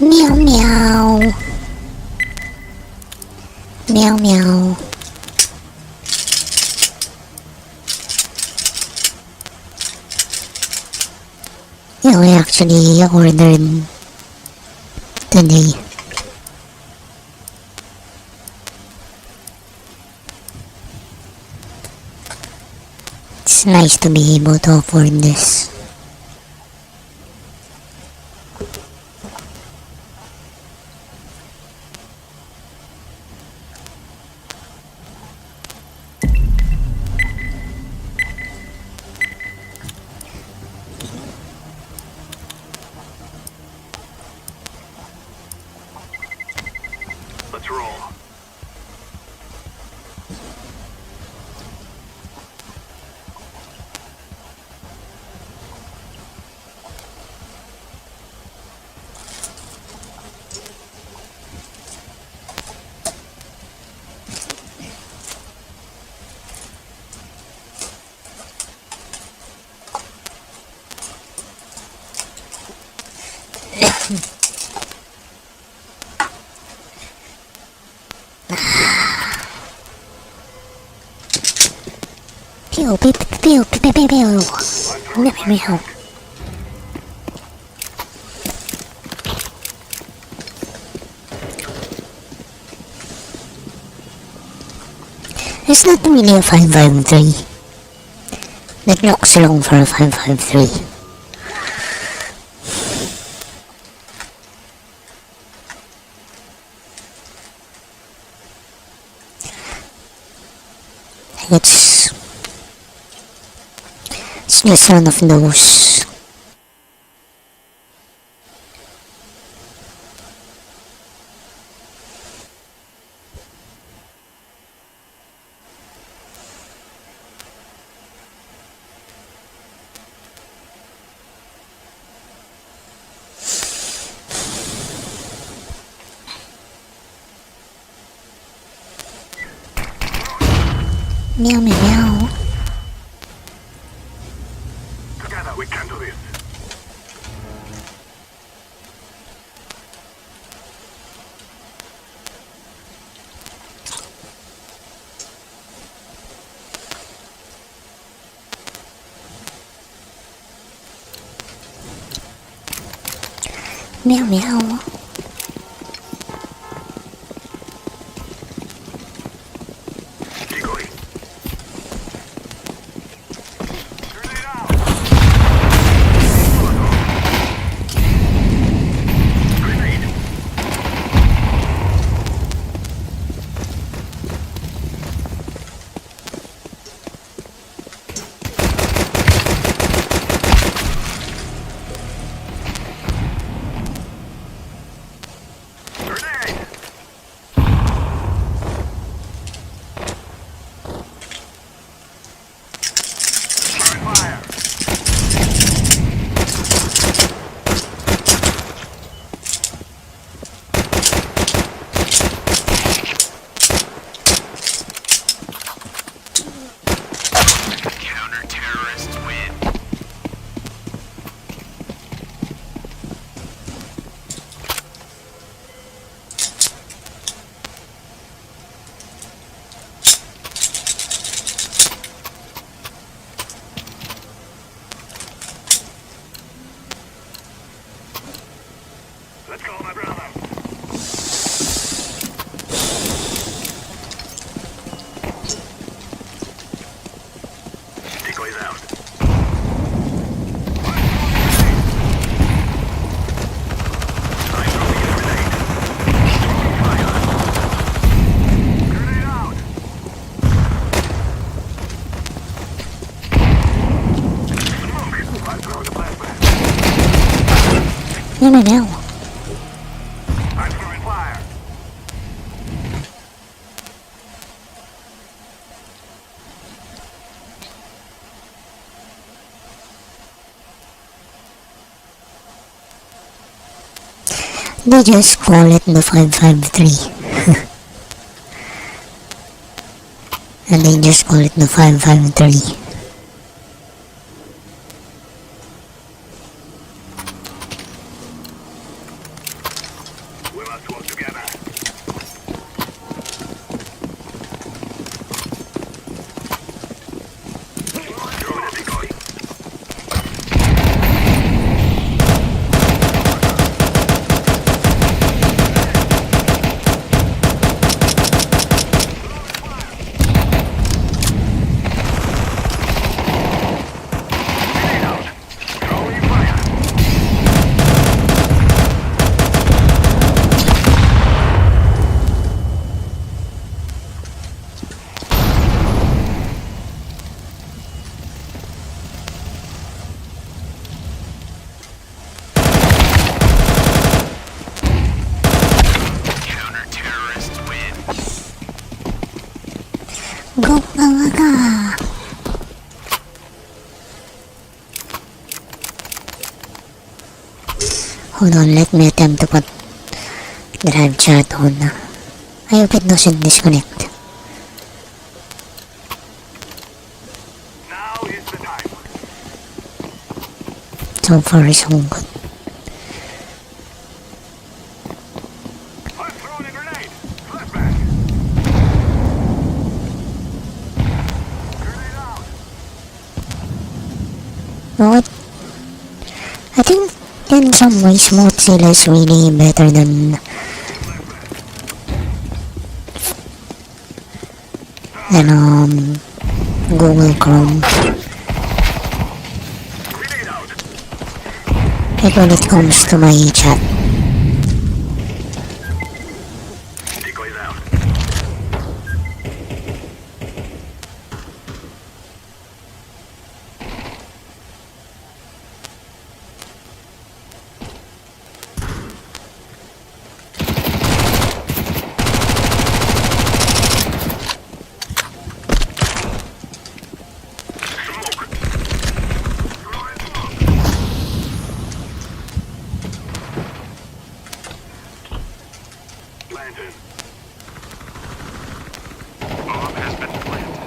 Meow meow. Meow meow. Yeah, I actually ordered today. It's nice to be able to afford this. Let's roll. Pew pew pew pew pew pew. Meow meow. It's not really a 553. That looks long for a 553. It's just one of those. Meow meow meow. Together we can do this. Meow meow. Decoy. Grenade out. Grenade. Grenade. Throwing fire. Counter-terrorists win. Let's go, my brother. Decoys out. I'm throwing a grenade. Throwing fire. Grenade out. Smoke. I'm throwing a flashbang. Meow meow meow. I'm throwing fire. They just call it the 553. And they just call it the 553. Hold on, let me attempt to put drive chat on. I hope it doesn't disconnect. Now is the time. So far, so good. Let's throw in a grenade. Flashback. Grenade out. But I think in some ways Mozilla is really better than Google Chrome. Grenade out. Like when it comes to my chat. Decoys out. Planted. Bomb has been planted.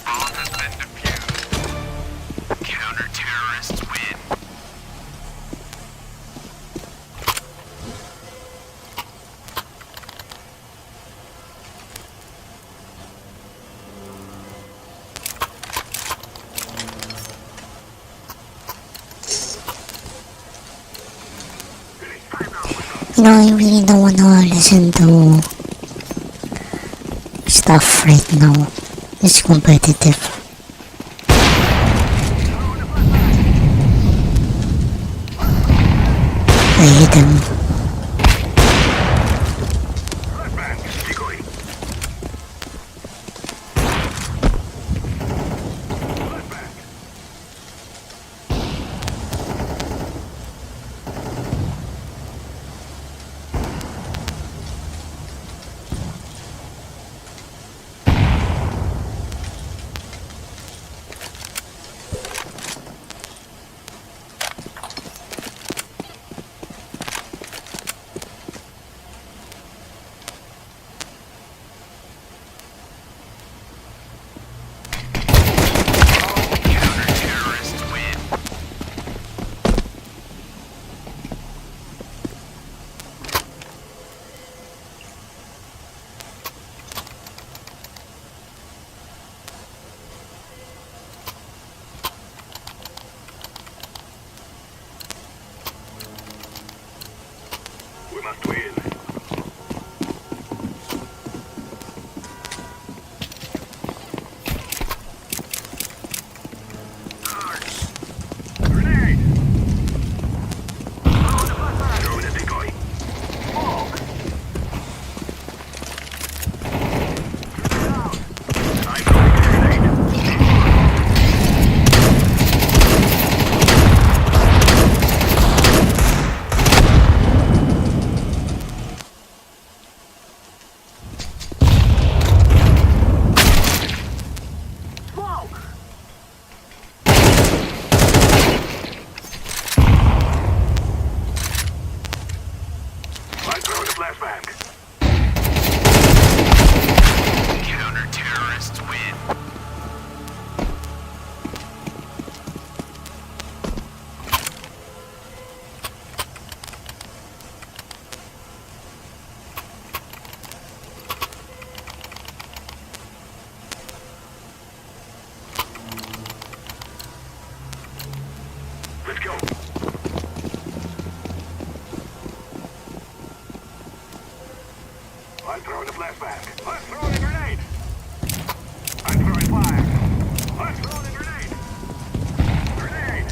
Bomb has been defused. Counter-terrorists win. I really don't wanna listen to stuff right now. It's competitive. I hate them. Flashback. Decoy. Flashback. Counter-terrorists win. We must win. Grenade! Throw in a decoy. Smoke! I'm throwing a grenade. Smoke! I'm throwing a flashbang. Counter-terrorists win. Let's go. I'm throwing a flashbang. I'm throwing a grenade. I'm throwing fire. I'm throwing a grenade. Grenade.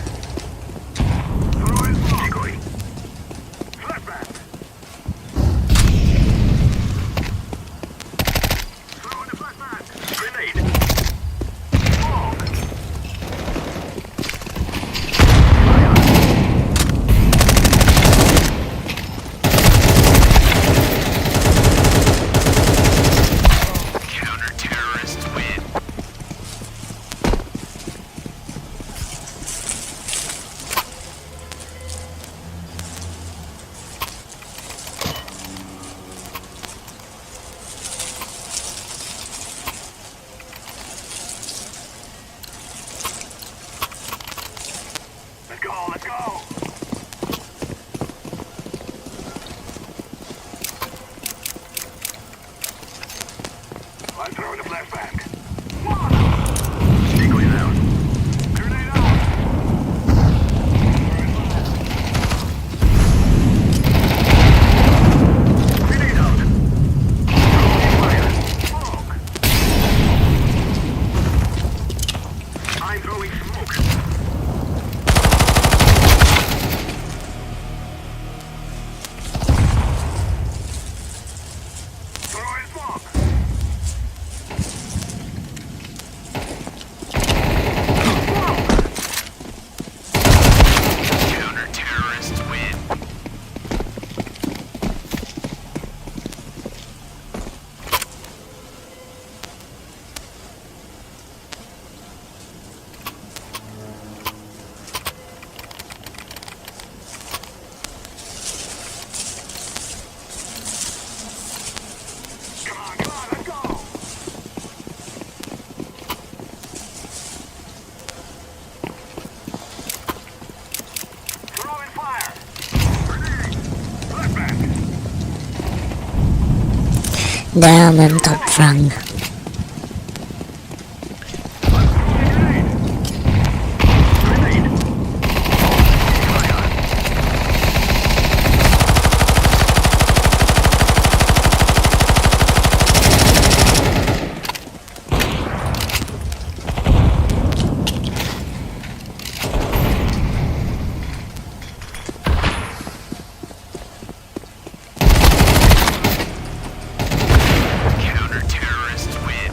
go, let's go. I'm throwing a flashbang. Decoy down. Grenade out. Grenade out. Throwing fire. Smoke. I'm throwing smoke. Throwing smoke. Counter-terrorists win. Come on, let's go. Throwing fire. Grenade. Flashbang. Damn, I'm top front. Grenade. Grenade. Fire. Counter-terrorists win.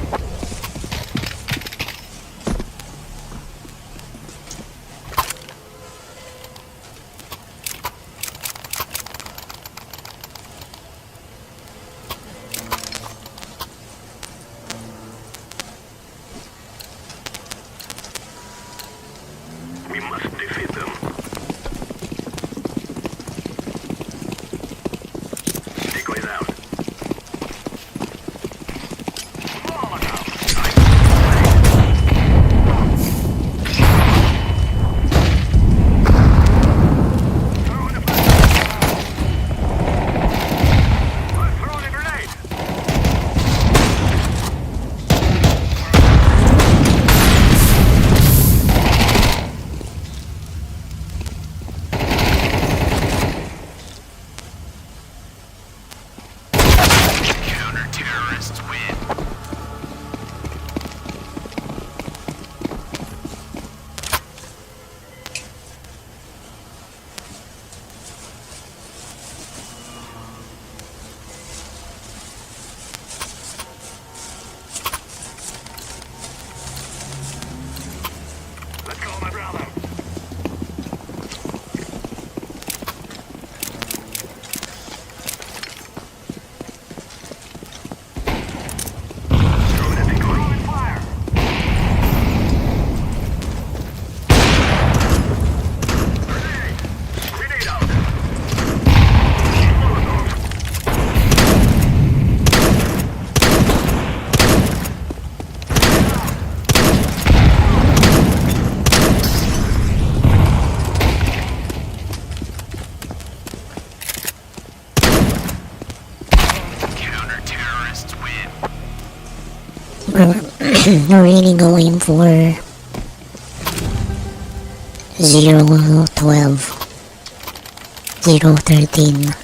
We must defeat them. Decoy down. Throwing a grenade. Counter-terrorists win. Let's go, my brother. Throwing a decoy. Throwing fire. Grenade. Grenade out. Molotov. Counter-terrorists win. We're really going for 012, 013.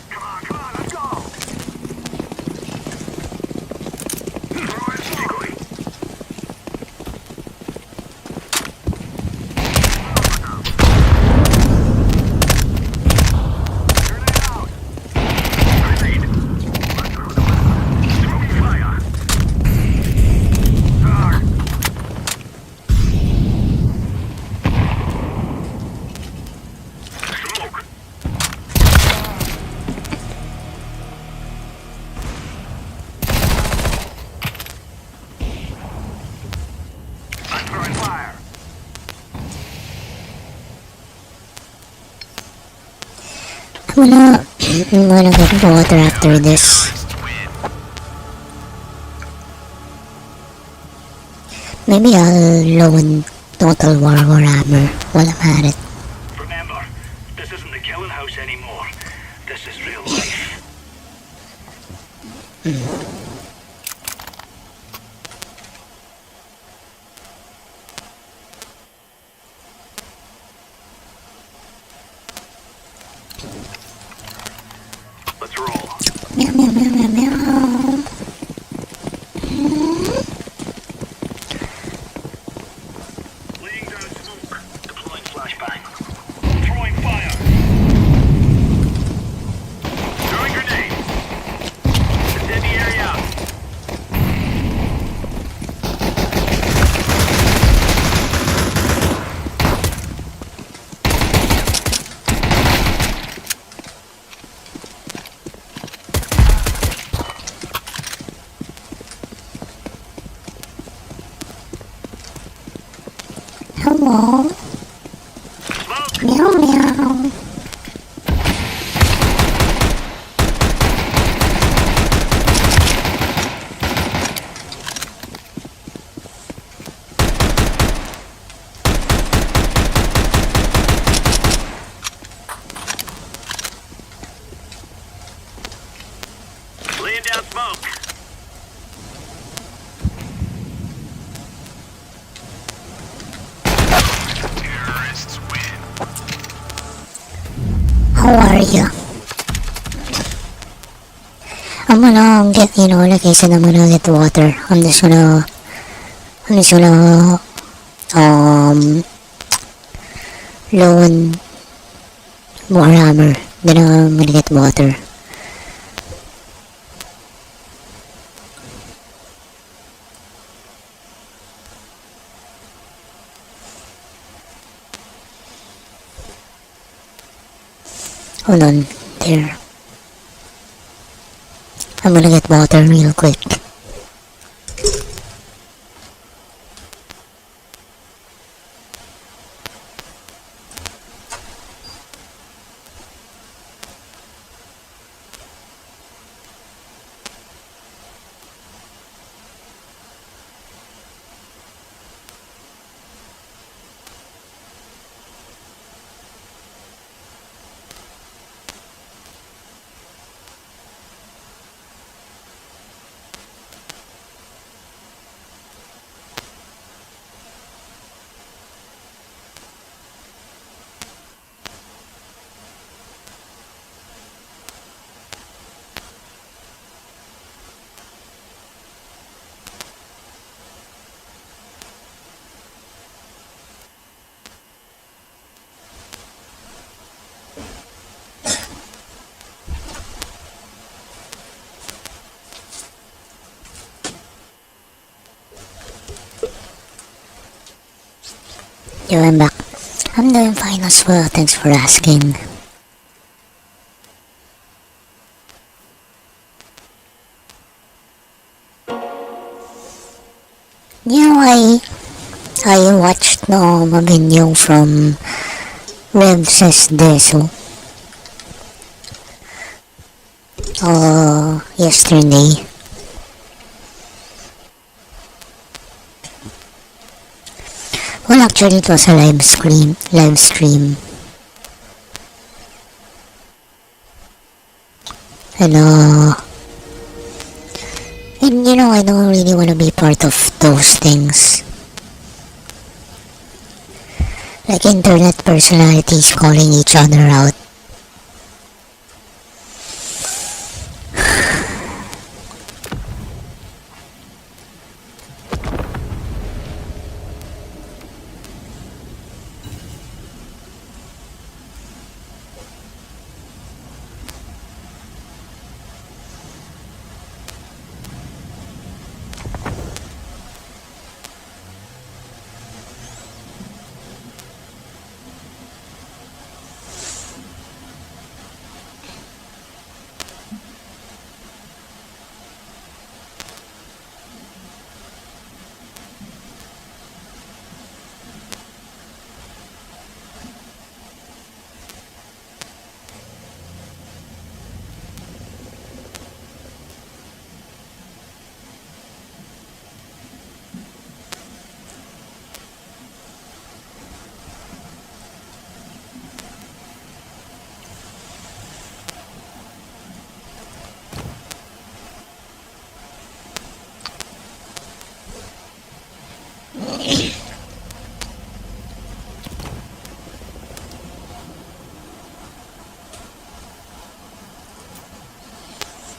Come on, let's go. Throwing decoy. Grenade out. Grenade. Throwing fire. Smoke. I'm throwing fire. I'm gonna get water after this. Terrorists win. Maybe I'll loan Total War Warhammer while I'm at it. Remember, this isn't the killing house anymore. This is real life. Let's roll. Meow meow meow meow meow. Laying down smoke. Deploying flashbang. Throwing fire. Throwing grenade. Incendiary out. Hello. Smoke. Meow meow. Laying down smoke. Terrorists win. How are you? I'm gonna get, like I said, I'm gonna get water. I'm just gonna, loan Warhammer. Then I'm gonna get water. Hold on, there. I'm gonna get water real quick. Yo, I'm back. I'm doing fine as well, thanks for asking. I watched a video from Rev Says Deso yesterday. Well, actually, it was a live stream. And, I don't really want to be part of those things. Like internet personalities calling each other out.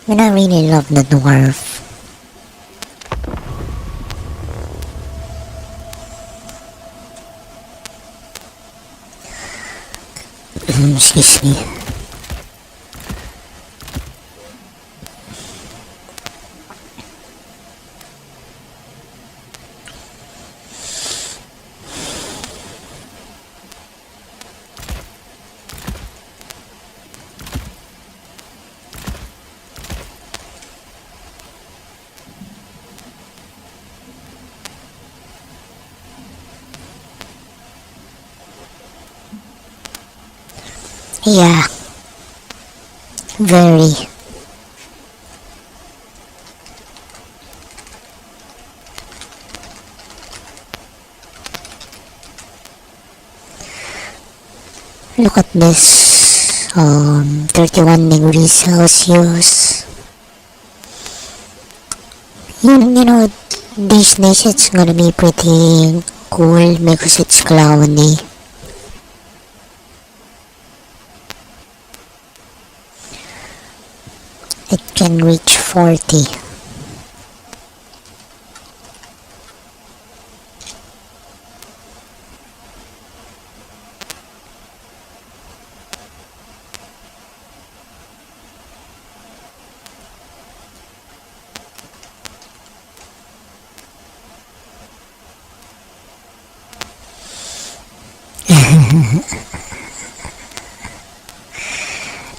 mean, I really love the dwarf. Excuse me. Yeah. Very. Look at this. 31 degrees Celsius. You know, these days it's gonna be pretty cool because it's cloudy. It can reach 40.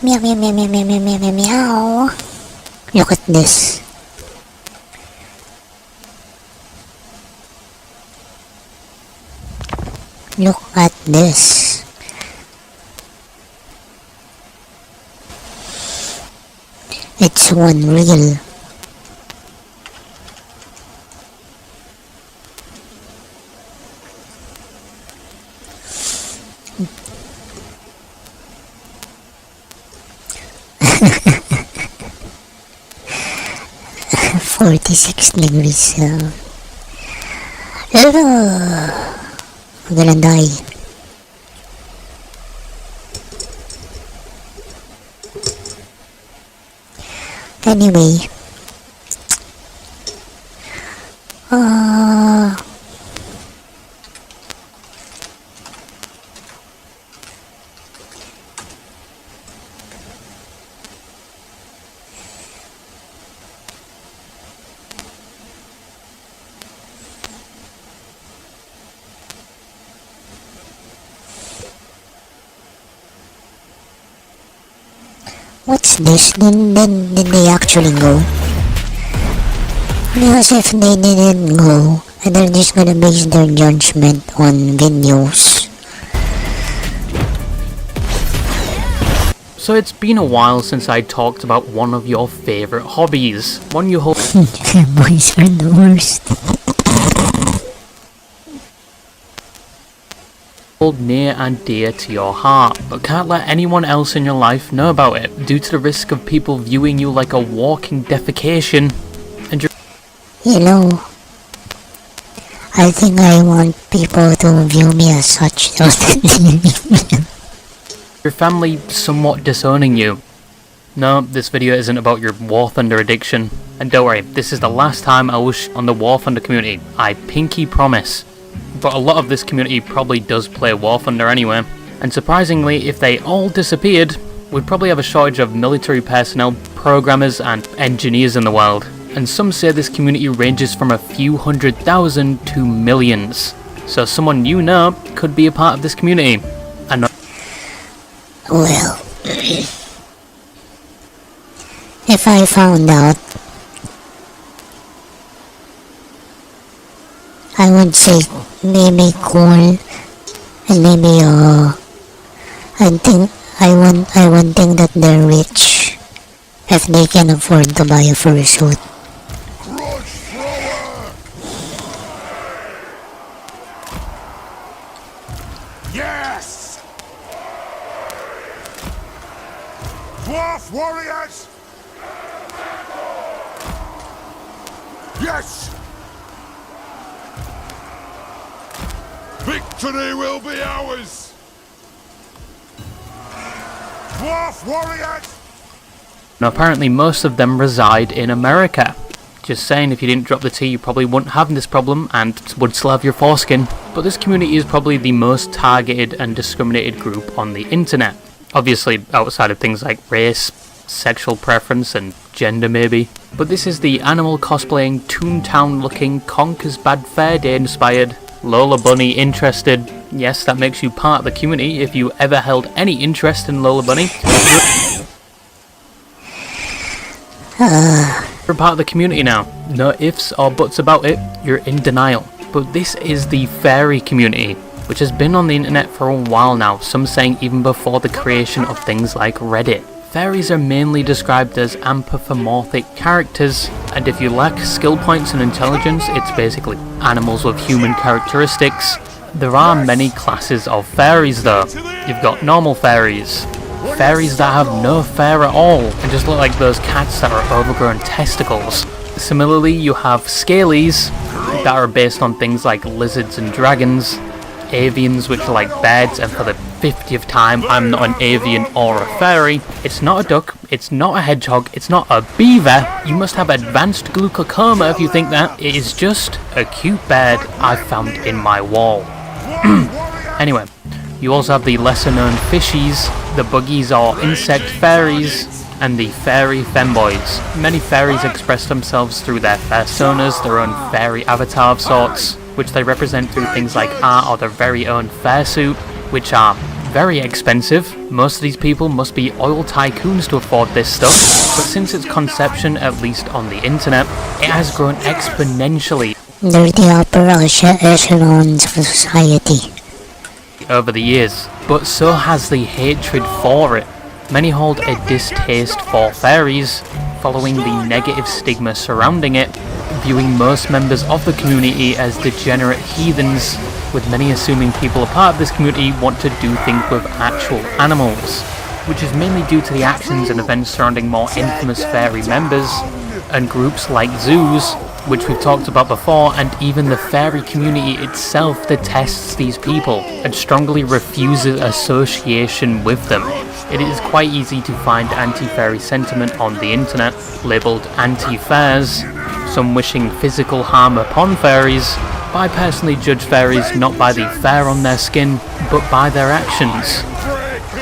Meow meow meow meow meow meow meow meow meow. Look at this. Look at this. It's unreal. $46 degrees. I'm gonna die. Anyway, what's this? Did they actually go? Because if they didn't go, and they're just gonna base their judgment on videos. So it's been a while since I talked about one of your favourite hobbies, one you hold Boys are the worst. near and dear to your heart, but can't let anyone else in your life know about it due to the risk of people viewing you like a walking defecation. And You know, I think I want people to view me as such. your family somewhat disowning you. No, this video isn't about your War Thunder addiction. And don't worry, this is the last time I wish on the War Thunder community. I pinky promise. But a lot of this community probably does play War Thunder anyway. And surprisingly, if they all disappeared, we'd probably have a shortage of military personnel, programmers and engineers in the world. And some say this community ranges from a few 100,000 to millions. So someone you know could be a part of this community. And Well, if I found out, I would say maybe cool, and maybe I would think that they're rich if they can afford to buy a fursuit. Yes! Dwarf warriors! Yes! Victory will be ours! Dwarf warriors! Now apparently most of them reside in America. Just saying, if you didn't drop the T, you probably wouldn't have this problem and would still have your foreskin. But this community is probably the most targeted and discriminated group on the internet. Obviously outside of things like race, sexual preference and gender maybe. But this is the animal cosplaying, Toontown looking, Conker's Bad Fur Day inspired, Lola Bunny interested. Yes, that makes you part of the community if you ever held any interest in Lola Bunny. You're part of the community now. No ifs or buts about it, you're in denial. But this is the fairy community, which has been on the internet for a while now, some saying even before the creation of things like Reddit. Fairies are mainly described as anthropomorphic characters, and if you lack skill points and intelligence, it's basically animals with human characteristics. There are many classes of fairies though. You've got normal fairies, fairies that have no fur at all and just look like those cats that are overgrown testicles. Similarly, you have scalies that are based on things like lizards and dragons, avians which are like birds, and for the 50th time, I'm not an avian or a fairy. It's not a duck, it's not a hedgehog, it's not a beaver. You must have advanced glaucoma if you think that. It is just a cute bird I found in my wall. Anyway, you also have the lesser known fishies, the buggies or insect fairies, and the fairy femboys. Many fairies express themselves through their personas, their own fairy avatar of sorts, which they represent through things like art or their very own fursuit, which are very expensive. Most of these people must be oil tycoons to afford this stuff, but since its conception, at least on the internet, it has grown exponentially. They're the upper echelons of society Over the years, but so has the hatred for it. Many hold a distaste for fairies, following the negative stigma surrounding it, viewing most members of the community as degenerate heathens, with many assuming people a part of this community want to do things with actual animals, which is mainly due to the actions and events surrounding more infamous fairy members, and groups like zoos, which we've talked about before, and even the fairy community itself detests these people and strongly refuses association with them. It is quite easy to find anti-fairy sentiment on the internet, labelled anti-fairs, some wishing physical harm upon fairies. I personally judge fairies not by the fur on their skin, but by their actions.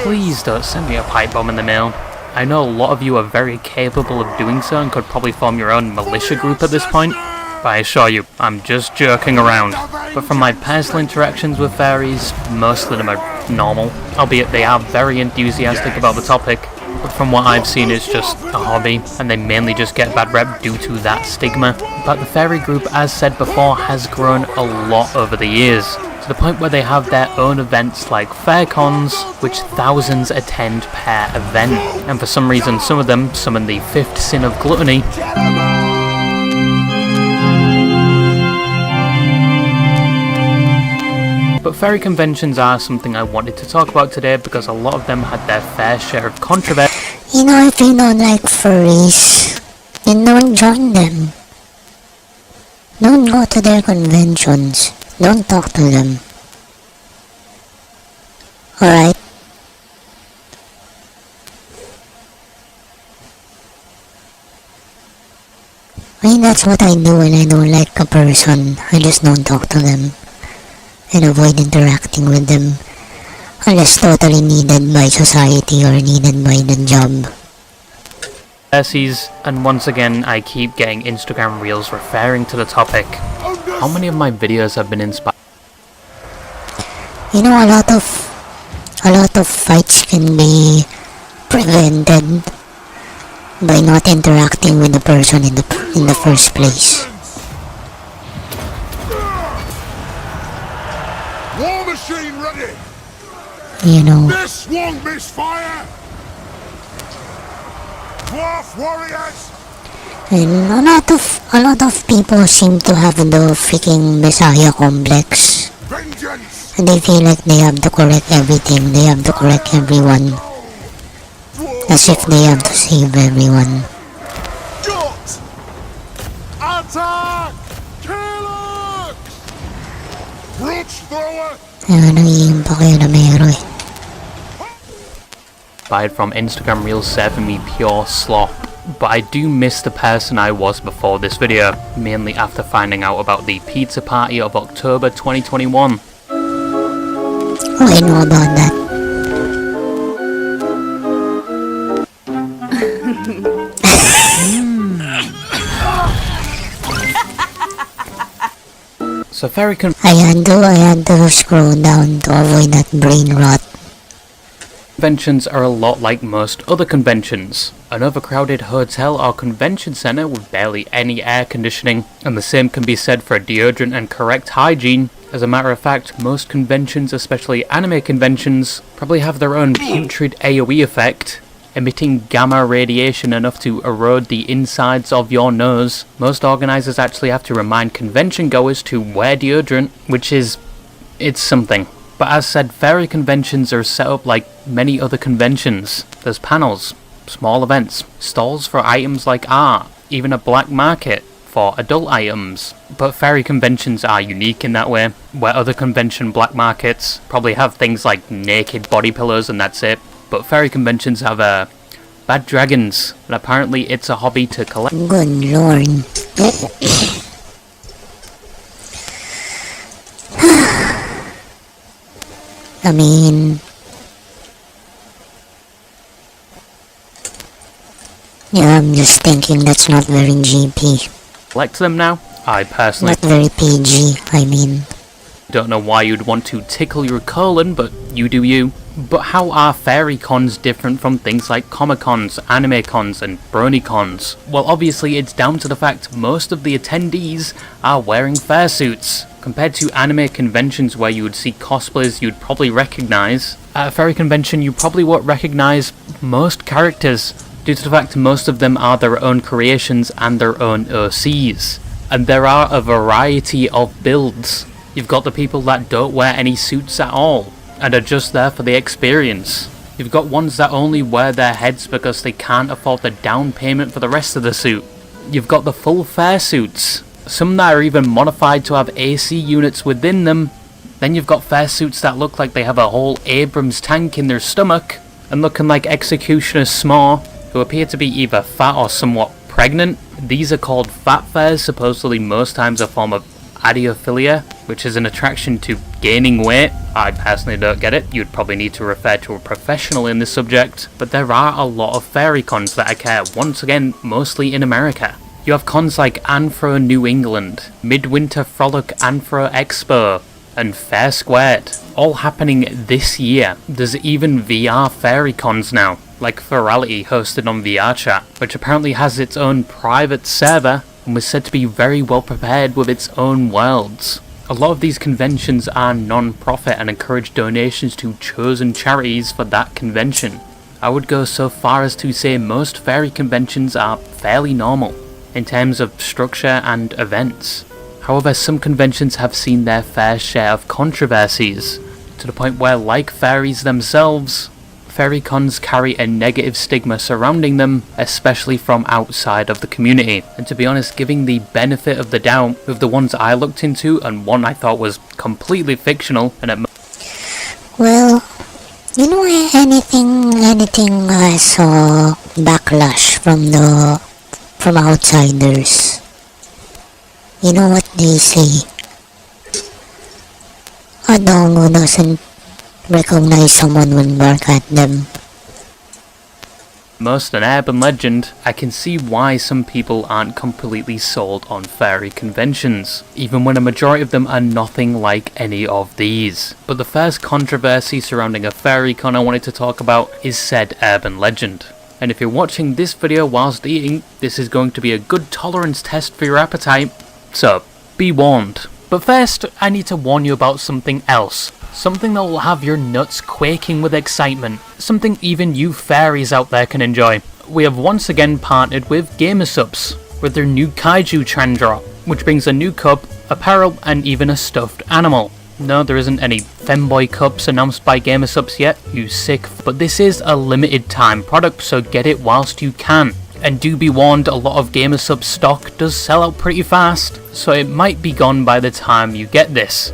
Please don't send me a pipe bomb in the mail. I know a lot of you are very capable of doing so and could probably form your own militia group at this point, but I assure you, I'm just joking around. But from my personal interactions with fairies, most of them are normal, albeit they are very enthusiastic about the topic, but from what I've seen it's just a hobby, and they mainly just get bad rep due to that stigma. But the fairy group, as said before, has grown a lot over the years, to the point where they have their own events like fair cons, which thousands attend per event, and for some reason some of them summon the fifth sin of gluttony. But fairy conventions are something I wanted to talk about today because a lot of them had their fair share of controversy. You know, if you don't like furries, then don't join them. Don't go to their conventions. Don't talk to them. Alright? I mean, that's what I do when I don't like a person. I just don't talk to them and avoid interacting with them unless totally needed by society or needed by the job. And once again, I keep getting Instagram reels referring to the topic. How many of my videos have been inspired? You know, a lot of fights can be prevented by not interacting with the person in the first place. War machine ready! You know. This won't miss fire! Dwarf warriors! And a lot of people seem to have the freaking messiah complex. Vengeance! And they feel like they have to correct everything, they have to correct everyone. As if they have to save everyone. Gut! Attack! Killers! Brooch thrower! Nangihin pa kayo na mayroon eh. inspired from Instagram Reels serving me pure slop. But I do miss the person I was before this video, mainly after finding out about the pizza party of October 2021. Oh, I know about that. So fairy I had to scroll down to avoid that brain rot. conventions are a lot like most other conventions. An overcrowded hotel or convention centre with barely any air conditioning, and the same can be said for deodorant and correct hygiene. As a matter of fact, most conventions, especially anime conventions, probably have their own putrid AoE effect, emitting gamma radiation enough to erode the insides of your nose. Most organisers actually have to remind convention goers to wear deodorant, which is... it's something. But as said, fairy conventions are set up like many other conventions. There's panels, small events, stalls for items like art, even a black market for adult items. But fairy conventions are unique in that way, where other convention black markets probably have things like naked body pillows and that's it. But fairy conventions have bad dragons, and apparently it's a hobby to collect. Good lord. I mean... yeah, I'm just thinking that's not very GP. Collect them now. I personally Not very PG, I mean. don't know why you'd want to tickle your colon, but you do you. But how are fairy cons different from things like Comic Cons, Anime Cons, and Brony Cons? Well, obviously it's down to the fact most of the attendees are wearing fursuits. Compared to anime conventions where you would see cosplayers you'd probably recognise, at a fairy convention you probably won't recognise most characters, due to the fact most of them are their own creations and their own OCs. And there are a variety of builds. You've got the people that don't wear any suits at all, and are just there for the experience. You've got ones that only wear their heads because they can't afford the down payment for the rest of the suit. You've got the full fursuits, some that are even modified to have AC units within them. Then you've got fursuits that look like they have a whole Abrams tank in their stomach, and looking like executioners Small, who appear to be either fat or somewhat pregnant. These are called fat furs, supposedly most times a form of adiophilia, which is an attraction to gaining weight. I personally don't get it. You'd probably need to refer to a professional in this subject. But there are a lot of fairy cons that occur, once again, mostly in America. You have cons like Anthro New England, Midwinter Frolic Anthro Expo, and Fair Squared, all happening this year. There's even VR fairy cons now, like Ferality hosted on VRChat, which apparently has its own private server and was said to be very well prepared with its own worlds. A lot of these conventions are non-profit and encourage donations to chosen charities for that convention. I would go so far as to say most fairy conventions are fairly normal in terms of structure and events. However, some conventions have seen their fair share of controversies, to the point where, like fairies themselves, fairy cons carry a negative stigma surrounding them, especially from outside of the community. And to be honest, giving the benefit of the doubt with the ones I looked into, and one I thought was completely fictional, and at Well, you know, anything I saw backlash from outsiders. You know what they say? A dog who doesn't recognize someone will bark at them. most an urban legend, I can see why some people aren't completely sold on fairy conventions, even when a majority of them are nothing like any of these. But the first controversy surrounding a fairy con I wanted to talk about is said urban legend. And if you're watching this video whilst eating, this is going to be a good tolerance test for your appetite, so be warned. But first, I need to warn you about something else. Something that will have your nuts quaking with excitement. Something even you fairies out there can enjoy. We have once again partnered with Gamersubs with their new Kaiju trend drop, which brings a new cup, apparel, and even a stuffed animal. No, there isn't any femboy cups announced by Gamersubs yet, you sick, but this is a limited time product, so get it whilst you can. And do be warned, a lot of Gamersubs stock does sell out pretty fast, so it might be gone by the time you get this.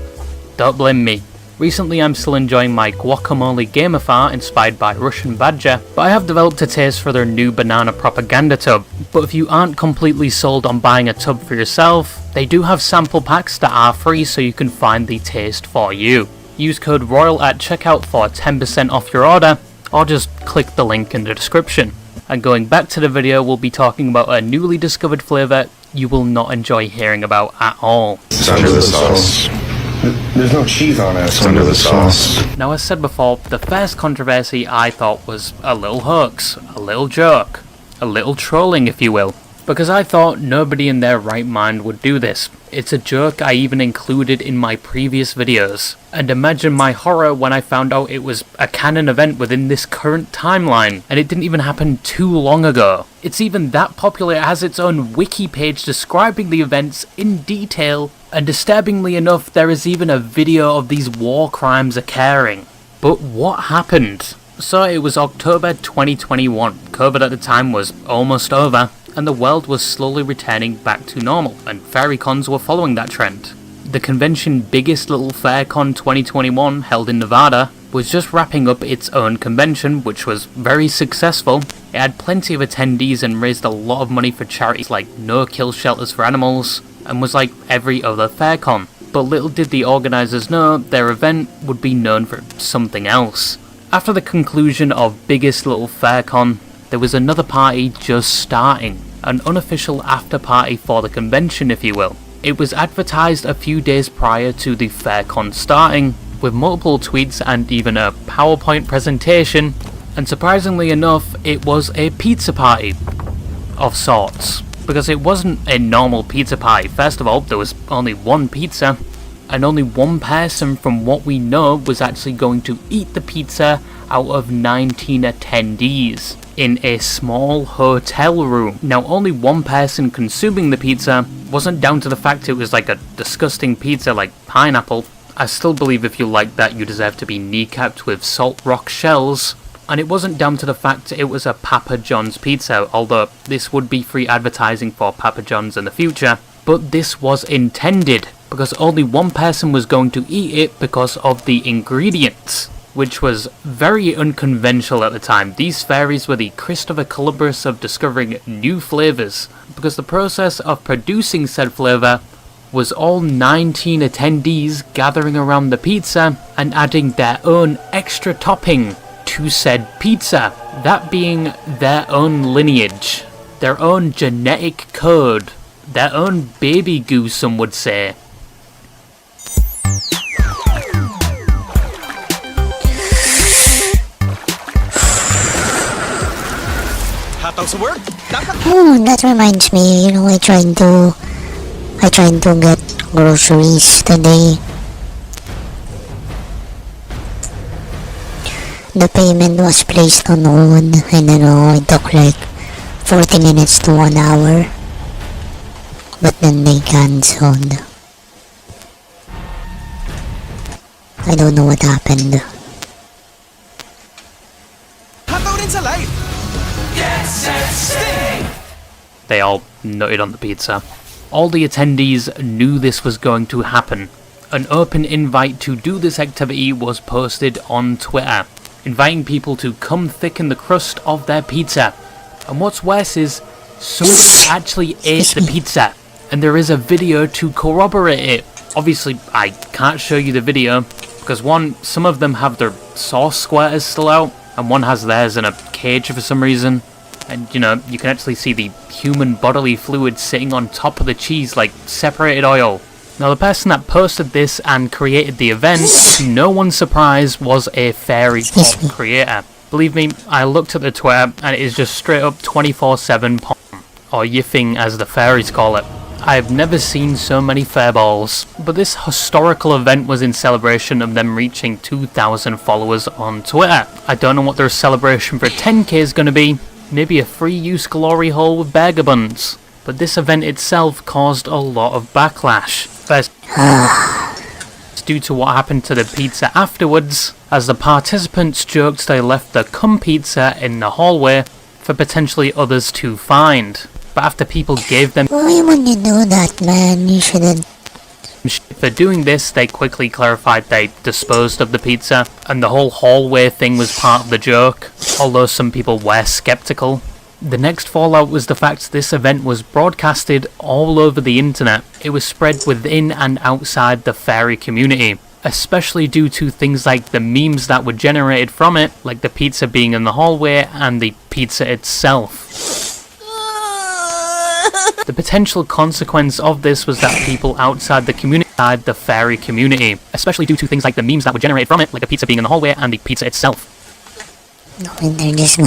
Don't blame me. Recently I'm still enjoying my guacamole gamer inspired by Russian Badger, but I have developed a taste for their new banana propaganda tub. But if you aren't completely sold on buying a tub for yourself, they do have sample packs that are free so you can find the taste for you. Use code ROYAL at checkout for 10% off your order, or just click the link in the description. And going back to the video, we'll be talking about a newly discovered flavour you will not enjoy hearing about at all. It's under the sauce. There's no cheese on it. It's under the sauce. Now, as said before, the first controversy I thought was a little hoax, a little joke, a little trolling if you will, because I thought nobody in their right mind would do this. It's a joke I even included in my previous videos. And imagine my horror when I found out it was a canon event within this current timeline, and it didn't even happen too long ago. It's even that popular it has its own wiki page describing the events in detail, and disturbingly enough there is even a video of these war crimes occurring. But what happened? So it was October 2021, COVID at the time was almost over, and the world was slowly returning back to normal, and fairy cons were following that trend. The convention Biggest Little Fair Con 2021, held in Nevada, was just wrapping up its own convention, which was very successful. It had plenty of attendees and raised a lot of money for charities like no-kill shelters for animals, and was like every other fair con. But little did the organisers know their event would be known for something else. After the conclusion of Biggest Little Fair Con, there was another party just starting, an unofficial after party for the convention if you will. It was advertised a few days prior to the FairCon starting, with multiple tweets and even a PowerPoint presentation, and surprisingly enough, it was a pizza party of sorts, because it wasn't a normal pizza party. First of all, there was only one pizza, and only one person from what we know was actually going to eat the pizza out of 19 attendees in a small hotel room. Now, only one person consuming the pizza wasn't down to the fact it was like a disgusting pizza like pineapple. I still believe if you like that you deserve to be kneecapped with salt rock shells. And it wasn't down to the fact it was a Papa John's pizza, although this would be free advertising for Papa John's in the future. But this was intended, because only one person was going to eat it because of the ingredients, which was very unconventional at the time. These fairies were the Christopher Columbus of discovering new flavours, because the process of producing said flavour was all 19 attendees gathering around the pizza and adding their own extra topping to said pizza, that being their own lineage, their own genetic code, their own baby goo, some would say. Oh, that reminds me, I tried to get groceries today. The payment was placed on hold, and it took like 40 minutes to 1 hour. But then they cancelled. I don't know what happened. They all nutted on the pizza. All the attendees knew this was going to happen. An open invite to do this activity was posted on Twitter, inviting people to come thicken the crust of their pizza. And what's worse is, someone actually ate the pizza, and there is a video to corroborate it. Obviously, I can't show you the video, because one, some of them have their sauce squirters still out, and one has theirs in a cage for some reason. And you can actually see the human bodily fluid sitting on top of the cheese like separated oil. Now, the person that posted this and created the event, to no one's surprise, was a fairy porn creator. Believe me, I looked at the Twitter and it is just straight up 24/7 porn, or yiffing as the fairies call it. I've never seen so many fairballs, but this historical event was in celebration of them reaching 2,000 followers on Twitter. I don't know what their celebration for 10k is going to be, maybe a free use glory hole with burger buns. But this event itself caused a lot of backlash. First, due to what happened to the pizza afterwards, as the participants joked they left the cum pizza in the hallway for potentially others to find. But after people gave them Why would you do that, man? You shouldn't. For doing this, they quickly clarified they disposed of the pizza, and the whole hallway thing was part of the joke, although some people were skeptical. The next fallout was the fact this event was broadcasted all over the internet. It was spread within and outside the fairy community, especially due to things like the memes that were generated from it, like the pizza being in the hallway and the pizza itself. The potential consequence of this was that people outside the fairy community, especially due to things like the memes that were generated from it, like the pizza being in the hallway and the pizza itself. They're just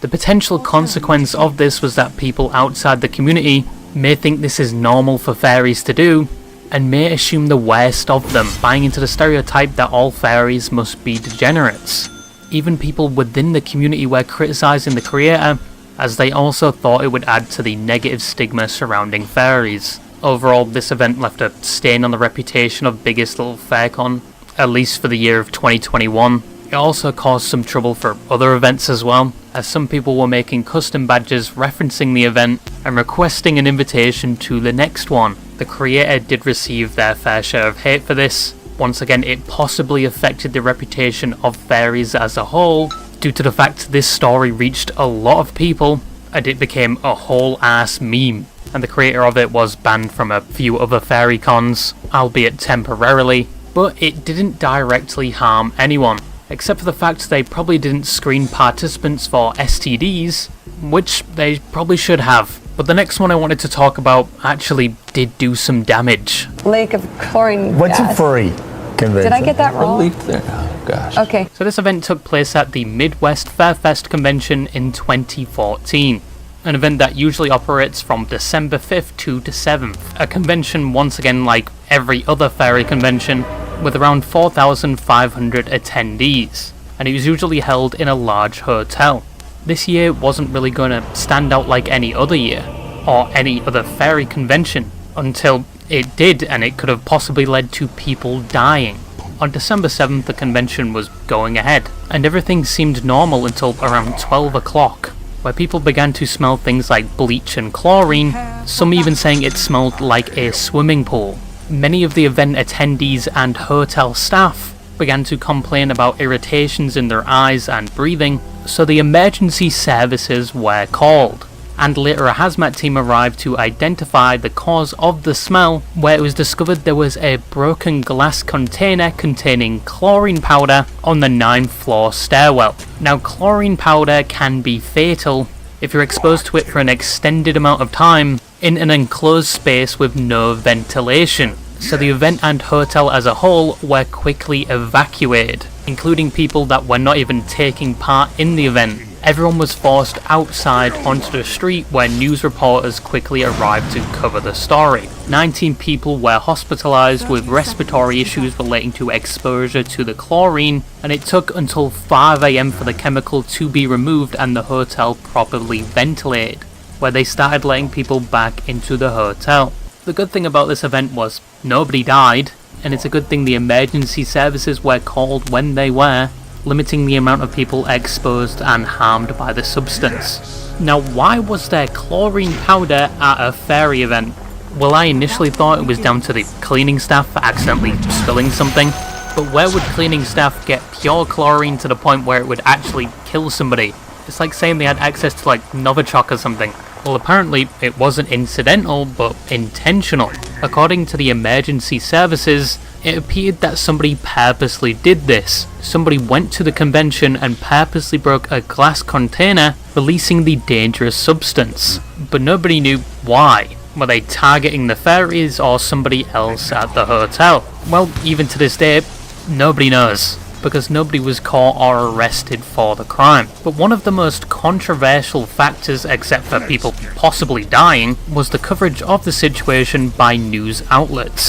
The potential consequence of this was that people outside the community may think this is normal for fairies to do, and may assume the worst of them, buying into the stereotype that all fairies must be degenerates. Even people within the community were criticising the creator, as they also thought it would add to the negative stigma surrounding fairies. Overall, this event left a stain on the reputation of Biggest Little FairCon, at least for the year of 2021. It also caused some trouble for other events as well, as some people were making custom badges referencing the event and requesting an invitation to the next one. The creator did receive their fair share of hate for this. Once again, it possibly affected the reputation of fairies as a whole, due to the fact this story reached a lot of people, and it became a whole ass meme. And the creator of it was banned from a few other fairy cons, albeit temporarily, but it didn't directly harm anyone, except for the fact they probably didn't screen participants for STDs, which they probably should have. But the next one I wanted to talk about actually did do some damage. Lake of chlorine What's gas. a furry convention? Did I get that wrong? Oh, gosh. Okay. So this event took place at the Midwest Fairfest convention in 2014. An event that usually operates from December 5th to the 7th. A convention, once again, like every other fairy convention, with around 4,500 attendees, and it was usually held in a large hotel. This year wasn't really going to stand out like any other year, or any other fairy convention, until it did, and it could have possibly led to people dying. On December 7th, the convention was going ahead, and everything seemed normal until around 12 o'clock, where people began to smell things like bleach and chlorine, some even saying it smelled like a swimming pool. Many of the event attendees and hotel staff began to complain about irritations in their eyes and breathing, so the emergency services were called, and later a hazmat team arrived to identify the cause of the smell, where it was discovered there was a broken glass container containing chlorine powder on the 9th floor stairwell. Now, chlorine powder can be fatal if you're exposed to it for an extended amount of time in an enclosed space with no ventilation. So the event and hotel as a whole were quickly evacuated, including people that were not even taking part in the event. Everyone was forced outside onto the street, where news reporters quickly arrived to cover the story. 19 people were hospitalized with respiratory issues relating to exposure to the chlorine, and it took until 5 AM for the chemical to be removed and the hotel properly ventilated, where they started letting people back into the hotel. The good thing about this event was nobody died, and it's a good thing the emergency services were called when they were, limiting the amount of people exposed and harmed by the substance. Now, why was there chlorine powder at a fairy event? Well, I initially thought it was down to the cleaning staff for accidentally spilling something, but where would cleaning staff get pure chlorine to the point where it would actually kill somebody? It's like saying they had access to like Novichok or something. Well, apparently it wasn't incidental, but intentional. According to the emergency services, it appeared that somebody purposely did this. Somebody went to the convention and purposely broke a glass container, releasing the dangerous substance. But nobody knew why. Were they targeting the fairies or somebody else at the hotel? Well, even to this day, nobody knows, because nobody was caught or arrested for the crime. But one of the most controversial factors, except for people possibly dying, was the coverage of the situation by news outlets,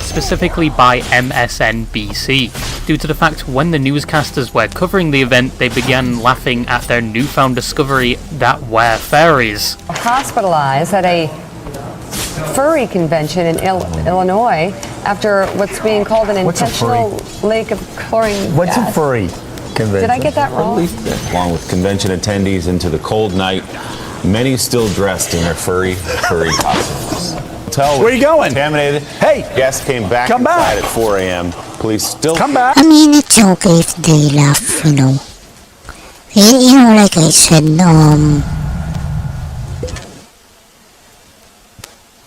specifically by MSNBC. Due to the fact when the newscasters were covering the event, they began laughing at their newfound discovery that were fairies. Hospitalized at a furry convention in Illinois after what's being called an What's a intentional lake of chlorine What's gas. a furry convention? Did I get that wrong? Along with convention attendees into the cold night, many still dressed in their furry costumes. hotel. Where are you going? Contaminated. Hey! Guests came back Come inside back. at 4 a.m. Police still... Come back. I mean, it's okay if they laugh, you know. You know, like I said,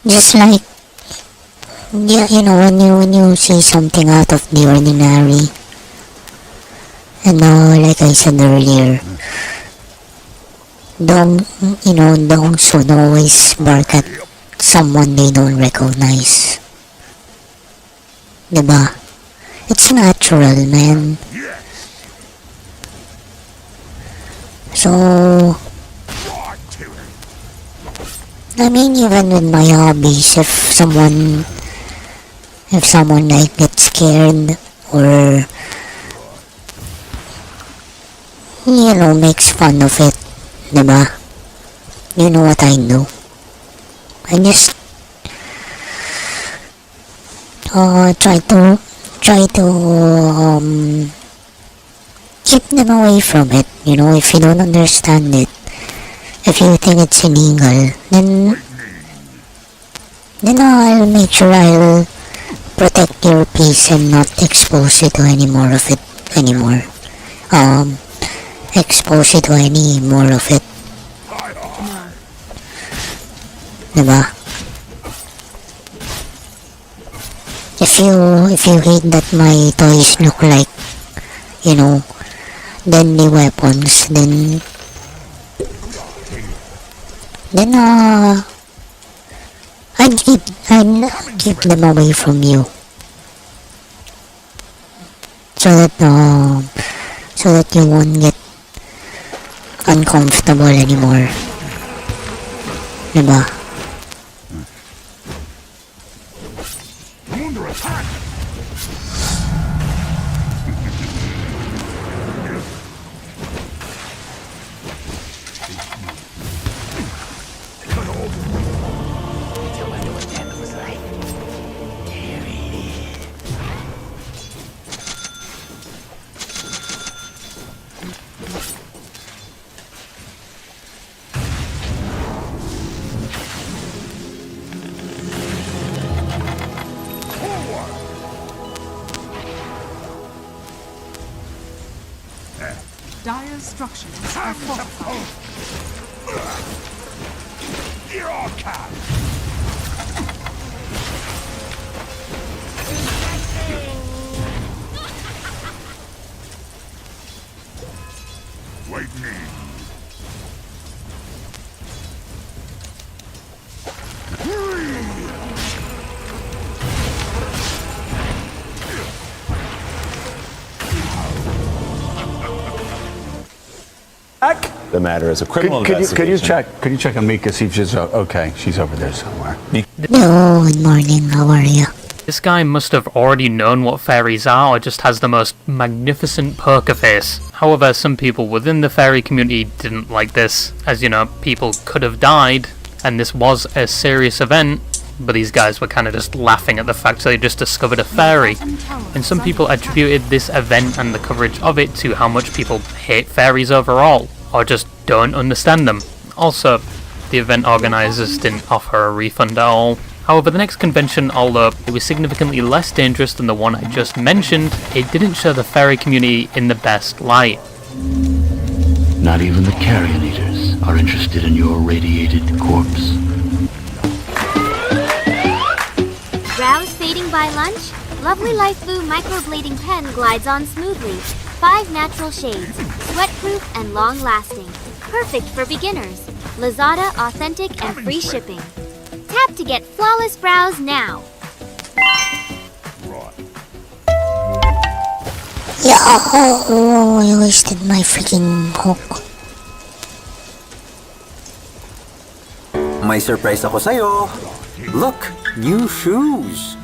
just like, yeah, you know, when you see something out of the ordinary, and like I said earlier, dogs should always bark at someone they don't recognize. Diba? It's natural, man. So, I mean, even with my hobbies, if someone like gets scared or, you know, makes fun of it, diba? You know what I do? I just try to keep them away from it. You know, if you don't understand it, if you think it's illegal, then I'll make sure I'll protect your peace and not expose you to any more of it anymore. Expose you to any more of it. Diba? If you hate that my toys look like, you know, deadly weapons, then I'd keep them away from you, so that you won't get uncomfortable anymore, diba? I'm under attack. Dire's structures are fortified. You're all cat. Lightning. The matter is a criminal investigation. Could you check on Mika, see if she's okay? She's over there somewhere. Hello, good morning, how are you? This guy must have already known what fairies are or just has the most magnificent poker face. However, some people within the fairy community didn't like this, as you know, people could have died, and this was a serious event, but these guys were kind of just laughing at the fact that they just discovered a fairy. And some people attributed this event and the coverage of it to how much people hate fairies overall, or just don't understand them. Also, the event organisers didn't offer a refund at all. However, the next convention, although it was significantly less dangerous than the one I just mentioned, it didn't show the fairy community in the best light. Not even the carrion eaters are interested in your radiated corpse. Brows fading by lunch? Lovely Life Boo microblading pen glides on smoothly. 5 natural shades, sweat-proof and long-lasting. Perfect for beginners. Lazada, authentic and free shipping. Tap to get flawless brows now. Yeah, I wasted my freaking hook. May surprise ako sa'yo. Look, new shoes.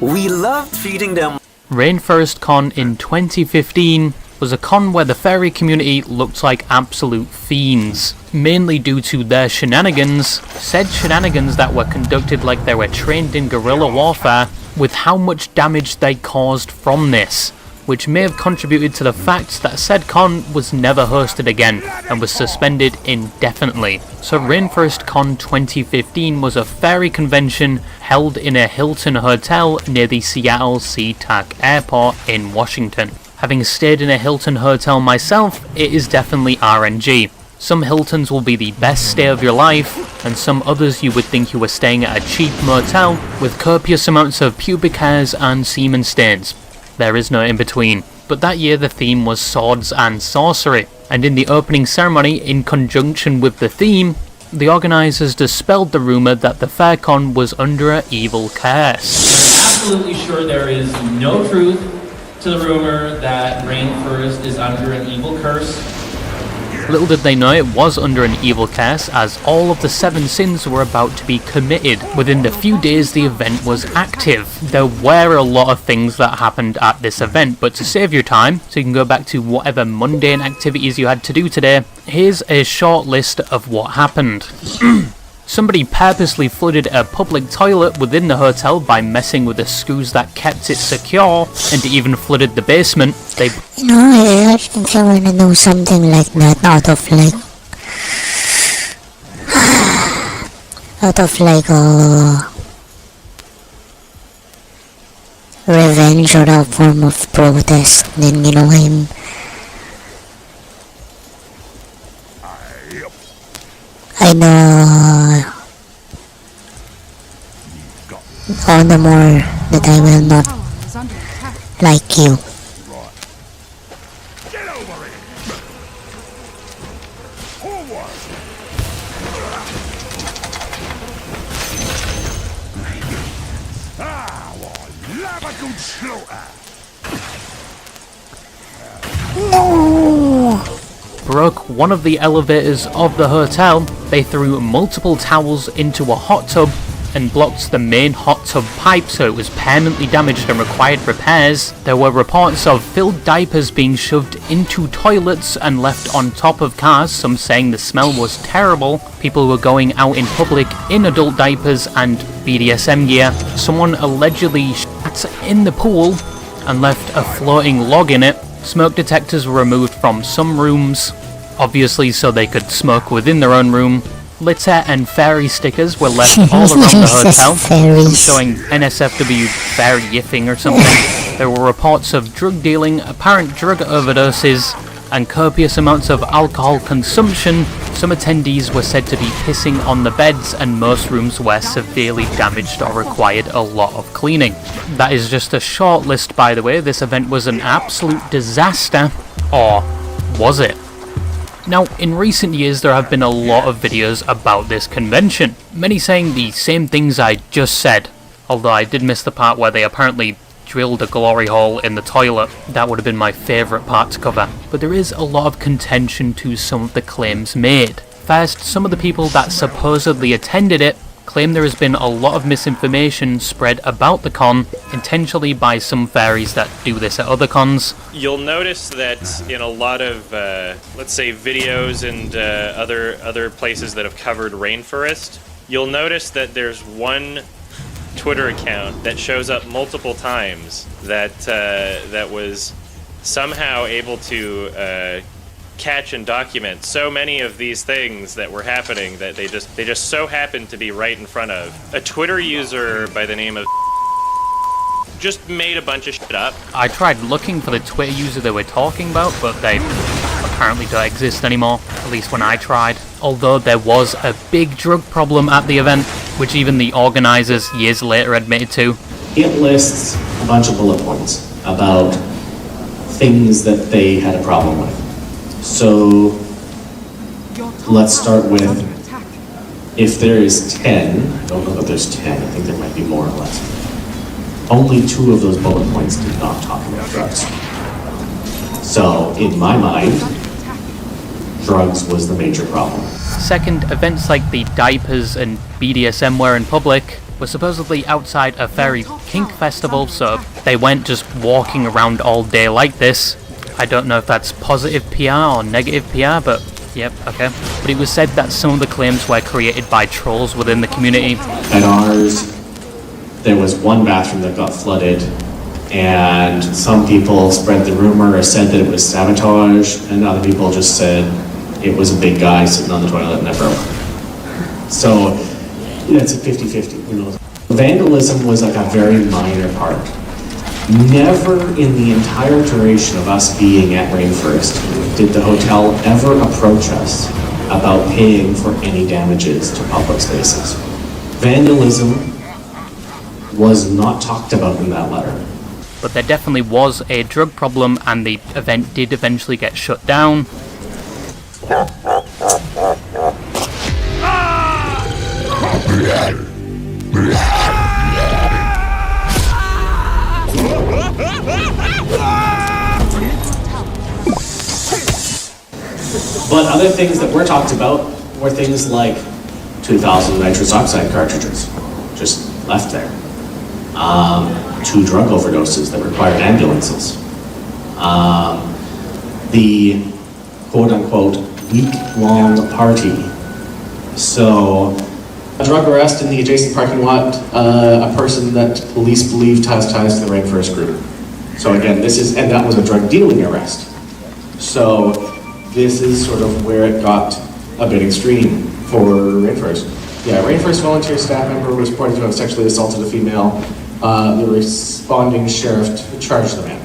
We love treating them. Rainforest Con in 2015 was a con where the fairy community looked like absolute fiends, mainly due to their shenanigans, said shenanigans that were conducted like they were trained in guerrilla warfare, with how much damage they caused from this. which may have contributed to the fact that said con was never hosted again and was suspended indefinitely. So Rainforest Con 2015 was a fairy convention held in a Hilton hotel near the Seattle SeaTac Airport in Washington. Having stayed in a Hilton hotel myself, it is definitely RNG. Some Hiltons will be the best stay of your life, and some others you would think you were staying at a cheap motel with copious amounts of pubic hairs and semen stains. There is no in between. But that year the theme was swords and sorcery, and in the opening ceremony, in conjunction with the theme, the organisers dispelled the rumour that the FairCon was under an evil curse. I'm absolutely sure there is no truth to the rumour that Rainforest is under an evil curse. Little did they know it was under an evil curse, as all of the 7 sins were about to be committed. Within the few days the event was active. There were a lot of things that happened at this event, but to save your time, so you can go back to whatever mundane activities you had to do today, here's a short list of what happened. Somebody purposely flooded a public toilet within the hotel by messing with the screws that kept it secure, and even flooded the basement. They... You know, I think I want to know something like that out of revenge or a form of protest. Then, you know, I know all the more that I will not like you. Get over it! Forward! Labagoon slaughter! No! Broke one of the elevators of the hotel. They threw multiple towels into a hot tub and blocked the main hot tub pipe, so it was permanently damaged and required repairs. There were reports of filled diapers being shoved into toilets and left on top of cars, some saying the smell was terrible. People were going out in public in adult diapers and BDSM gear. Someone allegedly shat in the pool and left a floating log in it. Smoke detectors were removed from some rooms, obviously so they could smoke within their own room. Litter and fairy stickers were left all around the hotel, some showing NSFW fairy yiffing or something. There were reports of drug dealing, apparent drug overdoses, and copious amounts of alcohol consumption. Some attendees were said to be pissing on the beds, and most rooms were severely damaged or required a lot of cleaning. That is just a short list, by the way. This event was an absolute disaster. Or was it? Now, in recent years there have been a lot of videos about this convention, many saying the same things I just said, although I did miss the part where they apparently drilled a glory hole in the toilet. That would have been my favourite part to cover. But there is a lot of contention to some of the claims made. First, some of the people that supposedly attended it claim there has been a lot of misinformation spread about the con, intentionally by some fairies that do this at other cons. You'll notice that in a lot of, let's say, videos and other places that have covered Rainforest, you'll notice that there's one Twitter account that shows up multiple times that was somehow able to catch and document so many of these things that were happening that they just so happened to be right in front of. A Twitter user by the name of just made a bunch of shit up. I tried looking for the Twitter user they were talking about, but they apparently don't exist anymore, at least when I tried. Although there was a big drug problem at the event, which even the organisers years later admitted to. It lists a bunch of bullet points about things that they had a problem with. So let's start with, if there is 10, I don't know that there's 10, I think there might be more or less. Only 2 of those bullet points did not talk about drugs. So in my mind, drugs was the major problem. Second, events like the diapers and BDSM wear in public were supposedly outside a fairy kink festival, so they went just walking around all day like this. I don't know if that's positive PR or negative PR, but yep, okay. But it was said that some of the claims were created by trolls within the community. At ours, there was one bathroom that got flooded, And some people spread the rumor or said that it was sabotage, and other people just said it was a big guy sitting on the toilet and it broke. So it's a 50-50, who knows. Vandalism was like a very minor part. Never in the entire duration of us being at Rainforest did the hotel ever approach us about paying for any damages to public spaces. Vandalism was not talked about in that letter. But there definitely was a drug problem, and the event did eventually get shut down. But other things that were talked about were things like 2,000 nitrous oxide cartridges just left there. 2 drug overdoses that required ambulances. The quote-unquote week-long party. So, a drug arrest in the adjacent parking lot, a person that police believed has ties to the Rainforest group. So again, and that was a drug dealing arrest. So, this is sort of where it got a bit extreme for Rainforest. Yeah, Rainforest volunteer staff member was reported to have sexually assaulted a female. The responding sheriff charged the man.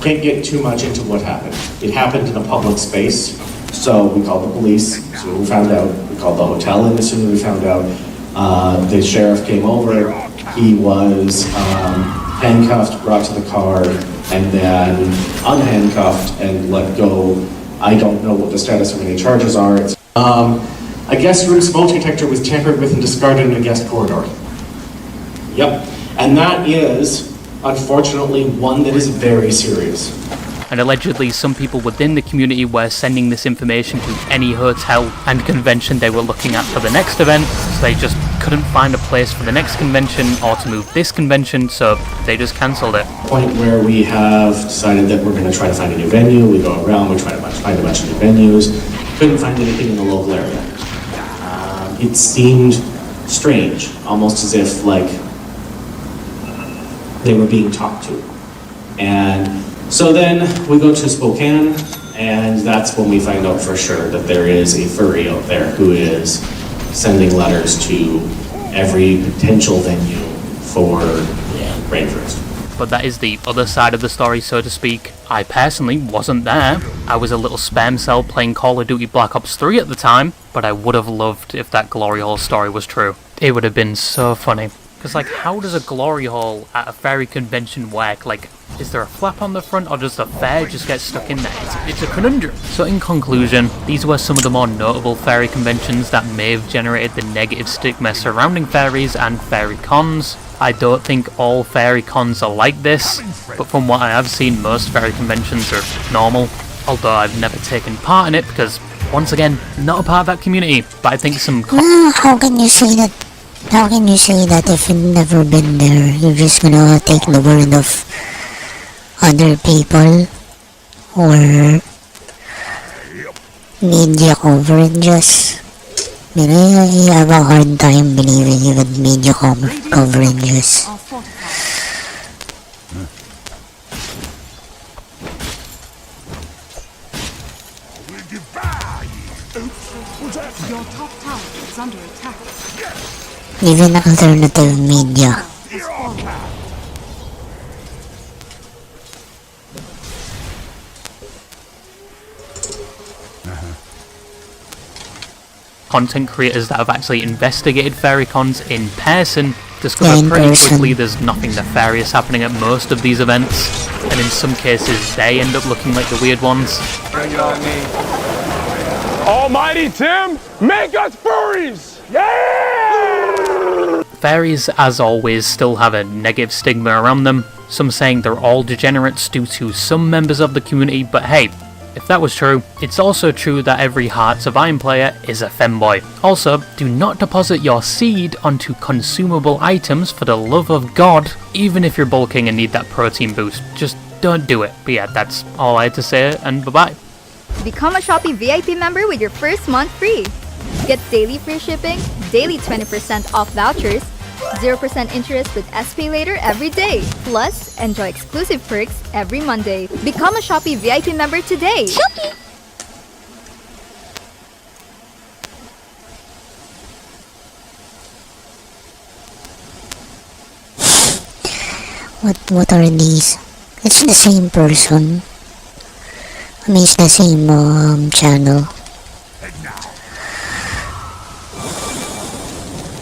Can't get too much into what happened. It happened in a public space, so we called the police as soon as we found out. We called the hotel in as soon as we found out. The sheriff came over. He was handcuffed, brought to the car, and then unhandcuffed and let go. I don't know what the status of any charges are. A guest room smoke detector was tampered with and discarded in a guest corridor. Yep. And that is, unfortunately, one that is very serious. And allegedly some people within the community were sending this information to any hotel and convention they were looking at for the next event, so they just couldn't find a place for the next convention or to move this convention, so they just cancelled it. Point where we have decided that we're going to try to find a new venue. We go around, we try to find a bunch of new venues. Couldn't find anything in the local area. It seemed strange, almost as if like they were being talked to. And so then we go to Spokane, and that's when we find out for sure that there is a furry out there who is sending letters to every potential venue for Rainforest. But that is the other side of the story, so to speak. I personally wasn't there. I was a little spam cell playing Call of Duty Black Ops 3 at the time, but I would have loved if that glory hole story was true. It would have been so funny. Because, like, how does a glory hole at a fairy convention work? Like, is there a flap on the front, or does the fair just get stuck in there? It's a conundrum. So in conclusion, these were some of the more notable fairy conventions that may have generated the negative stigma surrounding fairies and fairy cons. I don't think all fairy cons are like this, but from what I have seen, most fairy conventions are normal. Although I've never taken part in it because, once again, not a part of that community. But I think some... How can you say that? How can you say that if you've never been there? You're just gonna take the word of other people or media coverages? I mean, I have a hard time believing even media coverages. Your top tower is under attack. Even alternative media. Content creators that have actually investigated fairy cons in person discover pretty quickly there's nothing nefarious happening at most of these events, and in some cases they end up looking like the weird ones. Bring it on me. Almighty Tim, make us furries! Yeah! Fairies, as always, still have a negative stigma around them, some saying they're all degenerates due to some members of the community, but hey, if that was true, it's also true that every Hearts of Iron player is a femboy. Also, do not deposit your seed onto consumable items for the love of God, even if you're bulking and need that protein boost. Just don't do it. But yeah, that's all I had to say, and bye-bye. Become a Shopee VIP member with your first month free. Get daily free shipping, daily 20% off vouchers, 0% interest with SPay Later every day. Plus, enjoy exclusive perks every Monday. Become a Shopee VIP member today. Shopee! What are these? It's the same person. I mean, it's the same channel.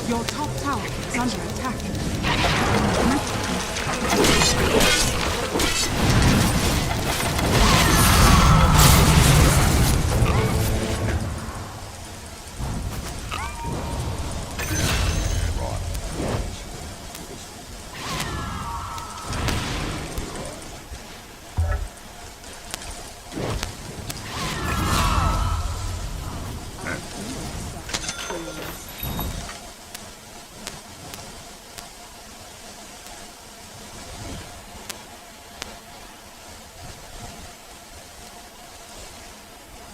Your top tower is under attack.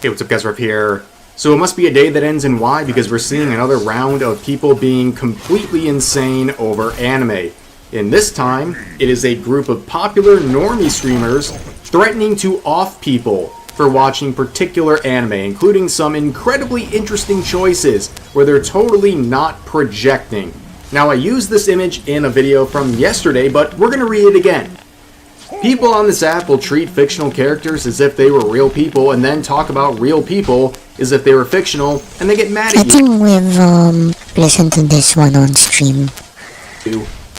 Hey, what's up guys, Ruff here. So it must be a day that ends in Y because we're seeing another round of people being completely insane over anime. And this time, it is a group of popular normie streamers threatening to off people for watching particular anime, including some incredibly interesting choices where they're totally not projecting. Now I used this image in a video from yesterday, but we're going to read it again. People on this app will treat fictional characters as if they were real people and then talk about real people as if they were fictional, and they get mad I at you think we've listened to this one on stream.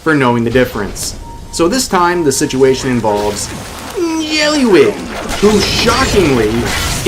for knowing the difference. So this time the situation involves Yellywig, who shockingly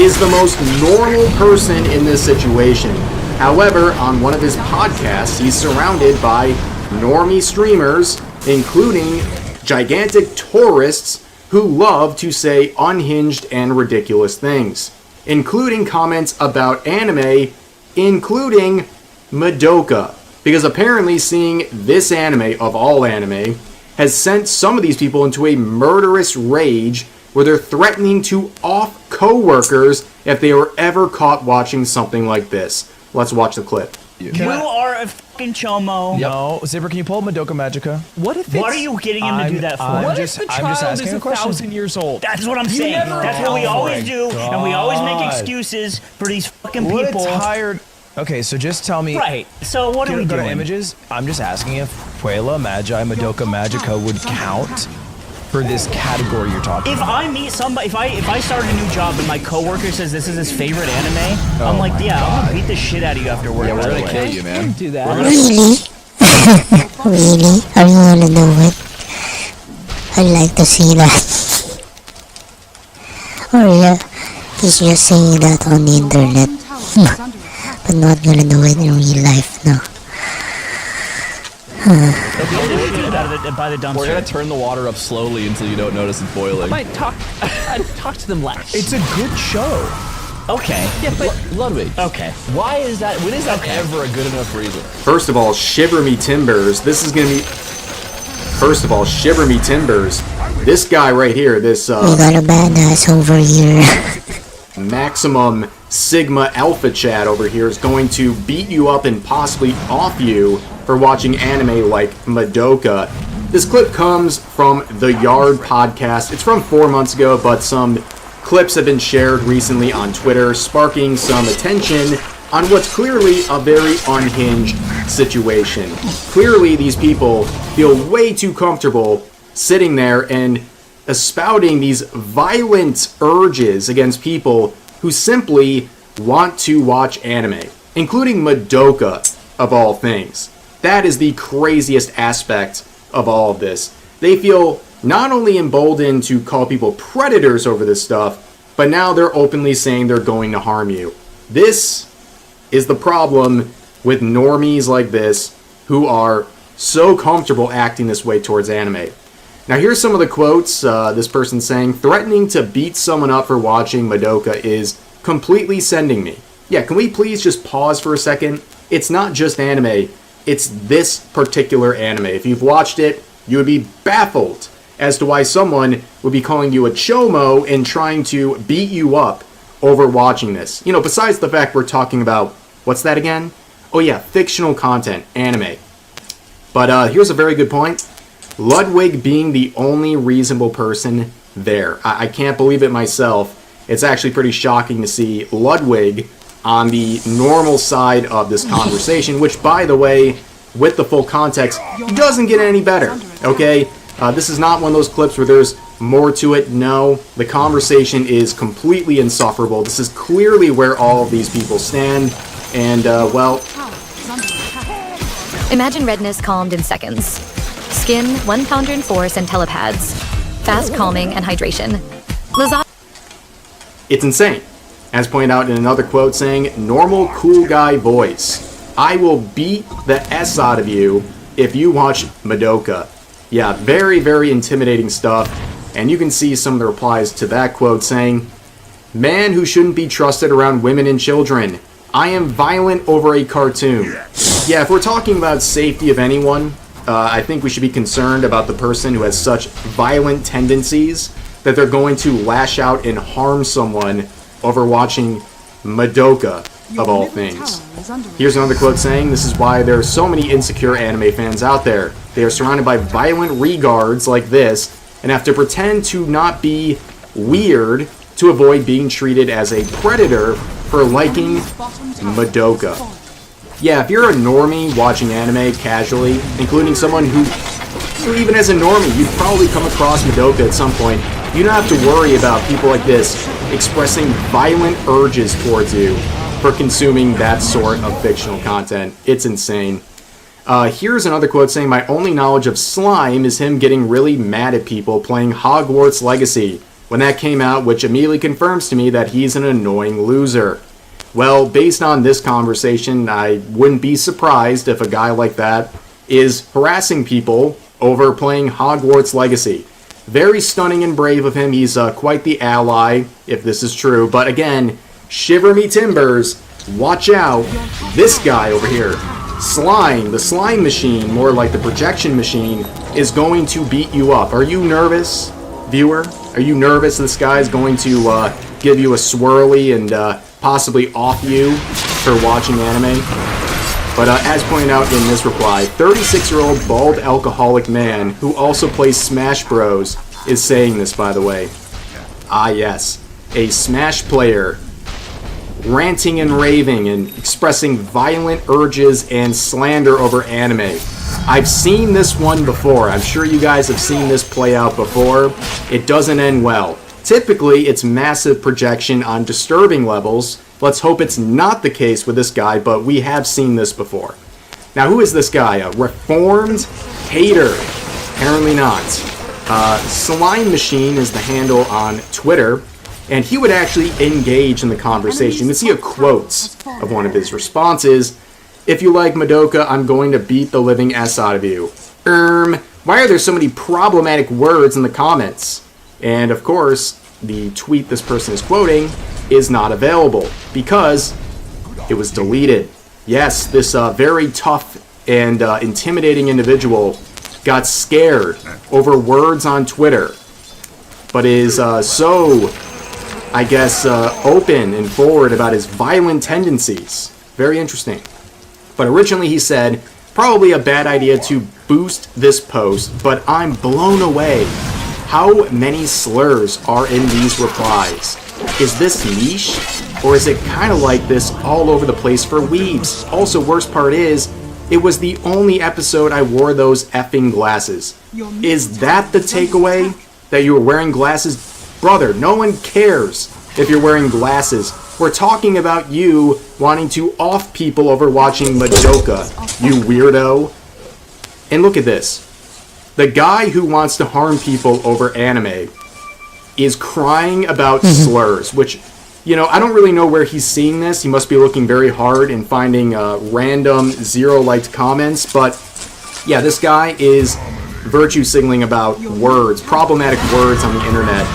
is the most normal person in this situation. However, on one of his podcasts, he's surrounded by normie streamers, including gigantic tourists who love to say unhinged and ridiculous things, including comments about anime, including Madoka, because apparently seeing this anime, of all anime, has sent some of these people into a murderous rage where they're threatening to off co-workers if they were ever caught watching something like this. Let's watch the clip. You are a fucking chomo. No, Zipper, can you pull up Madoka Magica? What are you getting him to do that for? I'm just asking a question. 1,000 years old? That's what I'm saying. That's what we always do, and we always make excuses for these fucking people. What a tired. Okay, so just tell me. Right. So what are we doing? doing? Images. I'm just asking if Puella Magi Madoka Magica would count for this category you're talking If about. I meet somebody, if I start a new job and my coworker says this is his favorite anime, I'm like, yeah, I'm gonna beat the shit out of you after work. Yeah, we're gonna kill you, man. Do that. Really? Really? Are you gonna do it? I'd like to see that. Or yeah, he's just saying that on the internet. But not gonna do it in real life, no. By the dumpster. We're gonna turn the water up slowly until you don't notice it's boiling. I'd talk to them less. It's a good show. Okay. Yeah, but Ludwig. Okay. Why is that? When is that ever a good enough reason? First of all, shiver me timbers. This is gonna be. First of all, shiver me timbers. This guy right here, this We got a badass over here. maximum sigma alpha chat over here is going to beat you up and possibly off you for watching anime like Madoka. This clip comes from the Yard podcast. It's from 4 months ago, but some clips have been shared recently on Twitter, sparking some attention on what's clearly a very unhinged situation. Clearly, these people feel way too comfortable sitting there and espouting these violent urges against people who simply want to watch anime, including Madoka, of all things. That is the craziest aspect of all of this. They feel not only emboldened to call people predators over this stuff, but now they're openly saying they're going to harm you. This is the problem with normies like this who are so comfortable acting this way towards anime. Now here's some of the quotes. This person saying, threatening to beat someone up for watching Madoka is completely sending me. Yeah, can we please just pause for a second? It's not just anime, it's this particular anime. If you've watched it, you would be baffled as to why someone would be calling you a chomo and trying to beat you up over watching this. You know, besides the fact we're talking about, what's that again? Oh yeah, fictional content, anime. But here's a very good point. Ludwig being the only reasonable person there. I can't believe it myself. It's actually pretty shocking to see Ludwig on the normal side of this conversation, which, by the way, with the full context, doesn't get any better, okay? This is not one of those clips where there's more to it. No, the conversation is completely insufferable. This is clearly where all of these people stand, and, well... Imagine redness calmed in seconds. Skin, 1 pounder in force, and telepads. Fast calming and hydration. It's insane. As pointed out in another quote saying, normal cool guy voice. I will beat the S out of you if you watch Madoka. Yeah, very, very intimidating stuff. And you can see some of the replies to that quote saying, man who shouldn't be trusted around women and children. I am violent over a cartoon. Yeah, if we're talking about safety of anyone, I think we should be concerned about the person who has such violent tendencies that they're going to lash out and harm someone over watching Madoka, of all things. Here's another quote saying, this is why there are so many insecure anime fans out there. They are surrounded by violent regards like this and have to pretend to not be weird to avoid being treated as a predator for liking Madoka. Yeah, if you're a normie watching anime casually, including someone who even as a normie, you'd probably come across Madoka at some point, you don't have to worry about people like this expressing violent urges towards you for consuming that sort of fictional content. It's insane. Here's another quote saying, my only knowledge of slime is him getting really mad at people playing Hogwarts Legacy when that came out, which immediately confirms to me that he's an annoying loser. Well, based on this conversation, I wouldn't be surprised if a guy like that is harassing people over playing Hogwarts Legacy. Very stunning and brave of him. He's quite the ally, if this is true. But again, shiver me timbers, watch out. This guy over here, Slime, the slime machine, more like the projection machine, is going to beat you up. Are you nervous, viewer? Are you nervous this guy is going to give you a swirly and possibly off you for watching anime? But as pointed out in this reply, 36-year-old bald alcoholic man who also plays Smash Bros. Is saying this, by the way. Ah yes, a Smash player ranting and raving and expressing violent urges and slander over anime. I've seen this one before. I'm sure you guys have seen this play out before. It doesn't end well. Typically, it's massive projection on disturbing levels. Let's hope it's not the case with this guy, but we have seen this before. Now, who is this guy? A reformed hater? Apparently not. Slime Machine is the handle on Twitter, and he would actually engage in the conversation. You can see a quote of one of his responses. If you like Madoka, I'm going to beat the living S out of you. Why are there so many problematic words in the comments? And of course, the tweet this person is quoting is not available because it was deleted. Yes, this very tough and intimidating individual got scared over words on Twitter, but is so, I guess, open and forward about his violent tendencies. Very interesting. But originally he said, probably a bad idea to boost this post, but I'm blown away. How many slurs are in these replies? Is this niche? Or is it kind of like this all over the place for weebs? Also, worst part is, it was the only episode I wore those effing glasses. Is that the takeaway? That you were wearing glasses? Brother, no one cares if you're wearing glasses. We're talking about you wanting to off people over watching Madoka, you weirdo. And look at this. The guy who wants to harm people over anime is crying about slurs, which, you know, I don't really know where he's seeing this. He must be looking very hard and finding random zero-liked comments. But, yeah, this guy is virtue signaling about words, problematic words on the internet,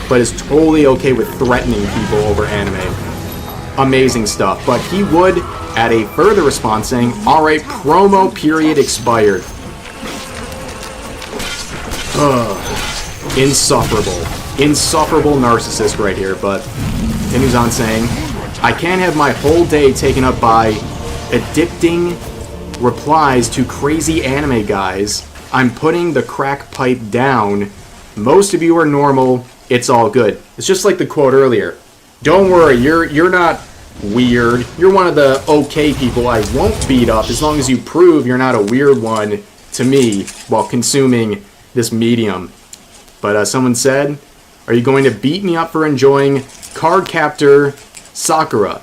but is totally okay with threatening people over anime. Amazing stuff. But he would add a further response saying, alright, promo period expired. Insufferable narcissist right here. But continues on saying, I can't have my whole day taken up by addicting replies to crazy anime guys, "I'm putting the crack pipe down. Most of you are normal. It's all good." It's just like the quote earlier. Don't worry, you're not weird. You're one of the okay people I won't beat up as long as you prove you're not a weird one to me while consuming this medium. But someone said, "Are you going to beat me up for enjoying Cardcaptor Sakura?"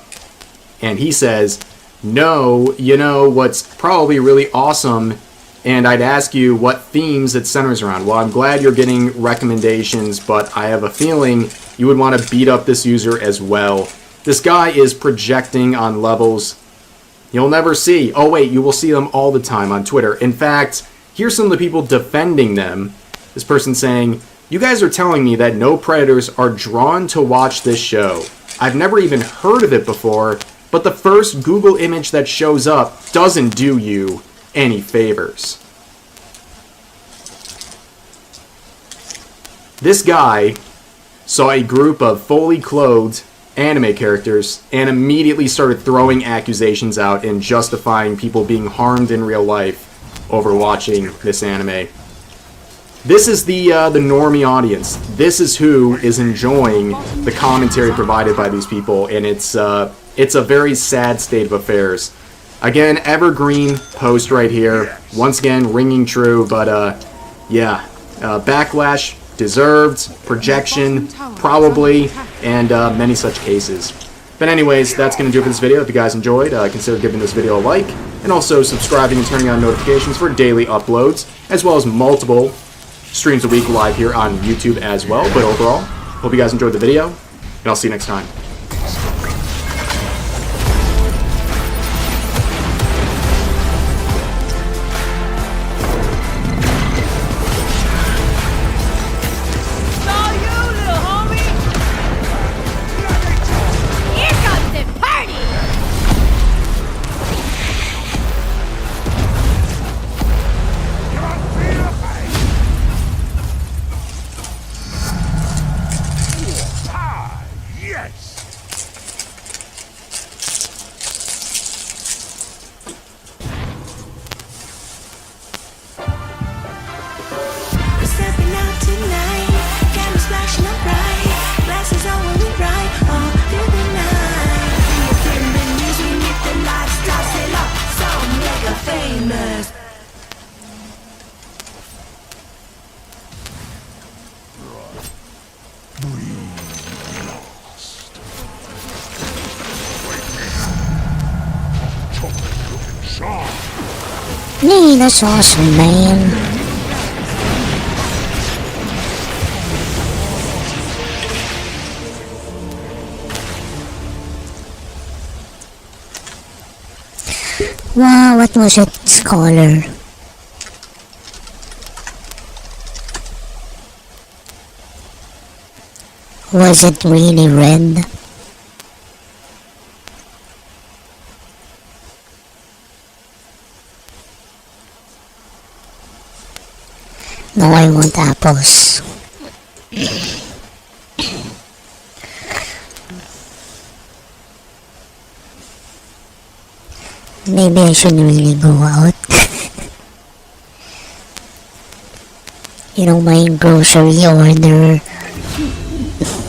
And he says, "No, you know what's probably really awesome, and I'd ask you what themes it centers around." Well, I'm glad you're getting recommendations, but I have a feeling you would want to beat up this user as well. This guy is projecting on levels you'll never see. Oh wait, you will see them all the time on Twitter. In fact, here's some of the people defending them. This person saying, "You guys are telling me that no predators are drawn to watch this show. I've never even heard of it before, but the first Google image that shows up doesn't do you any favors." This guy saw a group of fully clothed anime characters and immediately started throwing accusations out and justifying people being harmed in real life over watching this anime. This is the normie audience. This is who is enjoying the commentary provided by these people, and it's a very sad state of affairs. Again, evergreen post right here. Once again, ringing true, but yeah, backlash deserved, projection probably, and many such cases. But anyways, that's going to do it for this video. If you guys enjoyed, consider giving this video a like, and also subscribing and turning on notifications for daily uploads, as well as multiple streams a week live here on YouTube as well. But overall, hope you guys enjoyed the video, and I'll see you next time. Nee, that's awesome, man. Wow, what was its color? Was it really red? No, I want apples. Maybe I shouldn't really go out. You know, my grocery order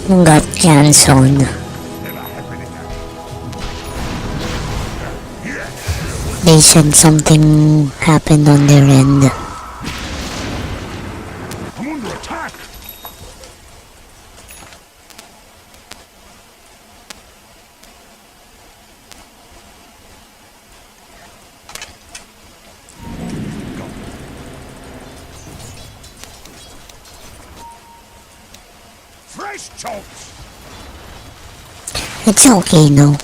got cancelled. They said something happened on their end. It's okay, no.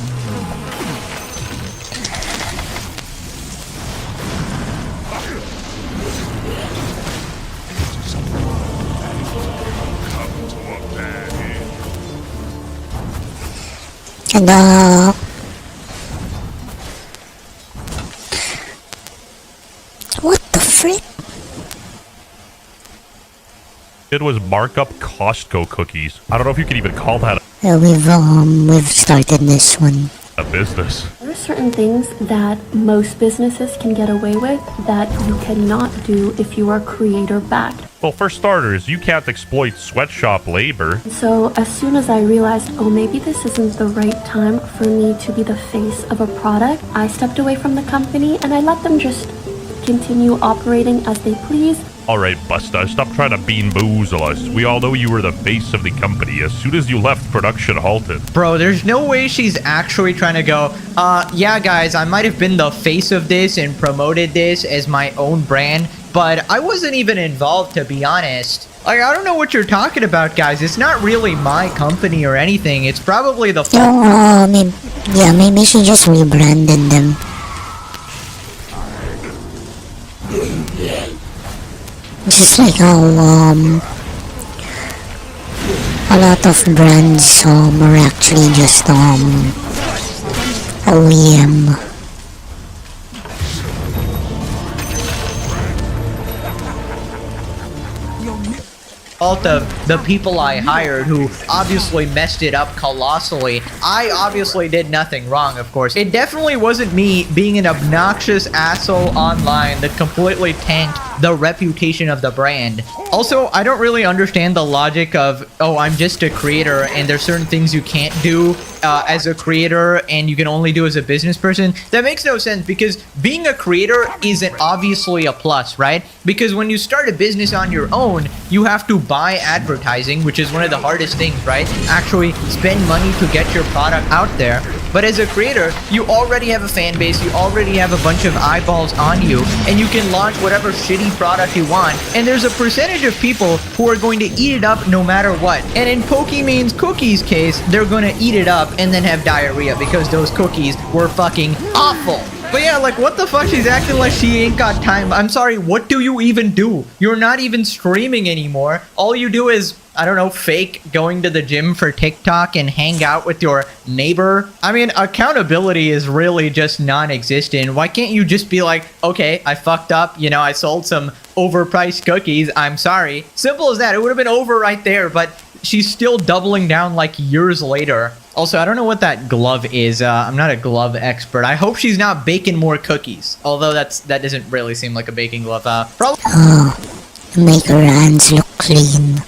And what the frick? It was markup Costco cookies. I don't know if you could even call that. We've started this one. a business. There are certain things that most businesses can get away with that you cannot do if you are creator backed. Well, for starters, you can't exploit sweatshop labor. So as soon as I realized, oh, maybe this isn't the right time for me to be the face of a product, I stepped away from the company and I let them just continue operating as they please. Alright, Busta, stop trying to bean boozle us. We all know you were the face of the company. As soon as you left, production halted. Bro, there's no way she's actually trying to go, yeah, guys, I might have been the face of this and promoted this as my own brand, but I wasn't even involved, to be honest. Like, I don't know what you're talking about, guys. It's not really my company or anything. It's probably the... maybe she just rebranded them. Just like how a lot of brands are actually just OEM. Fault of the people I hired who obviously messed it up colossally. I obviously did nothing wrong, of course. It definitely wasn't me being an obnoxious asshole online that completely tanked the reputation of the brand. Also, I don't really understand the logic of, oh, I'm just a creator and there's certain things you can't do as a creator and you can only do as a business person. That makes no sense, because being a creator isn't obviously a plus, right? Because when you start a business on your own, you have to buy advertising, which is one of the hardest things, right? Actually spend money to get your product out there. But as a creator, you already have a fan base, you already have a bunch of eyeballs on you, and you can launch whatever shitty product you want, and there's a percentage of people who are going to eat it up no matter what. And in Pokemon's Cookies case, they're gonna eat it up and then have diarrhea because those cookies were fucking awful. But yeah, like, what the fuck? She's acting like she ain't got time. I'm sorry, what do you even do? You're not even streaming anymore. All you do is, I don't know, fake going to the gym for TikTok and hang out with your neighbor. I mean, accountability is really just non-existent. Why can't you just be like, okay, I fucked up, you know, I sold some overpriced cookies, I'm sorry. Simple as that. It would have been over right there, but she's still doubling down like years later. Also, I don't know what that glove is. I'm not a glove expert. I hope she's not baking more cookies. Although that doesn't really seem like a baking glove. Probably Make her hands look clean.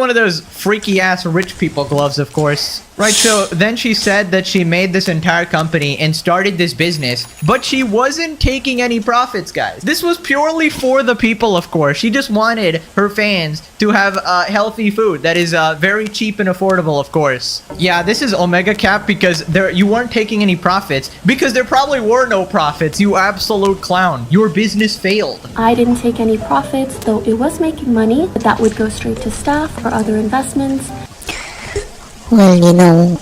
one of those freaky ass rich people gloves, of course. Right, so then she said that she made this entire company and started this business, but she wasn't taking any profits, guys. This was purely for the people, of course. She just wanted her fans to have healthy food that is very cheap and affordable, of course. Yeah, this is Omega Cap because you weren't taking any profits, because there probably were no profits, you absolute clown. Your business failed. I didn't take any profits, though it was making money, but that would go straight to staff or other investments. Well, you know,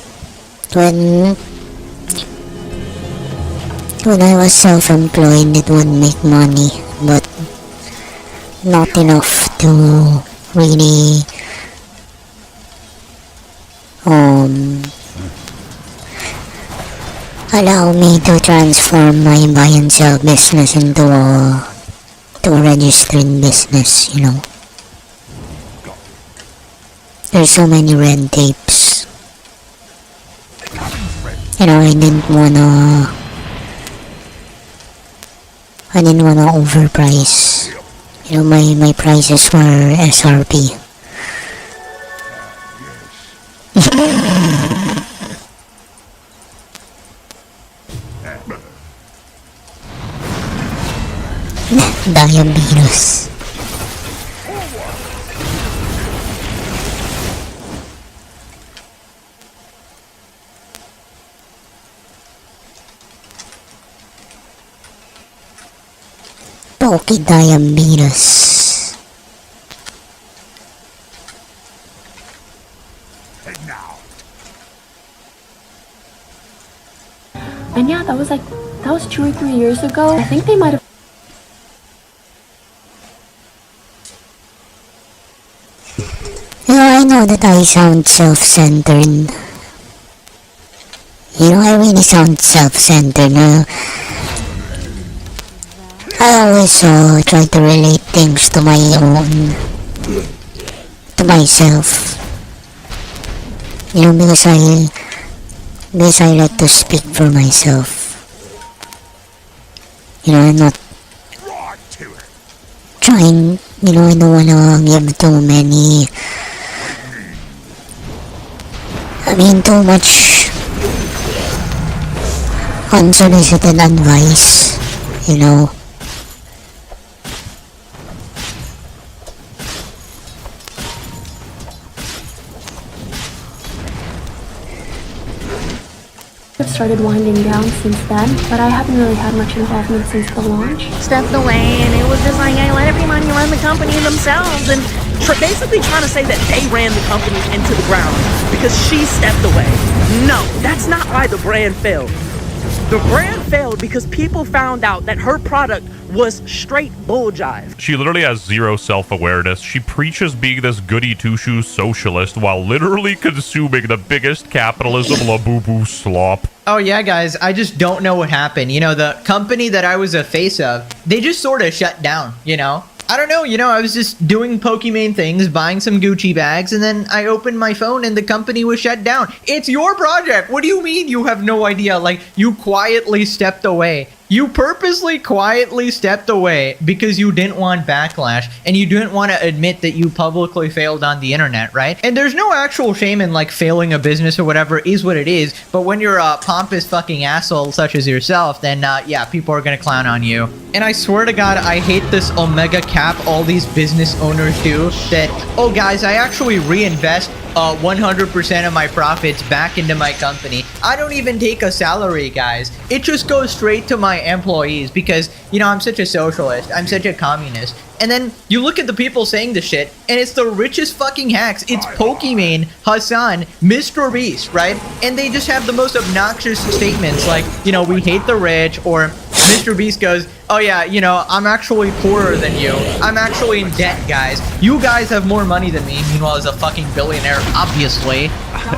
when I was self-employed, it would make money, but not enough to really allow me to transform my buy and sell business into a registered business, you know. There's so many red tapes. You know, I didn't wanna overprice. You know, my prices were SRP. Diabetes. Diabetes. And yeah, that was 2 or 3 years ago. I think they might have. You know, I know that I sound self-centered. You know, I really sound self-centered. I always try to relate things to myself. You know, because Guess I like to speak for myself. You know, I'm not trying, you know, I don't wanna give too many, too much unsolicited advice, you know. I've started winding down since then, but I haven't really had much involvement since the launch. Stepped away, and it was just like, I let everybody run the company themselves, and basically trying to say that they ran the company into the ground because she stepped away. No, that's not why the brand failed. The brand failed because people found out that her product was straight bull jive. She literally has zero self-awareness. She preaches being this goody two-shoes socialist while literally consuming the biggest capitalism labubu slop. Oh yeah, guys, I just don't know what happened. You know, the company that I was a face of, they just sort of shut down, you know? I don't know, you know, I was just doing Pokemon things, buying some Gucci bags, and then I opened my phone and the company was shut down. It's your project! What do you mean you have no idea? Like, you quietly stepped away. You purposely quietly stepped away because you didn't want backlash and you didn't want to admit that you publicly failed on the internet, right? And there's no actual shame in like failing a business or whatever is what it is. But when you're a pompous fucking asshole such as yourself, then yeah, people are gonna clown on you. And I swear to God, I hate this omega cap all these business owners do that, oh guys, I actually reinvest 100% of my profits back into my company. I don't even take a salary, guys. It just goes straight to my employees because, you know, I'm such a socialist. I'm such a communist. And then you look at the people saying this shit, and it's the richest fucking hacks. It's Pokimane, Hassan, Mr. Beast, right? And they just have the most obnoxious statements like, you know, we hate the rich, or Mr. Beast goes, oh yeah, you know, I'm actually poorer than you. I'm actually in debt, guys. You guys have more money than me. Meanwhile, as a fucking billionaire, obviously.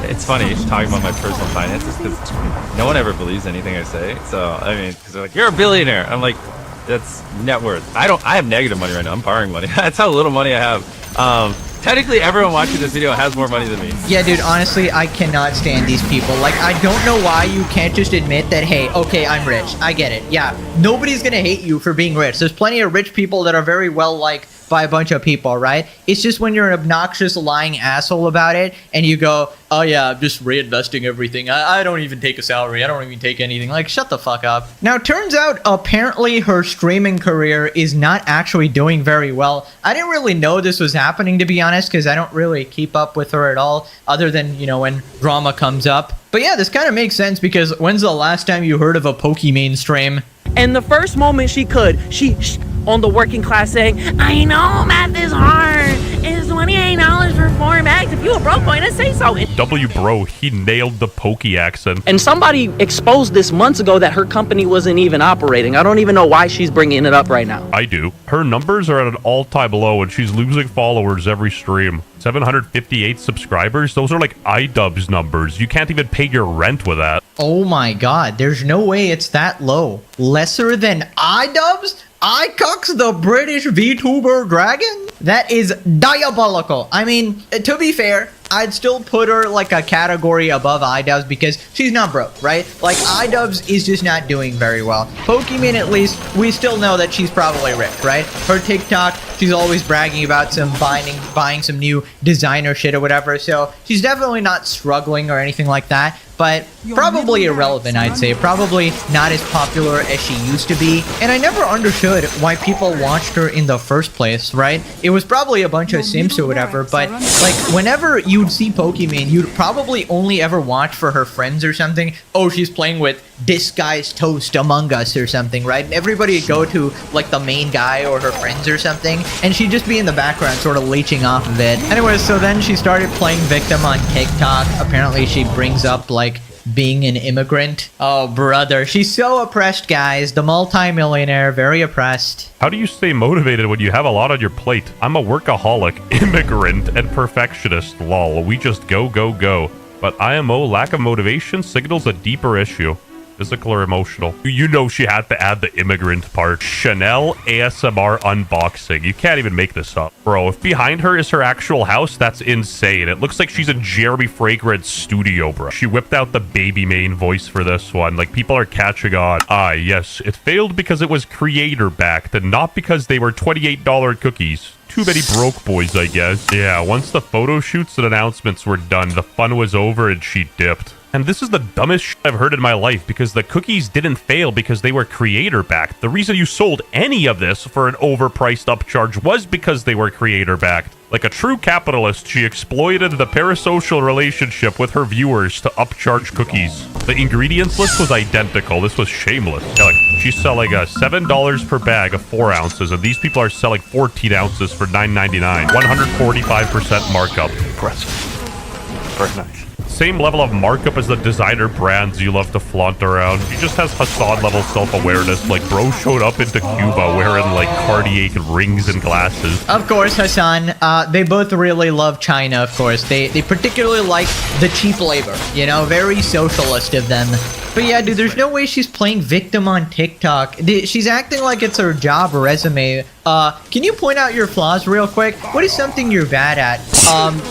It's funny talking about my personal finances because no one ever believes anything I say. So, I mean, because they're like, you're a billionaire. I'm like, that's net worth. I have negative money right now. I'm borrowing money. That's how little money I have. Technically, everyone watching this video has more money than me. Yeah, dude, honestly, I cannot stand these people. Like, I don't know why you can't just admit that, hey, okay, I'm rich. I get it. Yeah, nobody's gonna hate you for being rich. There's plenty of rich people that are very well liked by a bunch of people, right? It's just when you're an obnoxious, lying asshole about it, and you go, oh yeah, I'm just reinvesting everything. I don't even take a salary. I don't even take anything. Like, shut the fuck up. Now, turns out, apparently, her streaming career is not actually doing very well. I didn't really know this was happening, to be honest, because I don't really keep up with her at all, other than, you know, when drama comes up. But yeah, this kind of makes sense, because when's the last time you heard of a Pokimane stream? And the first moment she could, she on the working class saying, I know math is hard. It's $28 for 4 bags. If you a broke boy, then say so. W bro, he nailed the pokey accent. And somebody exposed this months ago that her company wasn't even operating. I don't even know why she's bringing it up right now. I do. Her numbers are at an all-time low and she's losing followers every stream. 758 subscribers? Those are like iDubbbz numbers. You can't even pay your rent with that. Oh my god, there's no way it's that low. Lesser than iDubbbz? iCucks the British VTuber dragon? That is diabolical. I mean, to be fair, I'd still put her like a category above iDubbbz because she's not broke, right? Like, iDubbbz is just not doing very well. Pokimane, at least, we still know that she's probably rich, right? Her TikTok, she's always bragging about some buying some new designer shit or whatever, so she's definitely not struggling or anything like that. But probably irrelevant, I'd say. Probably not as popular as she used to be. And I never understood why people watched her in the first place, right? It was probably a bunch of simps or whatever, but like whenever you'd see Pokimane, you'd probably only ever watch for her friends or something. Oh, she's playing with Disguised Toast Among Us or something, right? And everybody would go to like the main guy or her friends or something, and she'd just be in the background sort of leeching off of it. Anyways, so then she started playing victim on TikTok. Apparently she brings up like being an immigrant. Oh brother, she's so oppressed, guys. The multi-millionaire, very oppressed. How do you stay motivated when you have a lot on your plate? I'm a workaholic, immigrant, and perfectionist, lol. We just go, go, go. But IMO lack of motivation signals a deeper issue. Physical or emotional? You know she had to add the immigrant part. Chanel ASMR unboxing. You can't even make this up. Bro, if behind her is her actual house, that's insane. It looks like she's in Jeremy Fragrant's studio, bro. She whipped out the baby main voice for this one. Like, people are catching on. Ah, yes. It failed because it was creator-backed and not because they were $28 cookies. Too many broke boys, I guess. Yeah, once the photo shoots and announcements were done, the fun was over and she dipped. And this is the dumbest shit I've heard in my life, because the cookies didn't fail because they were creator-backed. The reason you sold any of this for an overpriced upcharge was because they were creator-backed. Like a true capitalist, she exploited the parasocial relationship with her viewers to upcharge cookies. The ingredients list was identical. This was shameless. Yeah, like, she's selling $7 per bag of 4 ounces, and these people are selling 14 ounces for $9.99. 145% markup. Impressive. Very nice. Same level of markup as the designer brands you love to flaunt around. She just has Hassan level self-awareness. Like, bro showed up into Cuba wearing like Cartier rings and glasses. Of course, Hassan. They both really love China, of course. They particularly like the cheap labor. You know, very socialist of them. But yeah, dude, there's no way she's playing victim on TikTok. She's acting like it's her job resume. Can you point out your flaws real quick? What is something you're bad at?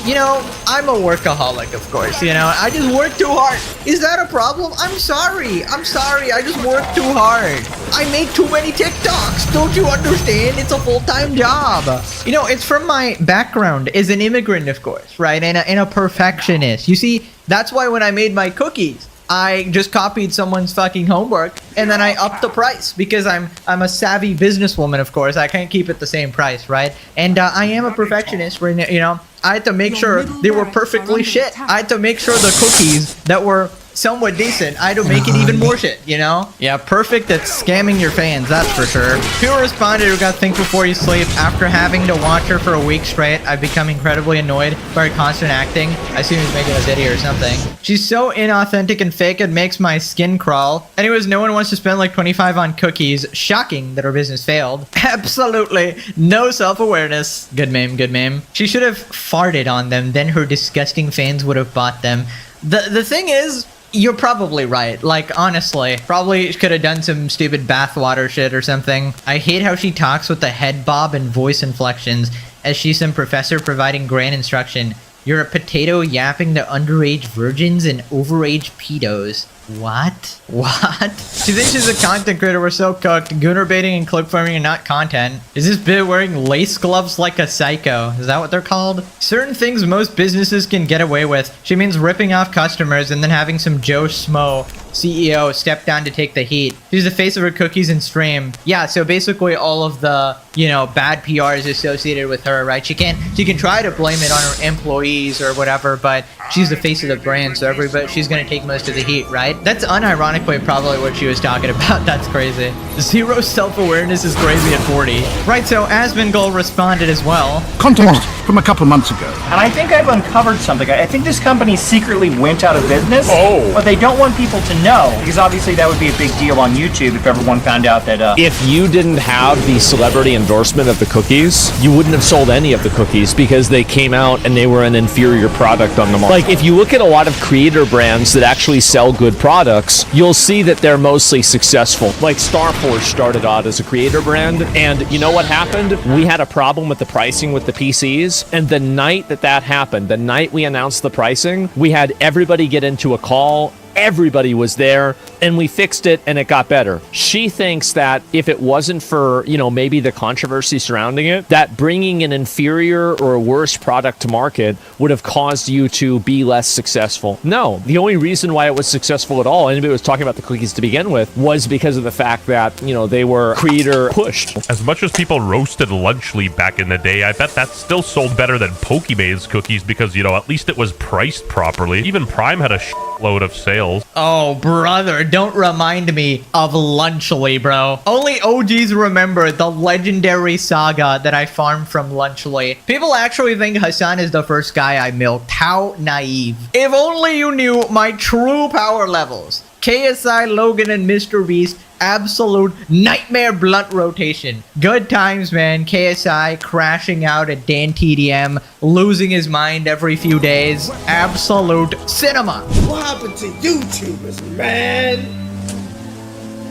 You know, I'm a workaholic, of course. You know, I just work too hard. Is that a problem? I'm sorry. I just work too hard. I make too many TikToks. Don't you understand? It's a full-time job. You know, it's from my background as an immigrant, of course, right? And a perfectionist. You see, that's why when I made my cookies, I just copied someone's fucking homework and then I upped the price because I'm a savvy businesswoman, of course. I can't keep it the same price, right? And I am a perfectionist, you know. I had to make sure they were perfectly shit. I had to make sure the cookies that were somewhat decent, I had to make it even more shit, you know? Yeah, perfect at scamming your fans, that's for sure. People responded who got Think Before You Sleep. After having to watch her for a week straight, I've become incredibly annoyed by her constant acting. I assume he's making a video or something. She's so inauthentic and fake, it makes my skin crawl. Anyways, no one wants to spend like 25 on cookies. Shocking that her business failed. Absolutely no self-awareness. Good meme, good meme. She should have farted on them, then her disgusting fans would have bought them. The thing is, you're probably right. Like, honestly, probably could have done some stupid bathwater shit or something. I hate how she talks with the head bob and voice inflections as she's some professor providing grand instruction. You're a potato yapping to underage virgins and overage pedos. What? What? She thinks she's a content creator. We're so cooked. Gooner baiting and clip farming are not content. Is this bitch wearing lace gloves like a psycho? Is that what they're called? Certain things most businesses can get away with. She means ripping off customers and then having some Joe Schmo CEO step down to take the heat. She's the face of her cookies and stream. Yeah, so basically all of the, you know, bad PR is associated with her, right? She can try to blame it on her employees or whatever, but she's the face of the brand, so she's gonna take most of the heat, right? That's unironically probably what she was talking about. That's crazy. Zero self-awareness is crazy at 40. Right, so Asmongold responded as well. Context from a couple months ago. And I think I've uncovered something. I think this company secretly went out of business. Oh. But they don't want people to know, because obviously that would be a big deal on YouTube if everyone found out that, If you didn't have the celebrity endorsement of the cookies, you wouldn't have sold any of the cookies because they came out and they were an inferior product on the market. Like, if you look at a lot of creator brands that actually sell good products, you'll see that they're mostly successful. Like Starforge started out as a creator brand, and you know what happened? We had a problem with the pricing with the PCs, and the night that happened, the night we announced the pricing, we had everybody get into a call. Everybody was there, and we fixed it, and it got better. She thinks that if it wasn't for, you know, maybe the controversy surrounding it, that bringing an inferior or a worse product to market would have caused you to be less successful. No, the only reason why it was successful at all, anybody was talking about the cookies to begin with, was because of the fact that, you know, they were creator pushed. As much as people roasted Lunchly back in the day, I bet that still sold better than Pokemon's cookies because, you know, at least it was priced properly. Even Prime had a shitload of sales. Oh, brother, don't remind me of Lunchly, bro. Only OGs remember the legendary saga that I farmed from Lunchly. People actually think Hassan is the first guy I milked. How naive. If only you knew my true power levels. KSI, Logan, and Mr. Beast, absolute nightmare blunt rotation. Good times, man. KSI crashing out at Dan TDM, losing his mind every few days. Absolute cinema. What happened to YouTubers, man?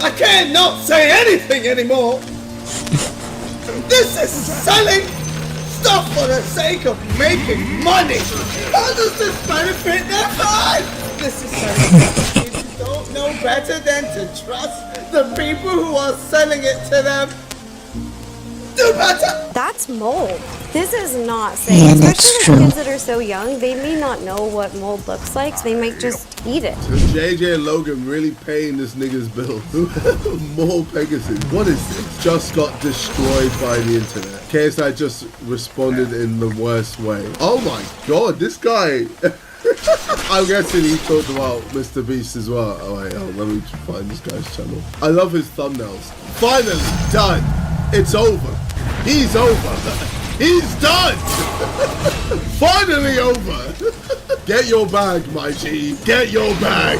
I can't not say anything anymore. This is selling stuff for the sake of making money. How does this benefit their lives? This is selling stuff you don't know better than to trust the people who are selling it to them. Do better. That's mold. This is not safe. Yeah, that's Especially true. the kids that are so young, they may not know what mold looks like, so they might just eat it. So JJ and Logan really paying this nigga's bill. More Pegasus. What is this? Just got destroyed by the internet. KSI just responded in the worst way. Oh my god, this guy. I'm guessing he talked about Mr. Beast as well. Oh wait, let me find this guy's channel. I love his thumbnails. Finally done. It's over. He's over. He's done! Finally over! Get your bag, my G. Get your bag!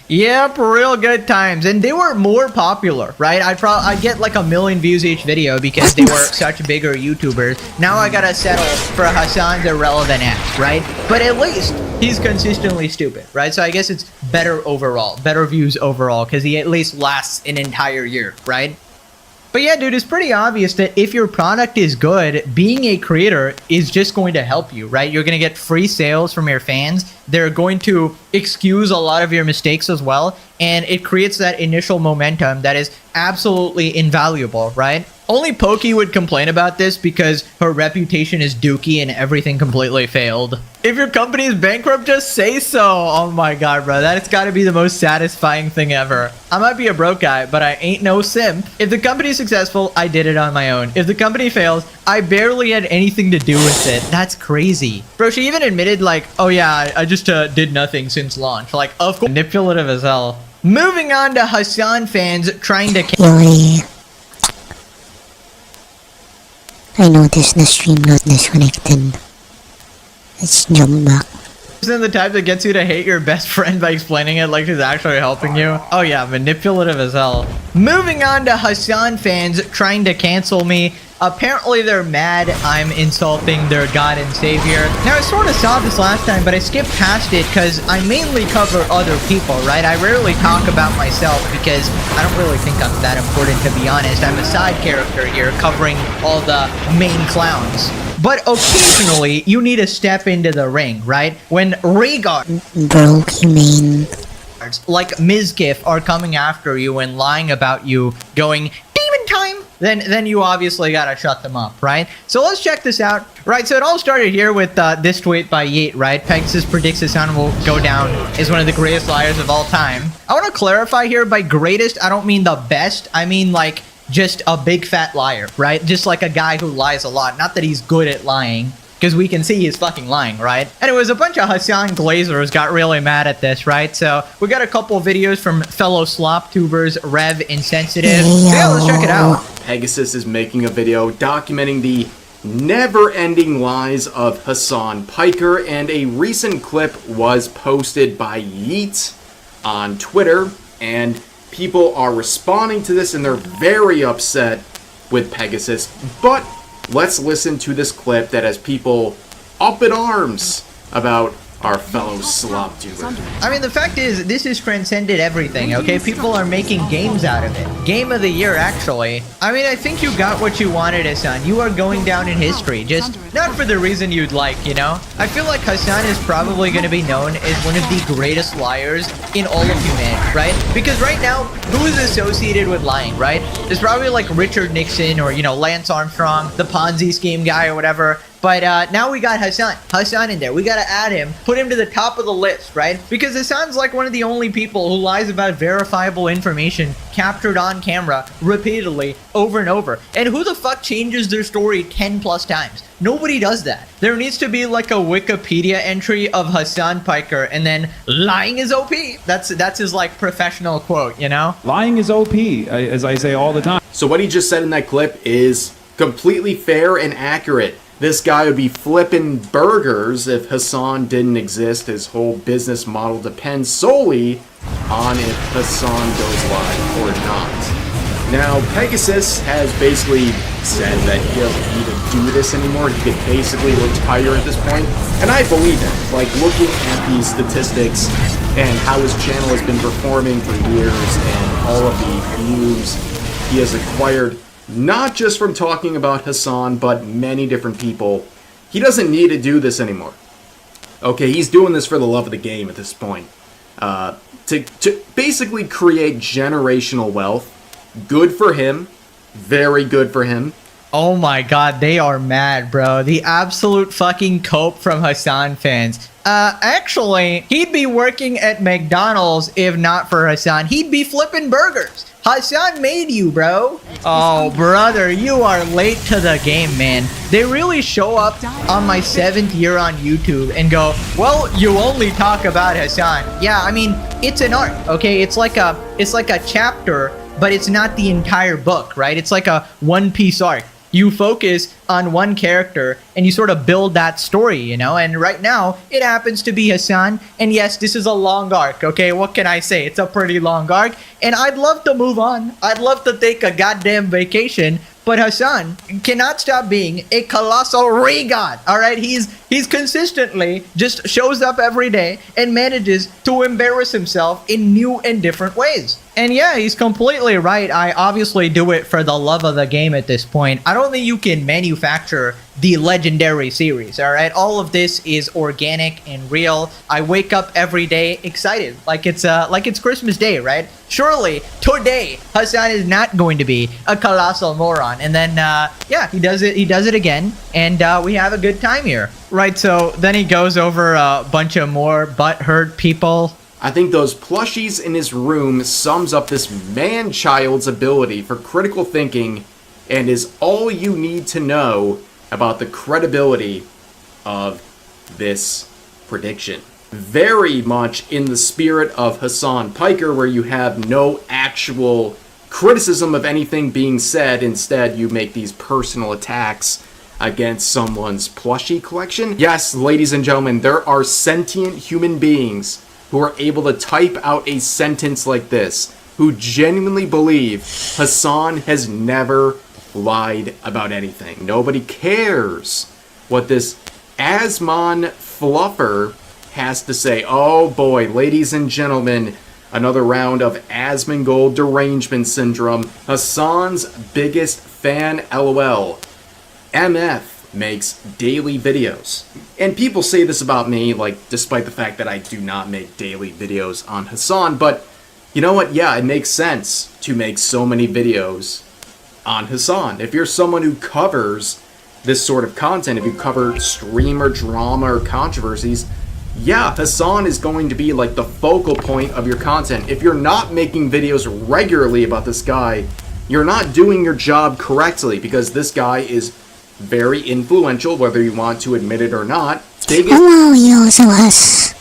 Yep, real good times, and they were more popular, right? I'd get like 1 million views each video because they were such bigger YouTubers. Now I gotta settle for Hassan's irrelevant ass, right? But at least he's consistently stupid, right? So I guess it's better overall, better views overall, because he at least lasts an entire year, right? But yeah, dude, it's pretty obvious that if your product is good, being a creator is just going to help you, right? You're going to get free sales from your fans. They're going to excuse a lot of your mistakes as well. And it creates that initial momentum that is absolutely invaluable, right? Only Pokey would complain about this because her reputation is dookie and everything completely failed. If your company is bankrupt, just say so. Oh my god, bro. That's got to be the most satisfying thing ever. I might be a broke guy, but I ain't no simp. If the company is successful, I did it on my own. If the company fails, I barely had anything to do with it. That's crazy. Bro, she even admitted like, oh yeah, I just did nothing since launch. Like, of course, manipulative as hell. Moving on to Hassan fans trying to... I noticed the stream got disconnected. Let's jump back. Isn't the type that gets you to hate your best friend by explaining it like she's actually helping you? Oh yeah, manipulative as hell. Moving on to Hassan fans trying to cancel me. Apparently they're mad I'm insulting their god and savior. Now I sort of saw this last time, but I skipped past it because I mainly cover other people, right? I rarely talk about myself because I don't really think I'm that important, to be honest. I'm a side character here covering all the main clowns. But occasionally, you need to step into the ring, right? When Broke, you mean? like Mizgif are coming after you and lying about you, going, demon time! Then you obviously gotta shut them up, right? So let's check this out. Right, so it all started here with this tweet by Yeet, right? Pegasus predicts Hassan will go down as one of the greatest liars of all time. I want to clarify here, by greatest, I don't mean the best. I mean, like, just a big fat liar, right? Just like a guy who lies a lot. Not that he's good at lying, because we can see he's fucking lying, right? Anyways, a bunch of Hassan Glazers got really mad at this, right? So we got a couple videos from fellow slop tubers, Rev, Insensitive. So yeah, let's check it out. Pegasus is making a video documenting the never-ending lies of Hassan Piker, and a recent clip was posted by Yeet on Twitter, and people are responding to this and they're very upset with Pegasus. But let's listen to this clip that has people up in arms about our fellow slop tuber. I mean, the fact is, this has transcended everything, okay? People are making games out of it. Game of the year, actually. I mean, I think you got what you wanted, Hassan. You are going down in history, just not for the reason you'd like, you know? I feel like Hassan is probably going to be known as one of the greatest liars in all of humanity, right? Because right now, who is associated with lying, right? There's probably like Richard Nixon or, you know, Lance Armstrong, the Ponzi scheme guy or whatever. But now we got Hassan in there. We got to add him, put him to the top of the list, right? Because Hassan's like one of the only people who lies about verifiable information captured on camera repeatedly over and over. And who the fuck changes their story 10 plus times? Nobody does that. There needs to be like a Wikipedia entry of Hassan Piker and then lying is OP. That's his like professional quote, you know? Lying is OP, as I say all the time. So what he just said in that clip is completely fair and accurate. This guy would be flipping burgers if Hassan didn't exist. His whole business model depends solely on if Hassan goes live or not. Now, Pegasus has basically said that he doesn't need to do this anymore. He could basically retire at this point. And I believe him. Like, looking at these statistics and how his channel has been performing for years and all of the views he has acquired, not just from talking about Hassan, but many different people, he doesn't need to do this anymore. Okay, he's doing this for the love of the game at this point. To basically create generational wealth. Good for him. Very good for him. Oh my god, they are mad, bro. The absolute fucking cope from Hassan fans. Actually, he'd be working at McDonald's if not for Hassan. He'd be flipping burgers. Hassan made you, bro. Oh, brother, you are late to the game, man. They really show up on my 7th year on YouTube and go, well, you only talk about Hassan. Yeah, I mean, it's an art, okay? It's like a chapter, but it's not the entire book, right? It's like a one-piece arc. You focus on one character and you sort of build that story, you know? And right now, it happens to be Hassan. And yes, this is a long arc, okay? What can I say? It's a pretty long arc. And I'd love to move on. I'd love to take a goddamn vacation. But Hassan cannot stop being a colossal re-god, all right? He's consistently just shows up every day and manages to embarrass himself in new and different ways. And yeah, he's completely right. I obviously do it for the love of the game at this point. I don't think you can manufacture the legendary series, all right? All of this is organic and real. I wake up every day excited, like it's Christmas Day, right? Surely today Hassan is not going to be a colossal moron. And then yeah, he does it again, and we have a good time here. Right, so then he goes over a bunch of more butthurt people. I think those plushies in his room sums up this man-child's ability for critical thinking and is all you need to know about the credibility of this prediction. Very much in the spirit of Hassan Piker, where you have no actual criticism of anything being said. Instead, you make these personal attacks against someone's plushie collection. Yes, ladies and gentlemen, there are sentient human beings who are able to type out a sentence like this, who genuinely believe Hassan has never lied about anything. Nobody cares what this Asmon fluffer has to say. Oh boy, ladies and gentlemen, another round of Asmongold derangement syndrome. Hassan's biggest fan, LOL. MF makes daily videos. And people say this about me, like, despite the fact that I do not make daily videos on Hassan, but you know what? Yeah, it makes sense to make so many videos on Hassan. If you're someone who covers this sort of content, if you cover streamer drama or controversies, yeah, Hassan is going to be like the focal point of your content. If you're not making videos regularly about this guy, you're not doing your job correctly, because this guy is very influential, whether you want to admit it or not. Hello, he also has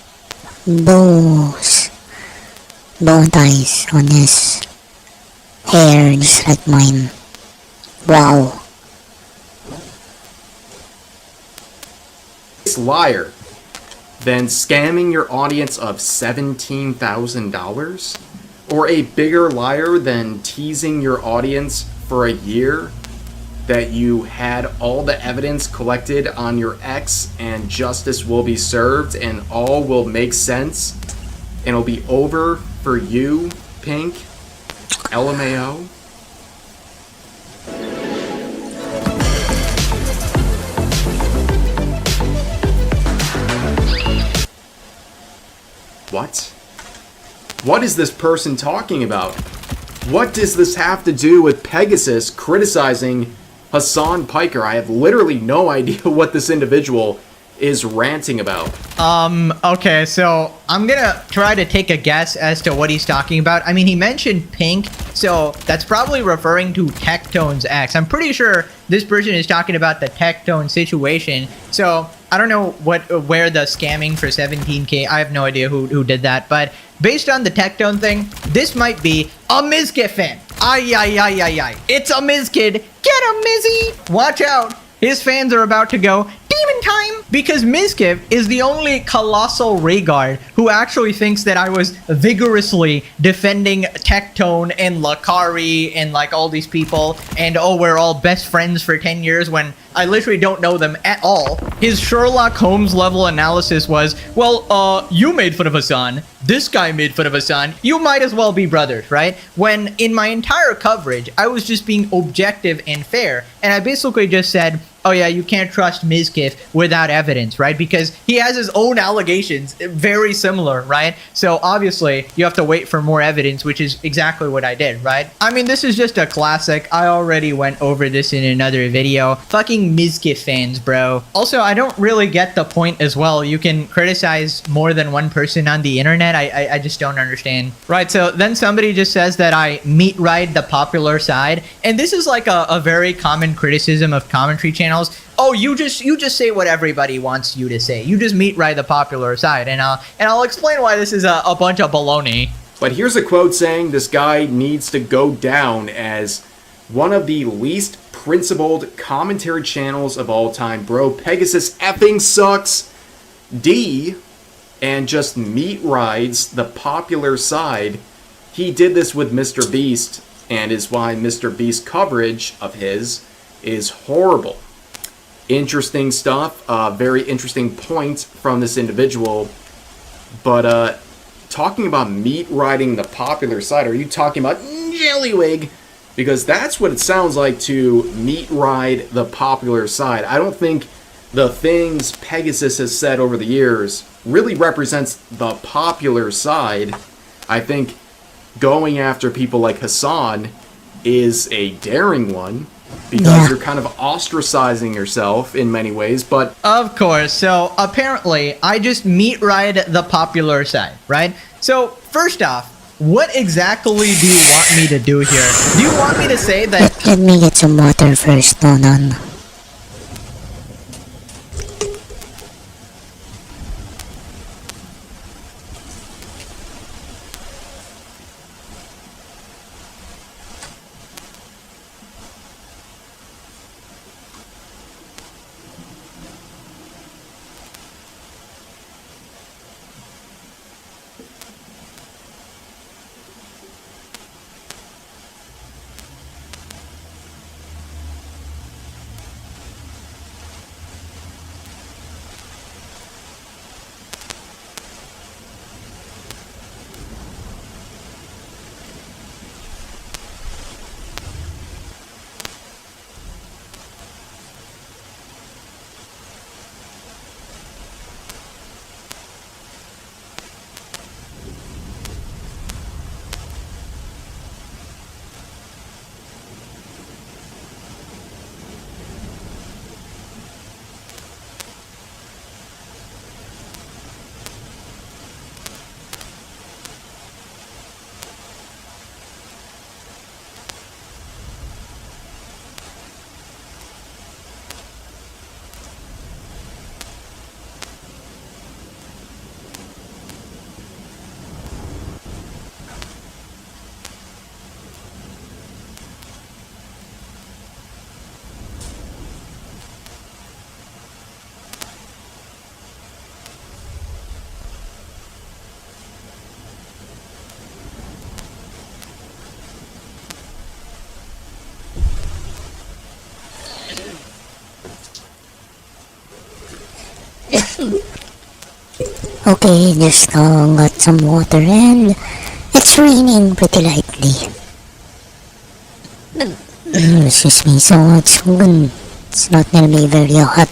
bow ties on his hair, just like mine. Wow. This liar than scamming your audience of $17,000? Or a bigger liar than teasing your audience for a year that you had all the evidence collected on your ex and justice will be served and all will make sense and it'll be over for you, Pink? LMAO? What? What is this person talking about? What does this have to do with Pegasus criticizing Hassan Piker? I have literally no idea what this individual is ranting about. Okay, so I'm gonna try to take a guess as to what he's talking about. I mean, he mentioned Pink, so that's probably referring to Tectone's ex. I'm pretty sure this person is talking about the Tectone situation. So I don't know where the scamming for 17K, I have no idea who did that, but based on the Tectone thing, this might be a Mizkit fan. Ay. It's a Mizkid. Get him, Mizzy. Watch out. his fans are about to go demon time, because Mizkif is the only colossal Rhaegar who actually thinks that I was vigorously defending Tectone and Lakari and like all these people, and oh, we're all best friends for 10 years when I literally don't know them at all. His Sherlock Holmes level analysis was, well, you made fun of Hassan, this guy made fun of Hassan, you might as well be brothers, right? When in my entire coverage, I was just being objective and fair, and I basically just said, oh yeah, you can't trust Mizkif without evidence, right? Because he has his own allegations, very similar, right? So obviously, you have to wait for more evidence, which is exactly what I did, right? I mean, this is just a classic. I already went over this in another video. Fucking Mizkif fans, bro. Also, I don't really get the point as well. You can criticize more than one person on the internet. I just don't understand. Right, so then somebody just says that I meat ride the popular side. And this is like a very common criticism of commentary channels. Oh, you just say what everybody wants you to say. You just meat ride the popular side, and I'll explain why this is a bunch of baloney. But here's a quote saying this guy needs to go down as one of the least principled commentary channels of all time. Bro, Pegasus effing sucks. D, and just meat rides the popular side. He did this with Mr. Beast, and is why Mr. Beast coverage of his is horrible. Interesting stuff, very interesting point from this individual. But talking about meat riding the popular side, are you talking about Jellywig? Because that's what it sounds like to meat ride the popular side. I don't think the things Pegasus has said over the years really represents the popular side. I think going after people like Hassan is a daring one, because you're kind of ostracizing yourself in many ways, but... Of course, so apparently I just meat ride the popular side, right? So first off, what exactly do you want me to do here? Do you want me to say that... Let me get some water first, Nonon. Okay, just got some water and it's raining pretty lightly. Excuse me, so it's not gonna be very hot.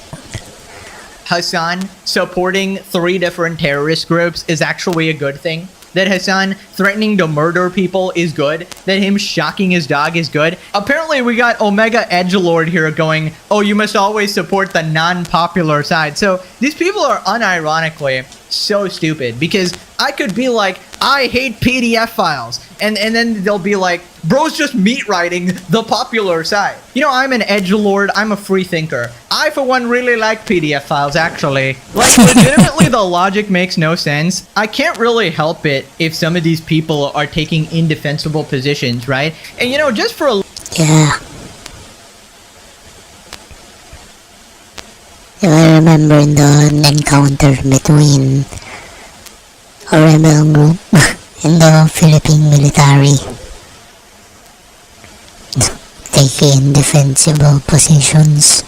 Hassan supporting 3 different terrorist groups is actually a good thing. That Hassan threatening to murder people is good. That him shocking his dog is good. Apparently we got Omega Edgelord here going, oh, you must always support the non-popular side. So these people are unironically so stupid, because I could be like, I hate PDF files, and then they'll be like, bro's just meat riding the popular side. You know, I'm an edgelord, I'm a free thinker. I, for one, really like PDF files, actually. Like, legitimately, the logic makes no sense. I can't really help it if some of these people are taking indefensible positions, right? And you know, just for a... Yeah. If I remember the encounter between a rebel group and the Philippine military taking defensible positions.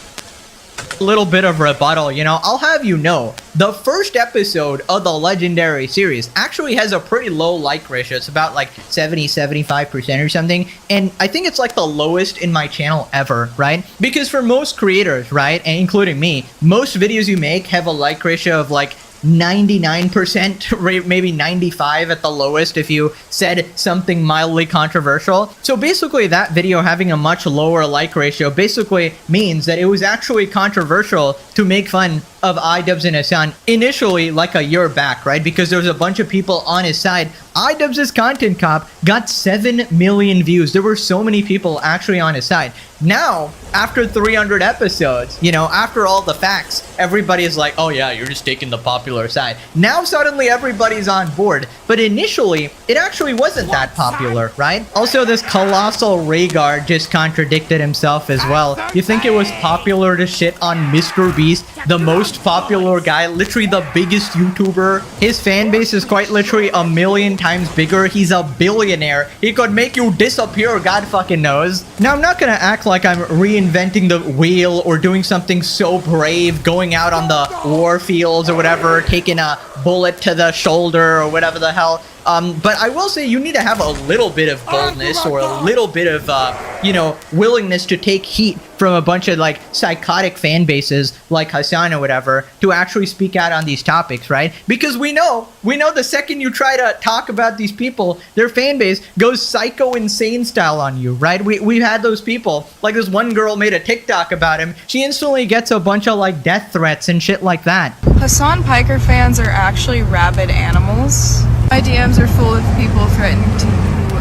Little bit of rebuttal, you know, I'll have you know, the first episode of the Legendary series actually has a pretty low like ratio. It's about like 70-75% or something, and I think it's like the lowest in my channel ever, right? Because for most creators, right, and including me, most videos you make have a like ratio of like 99%, maybe 95 at the lowest if you said something mildly controversial. So basically that video having a much lower like ratio basically means that it was actually controversial to make fun of iDubbbz and Hasan initially, like a year back, right? Because there was a bunch of people on his side. iDubbbz's Content Cop got 7 million views. There were so many people actually on his side. Now, after 300 episodes, you know, after all the facts, everybody is like, oh yeah, you're just taking the popular side. Now suddenly everybody's on board. But initially, it actually wasn't that popular, right? Also, this colossal Rhaegar just contradicted himself as well. You think it was popular to shit on Mr. Beast, the most popular guy, literally the biggest YouTuber? His fan base is quite literally 1,000,000 times bigger. He's a billionaire. He could make you disappear, God fucking knows. Now, I'm not gonna act like I'm reinventing the wheel or doing something so brave, going out on the war fields or whatever, taking a bullet to the shoulder or whatever the hell. But I will say you need to have a little bit of boldness or a little bit of, you know, willingness to take heat from a bunch of like psychotic fan bases like Hasan or whatever to actually speak out on these topics, right? Because we know the second you try to talk about these people, their fan base goes psycho insane style on you, right? We've had those people, like this one girl made a TikTok about him. She instantly gets a bunch of like death threats and shit like that. Hasan Piker fans are actually rabid animals. My DMs are full of people threatening to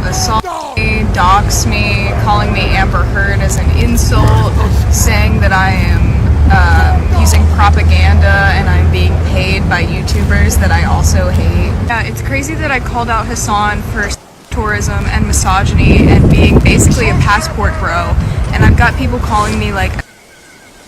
assault me, dox me, calling me Amber Heard as an insult, saying that I am using propaganda and I'm being paid by YouTubers that I also hate. Yeah, it's crazy that I called out Hasan for tourism and misogyny and being basically a passport bro, and I've got people calling me like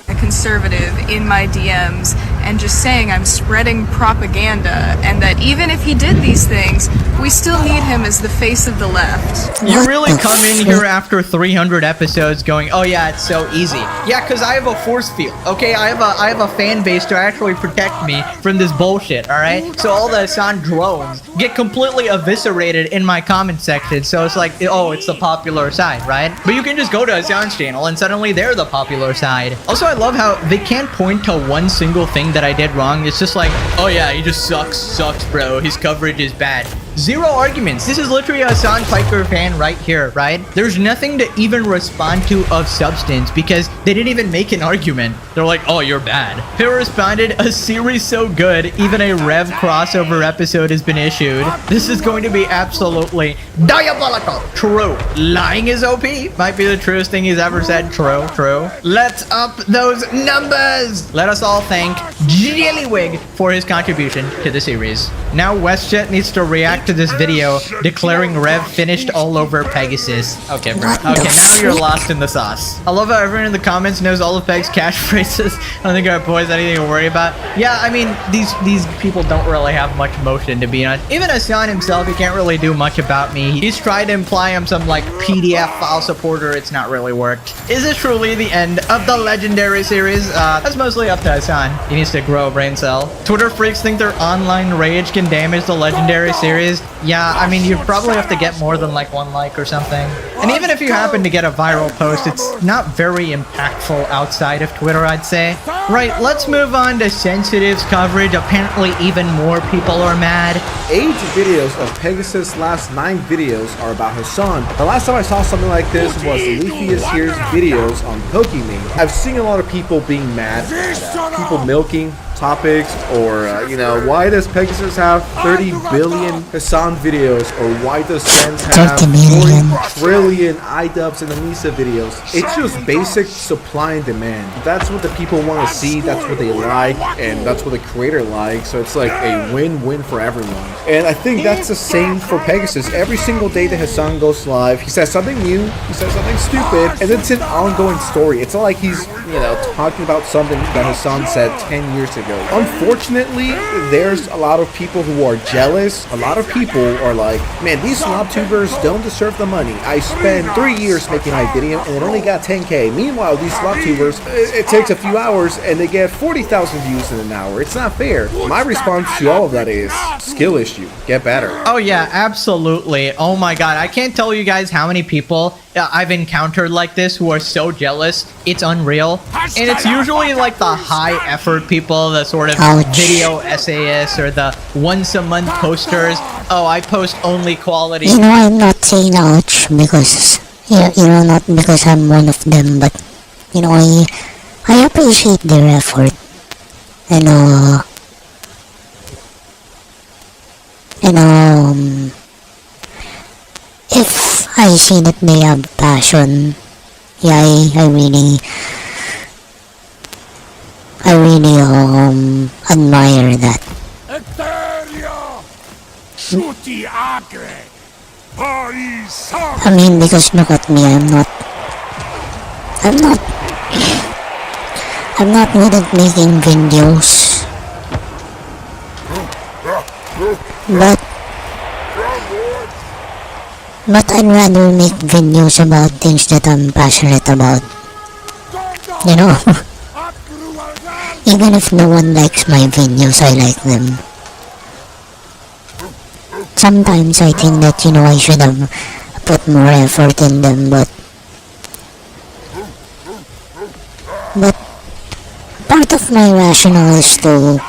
a conservative in my DMs and just saying I'm spreading propaganda, and that even if he did these things, we still need him as the face of the left. You really come in here after 300 episodes going, oh yeah, it's so easy. Yeah, because I have a force field, okay? I have a fan base to actually protect me from this bullshit, alright? So all the Hasan drones get completely eviscerated in my comment section, so it's like, oh, it's the popular side, right? But you can just go to Hasan's channel and suddenly they're the popular side. Also, I love how they can't point to one single thing that I did wrong. It's just like, oh yeah, he just sucks, bro. His coverage is bad. Zero arguments. This is literally a Hasan Piker fan right here, right? There's nothing to even respond to of substance because they didn't even make an argument. They're like, oh, you're bad. He responded, a series so good, even a Rev crossover episode has been issued. This is going to be absolutely diabolical. True. Lying is OP. Might be the truest thing he's ever said. True, true. Let's up those numbers. Let us all thank Jellywig for his contribution to the series. Now WestJet needs to react to this video declaring Rev finished all over Pegasus. Okay, bro. Okay, now you're lost in the sauce. I love how everyone in the comments knows all of Peg's catchphrases. I don't think our boys have anything to worry about. Yeah, I mean, these people don't really have much motion, to be honest. Even Hasan himself, he can't really do much about me. He's tried to imply I'm some like PDF file supporter. It's not really worked. Is this truly the end of the Legendary series? That's mostly up to Hasan. He needs to grow a brain cell. Twitter freaks think their online rage can damage the Legendary series. Yeah, I mean, you'd probably have to get more than like 1 like or something. And even if you happen to get a viral post, it's not very impactful outside of Twitter, I'd say. Right, let's move on to Sensitive's coverage. Apparently even more people are mad. 8 videos of Pegasus' last 9 videos are about Hasan. The last time I saw something like this was Leafy's Here's videos on Pokemon. I've seen a lot of people being mad at people milking topics, or why does Pegasus have 30 billion Hassan videos, or why does Sense have 40 trillion iDubbbz and Anissa videos? It's just basic supply and demand. That's what the people want to see, that's what they like, and that's what the creator likes, so it's like a win-win for everyone. And I think that's the same for Pegasus. Every single day that Hassan goes live, he says something new, he says something stupid, and it's an ongoing story. It's not like he's, talking about something that Hassan said 10 years ago. Unfortunately, there's a lot of people who are jealous. A lot of people are like, man, these SlopTubers don't deserve the money. I spent 3 years making my video and it only got 10K. Meanwhile, these SlopTubers, it takes a few hours and they get 40,000 views in an hour. It's not fair. My response to all of that is skill issue. Get better. Oh yeah, absolutely. Oh my god, I can't tell you guys how many people I've encountered like this who are so jealous. It's unreal. And it's usually like the high effort people, the sort of video essayists or the once a month posters. Oh, I post only quality. I'm not saying ouch because, not because I'm one of them, but, I appreciate their effort. If I see that they have passion, yeah, I really admire that. I mean, because look at me, I'm not good at making videos, but I'd rather make videos about things that I'm passionate about. Even if no one likes my videos, I like them. Sometimes I think that, I should have put more effort in them, but part of my rationale is to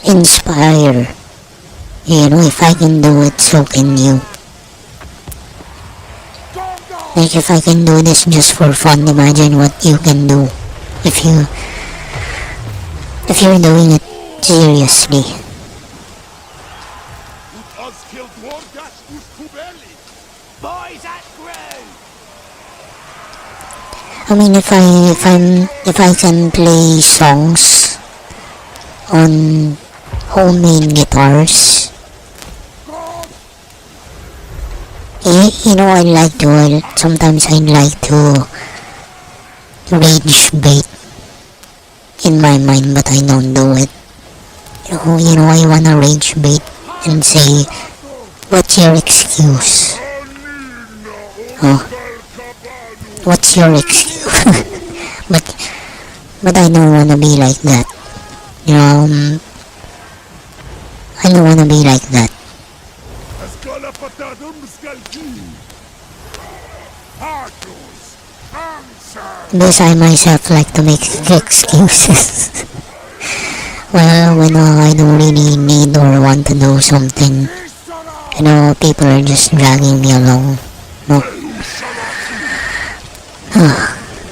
inspire. If I can do it, so can you. Like, if I can do this just for fun, imagine what you can do if you're doing it seriously. I mean, if I can play songs on homemade guitars, sometimes I'd like to rage bait in my mind, but I don't do it. I wanna rage bait and say, what's your excuse? What's your excuse? but I don't wanna be like that. I don't wanna be like that. Because I myself like to make excuses. Well, when I don't really need or want to do something, people are just dragging me along.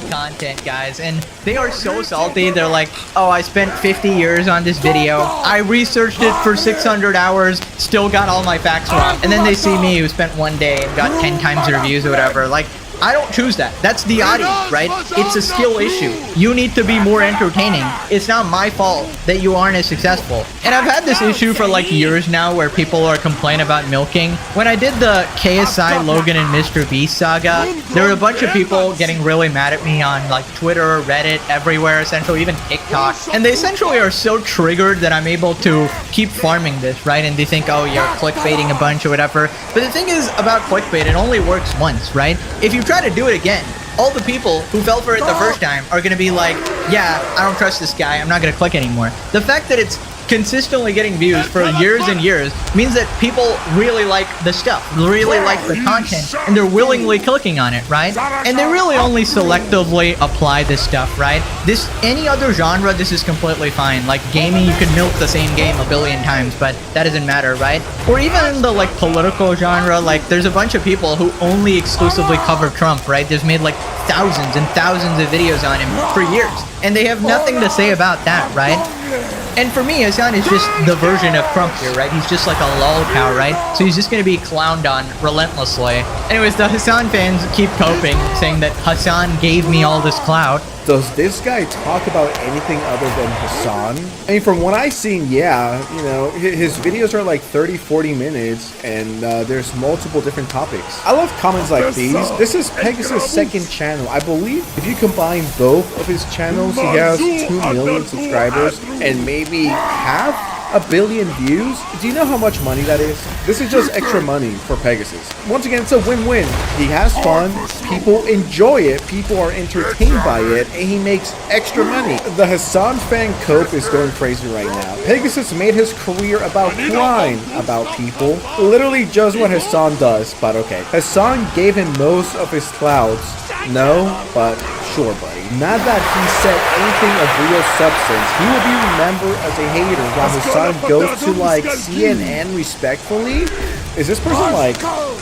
Content, guys, and they are so salty. They're like, oh, I spent 50 years on this video, I researched it for 600 hours, still got all my facts wrong, and then they see me who spent 1 day and got 10 times the views or whatever. Like, I don't choose that. That's the audience, right? It's a skill issue. You need to be more entertaining. It's not my fault that you aren't as successful. And I've had this issue for like years now where people are complaining about milking. When I did the KSI, Logan, and Mr. Beast saga, there were a bunch of people getting really mad at me on like Twitter, Reddit, everywhere, essentially, even TikTok. And they essentially are so triggered that I'm able to keep farming this, right? And they think, oh, you're clickbaiting a bunch or whatever. But the thing is about clickbait, it only works once, right? If you try to do it again, all the people who fell for it the first time are going to be like, yeah, I don't trust this guy, I'm not going to click anymore. The fact that it's consistently getting views for years and years means that people really like the stuff, really like the content, and they're willingly clicking on it, right? And they really only selectively apply this stuff, right? Any other genre, this is completely fine. Like gaming, you can milk the same game a billion times, but that doesn't matter, right? Or even in the like political genre, like there's a bunch of people who only exclusively cover Trump, right? There's made like thousands and thousands of videos on him for years, and they have nothing to say about that, right? And for me, Hassan is just the version of Trump here, right? He's just like a lolcow, right? So he's just gonna be clowned on relentlessly. Anyways, the Hassan fans keep coping, saying that Hassan gave me all this clout. Does this guy talk about anything other than Hassan? I mean, from what I've seen, yeah, you know, his videos are like 30, 40 minutes, and there's multiple different topics. I love comments like these. This is Pegasus' second channel. I believe if you combine both of his channels, he has 2 million subscribers and maybe half a billion views. Do you know how much money that is? This is just extra money for Pegasus. Once again, it's a win-win. He has fun, people enjoy it, people are entertained by it, and he makes extra money. The Hassan fan cope is going crazy right now. Pegasus made his career about crime, about people. Literally just what Hassan does, but okay. Hassan gave him most of his clouds. No, but sure, buddy. Not that he said anything of real substance. He will be remembered as a hater while Hassan goes to like CNN respectfully. Is this person like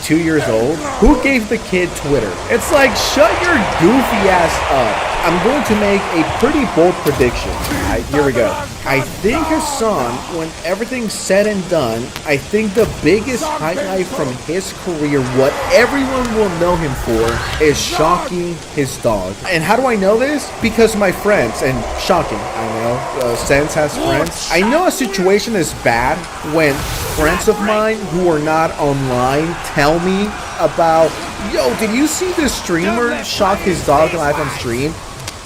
2 years old? Who gave the kid Twitter? It's like, shut your goofy ass up. I'm going to make a pretty bold prediction. Alright, here we go. I think Hassan, when everything's said and done, I think the biggest highlight from his career, what everyone will know him for, is shocking his dog. And how do I know this? Because my friends, and shocking, I know, Sense has friends. I know a situation is bad when friends of mine who are not online tell me about, yo, did you see this streamer shock his dog live on stream?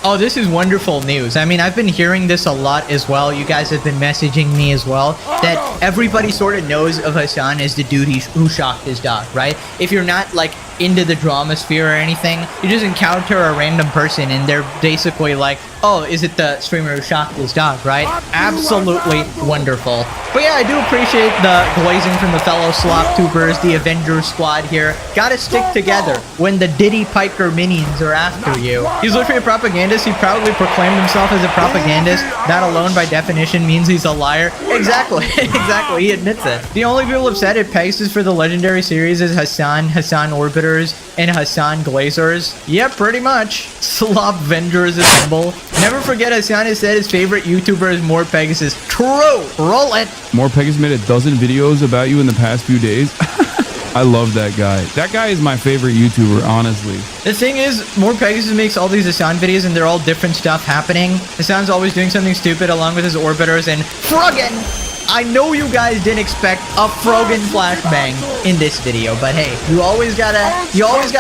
Oh, this is wonderful news. I mean, I've been hearing this a lot as well. You guys have been messaging me as well, that everybody sort of knows of Hassan as the dude who shocked his dog, right? If you're not like into the drama sphere or anything, you just encounter a random person and they're basically like, oh, is it the streamer who shocked his dog, right? Absolutely wonderful. But yeah, I do appreciate the glazing from the fellow slop tubers, the Avengers squad here. Gotta stick together when the Diddy Piker minions are after you. He's literally a propagandist. He proudly proclaimed himself as a propagandist. That alone by definition means he's a liar. Exactly, exactly, he admits it. The only people upset at Pegasus for the legendary series is Hassan Orbiters, and Hassan Glazers. Yep, pretty much. Slop Vendors assemble. Never forget Hassan has said his favorite YouTuber is More Pegasus. True! Roll it! More Pegasus made a dozen videos about you in the past few days. I love that guy. That guy is my favorite YouTuber, honestly. The thing is, More Pegasus makes all these Hassan videos and they're all different stuff happening. Hassan's always doing something stupid along with his Orbiters and Froggen! I know you guys didn't expect a Froggen flashbang in this video, but hey, you always gotta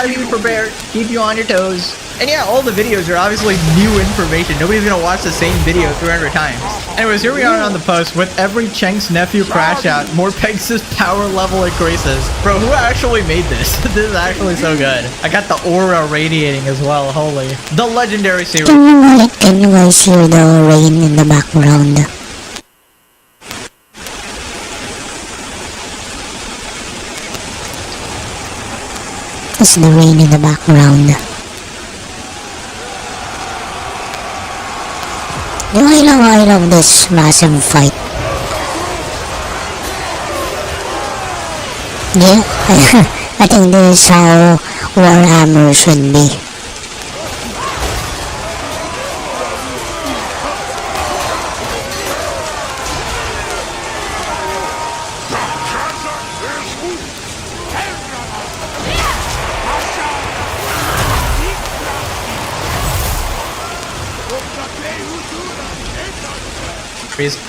be prepared, keep you on your toes. And yeah, all the videos are obviously new information. Nobody's gonna watch the same video 300 times. Anyways, here we are on the post. With every Chenk's nephew crash out, More Pegasus power level increases. Bro, who actually made this? This is actually so good. I got the aura radiating as well, holy. The legendary series. Can you guys hear the rain in the background? It's the rain in the background. I love this massive fight. Yeah, I think this is how Warhammer should be.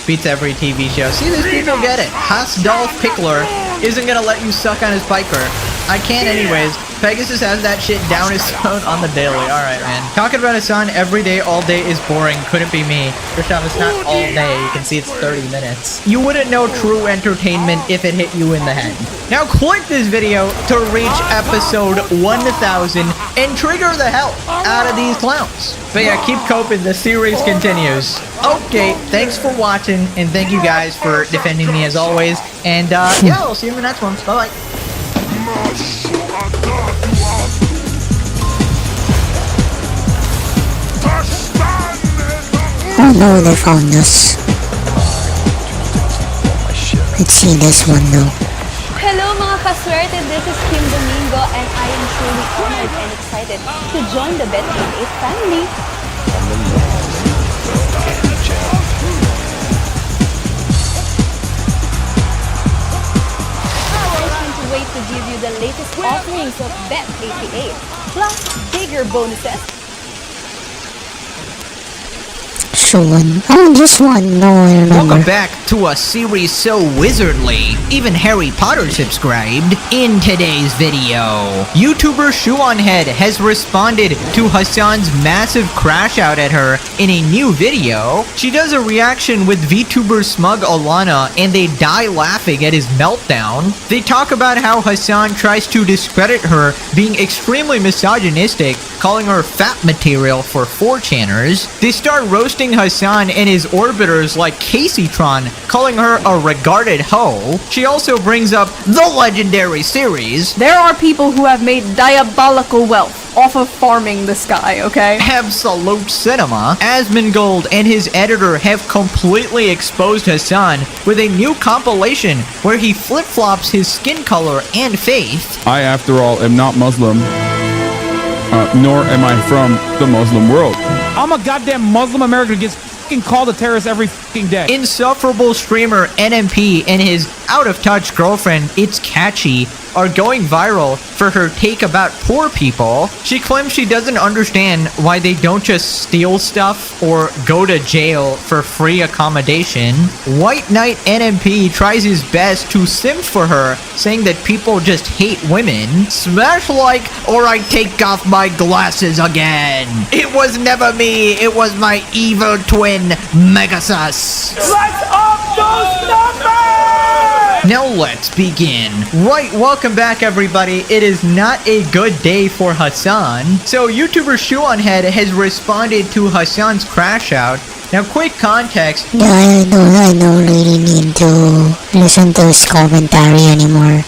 Beats every TV show. See, these people get it. Hasdolf Pickler isn't gonna let you suck on his biker. I can't anyways. Pegasus has that shit down his throat on the daily. Alright, man. Talking about Hassan every day, all day is boring. Couldn't be me. Christoph, it's not all day. You can see it's 30 minutes. You wouldn't know true entertainment if it hit you in the head. Now click this video to reach episode 1000 and trigger the hell out of these clowns. But yeah, keep coping. The series continues. Okay, thanks for watching, and thank you guys for defending me as always. And yeah, I'll see you in the next one. Bye-bye. Oh no, they found us. Let's see this one though. Hello mga kaswerte, this is Kim Domingo and I am truly honored and excited to join the Bet28 family. I can't wait to give you the latest offerings of Bet88, plus bigger bonuses. Sean. Oh, just one. No, I remember. Welcome back to a series so wizardly, even Harry Potter subscribed. In today's video, YouTuber Shoeonhead has responded to Hassan's massive crash out at her in a new video. She does a reaction with VTuber Smug Alana and they die laughing at his meltdown. They talk about how Hassan tries to discredit her being extremely misogynistic, calling her fat material for 4chaners. They start roasting Hassan and his orbiters like Caseytron, calling her a regarded hoe. She also brings up the legendary series. There are people who have made diabolical wealth off of farming the sky, okay? Absolute Cinema. Asmongold and his editor have completely exposed Hassan with a new compilation where he flip-flops his skin color and faith. I, after all, am not Muslim. Nor am I from the Muslim world. I'm a goddamn Muslim American who gets fucking called a terrorist every fucking day. Insufferable streamer NMP and his out-of-touch girlfriend, It's Catchy, are going viral for her take about poor people. She claims she doesn't understand why they don't just steal stuff or go to jail for free accommodation. White Knight NMP tries his best to simp for her, saying that people just hate women. Smash like or I take off my glasses again. It was never me, it was my evil twin, Megasus. Let's up those numbers! Now let's begin. Right, welcome back everybody. It is not a good day for Hassan. So YouTuber Shoeonhead has responded to Hassan's crash out. Now quick context. Yeah, I don't really need to listen to his commentary anymore.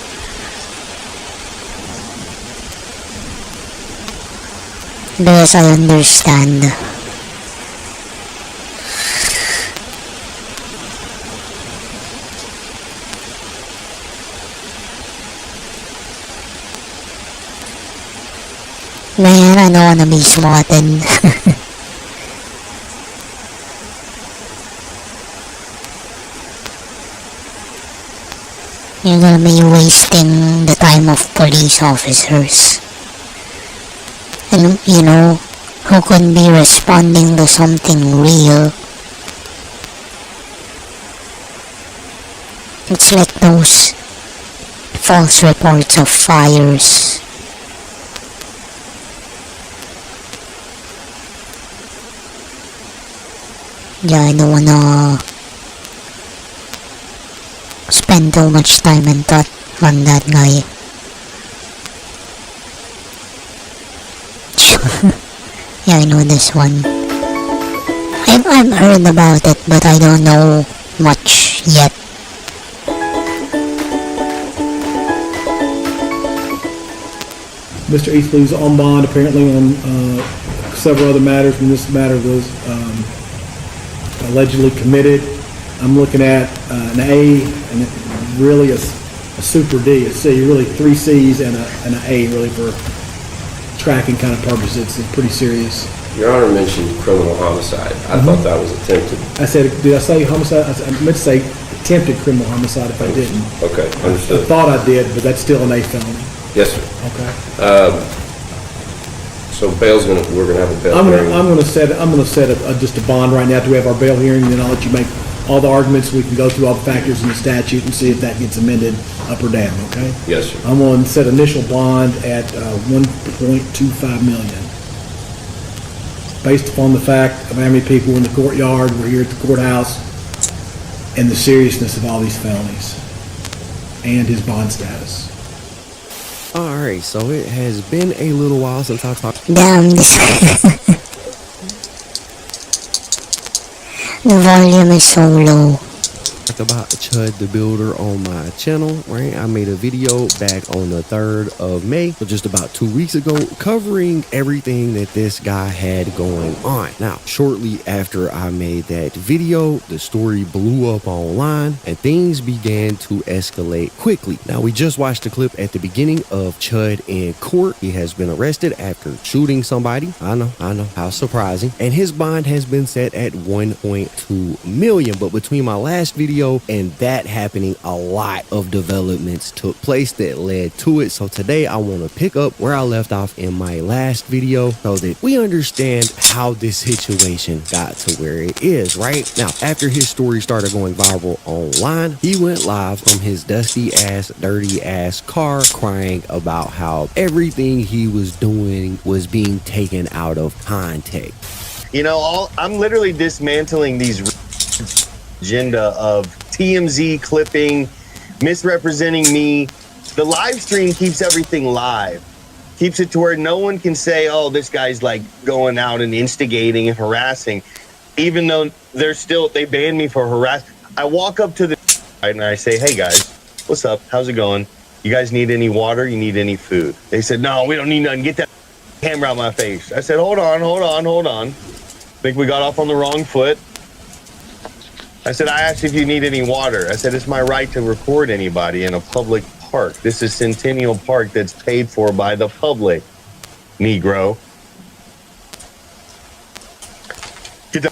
Because I understand. Man, I don't wanna be swatted. You're gonna be wasting the time of police officers. And you know, who could be responding to something real. It's like those false reports of fires. Yeah, I don't wanna spend too much time and thought on that guy. Yeah, I know this one. I've heard about it, but I don't know much yet. Mr. Eastley was on bond apparently on several other matters when this matter was allegedly committed. I'm looking at an A and really a super D, a C, really 3 C's and an A really for tracking kind of purposes. It's pretty serious. Your Honor mentioned criminal homicide. I thought that was attempted. I said, did I say homicide? I meant to say attempted criminal homicide if I didn't. Okay, understood. I thought I did, but that's still an A felony. Yes, sir. Okay. So we're gonna have a bail I'm hearing. gonna set just a bond right now till we have our bail hearing, and then I'll let you make all the arguments. We can go through all the factors in the statute and see if that gets amended up or down, okay? Yes, sir. I'm going to set initial bond at $1.25 million. Based upon the fact of how many people in the courtyard were here at the courthouse and the seriousness of all these felonies and his bond status. Alright, so it has been a little while since I talked. Damn, this the volume is so low. About Chud the Builder on my channel, right? I made a video back on the 3rd of May, so just about 2 weeks ago, covering everything that this guy had going on. Now, shortly after I made that video, the story blew up online and things began to escalate quickly. Now, we just watched the clip at the beginning of Chud in court. He has been arrested after shooting somebody. I know, how surprising. And his bond has been set at $1.2 million, but between my last video and that happening, a lot of developments took place that led to it. So today I want to pick up where I left off in my last video so that we understand how this situation got to where it is right now. After his story started going viral online, he went live from his dusty ass, dirty ass car, crying about how everything he was doing was being taken out of context. You know, I'm literally dismantling these agenda of TMZ clipping, misrepresenting me. The live stream keeps everything live, keeps it to where no one can say, oh, this guy's like going out and instigating and harassing, even though they banned me for harassing. I walk up to the and I say, hey guys, what's up? How's it going? You guys need any water? You need any food? They said, no, we don't need nothing. Get that camera out my face. I said, hold on. Think we got off on the wrong foot. I said, I asked if you need any water. I said, it's my right to record anybody in a public park. This is Centennial Park that's paid for by the public, Negro. Get the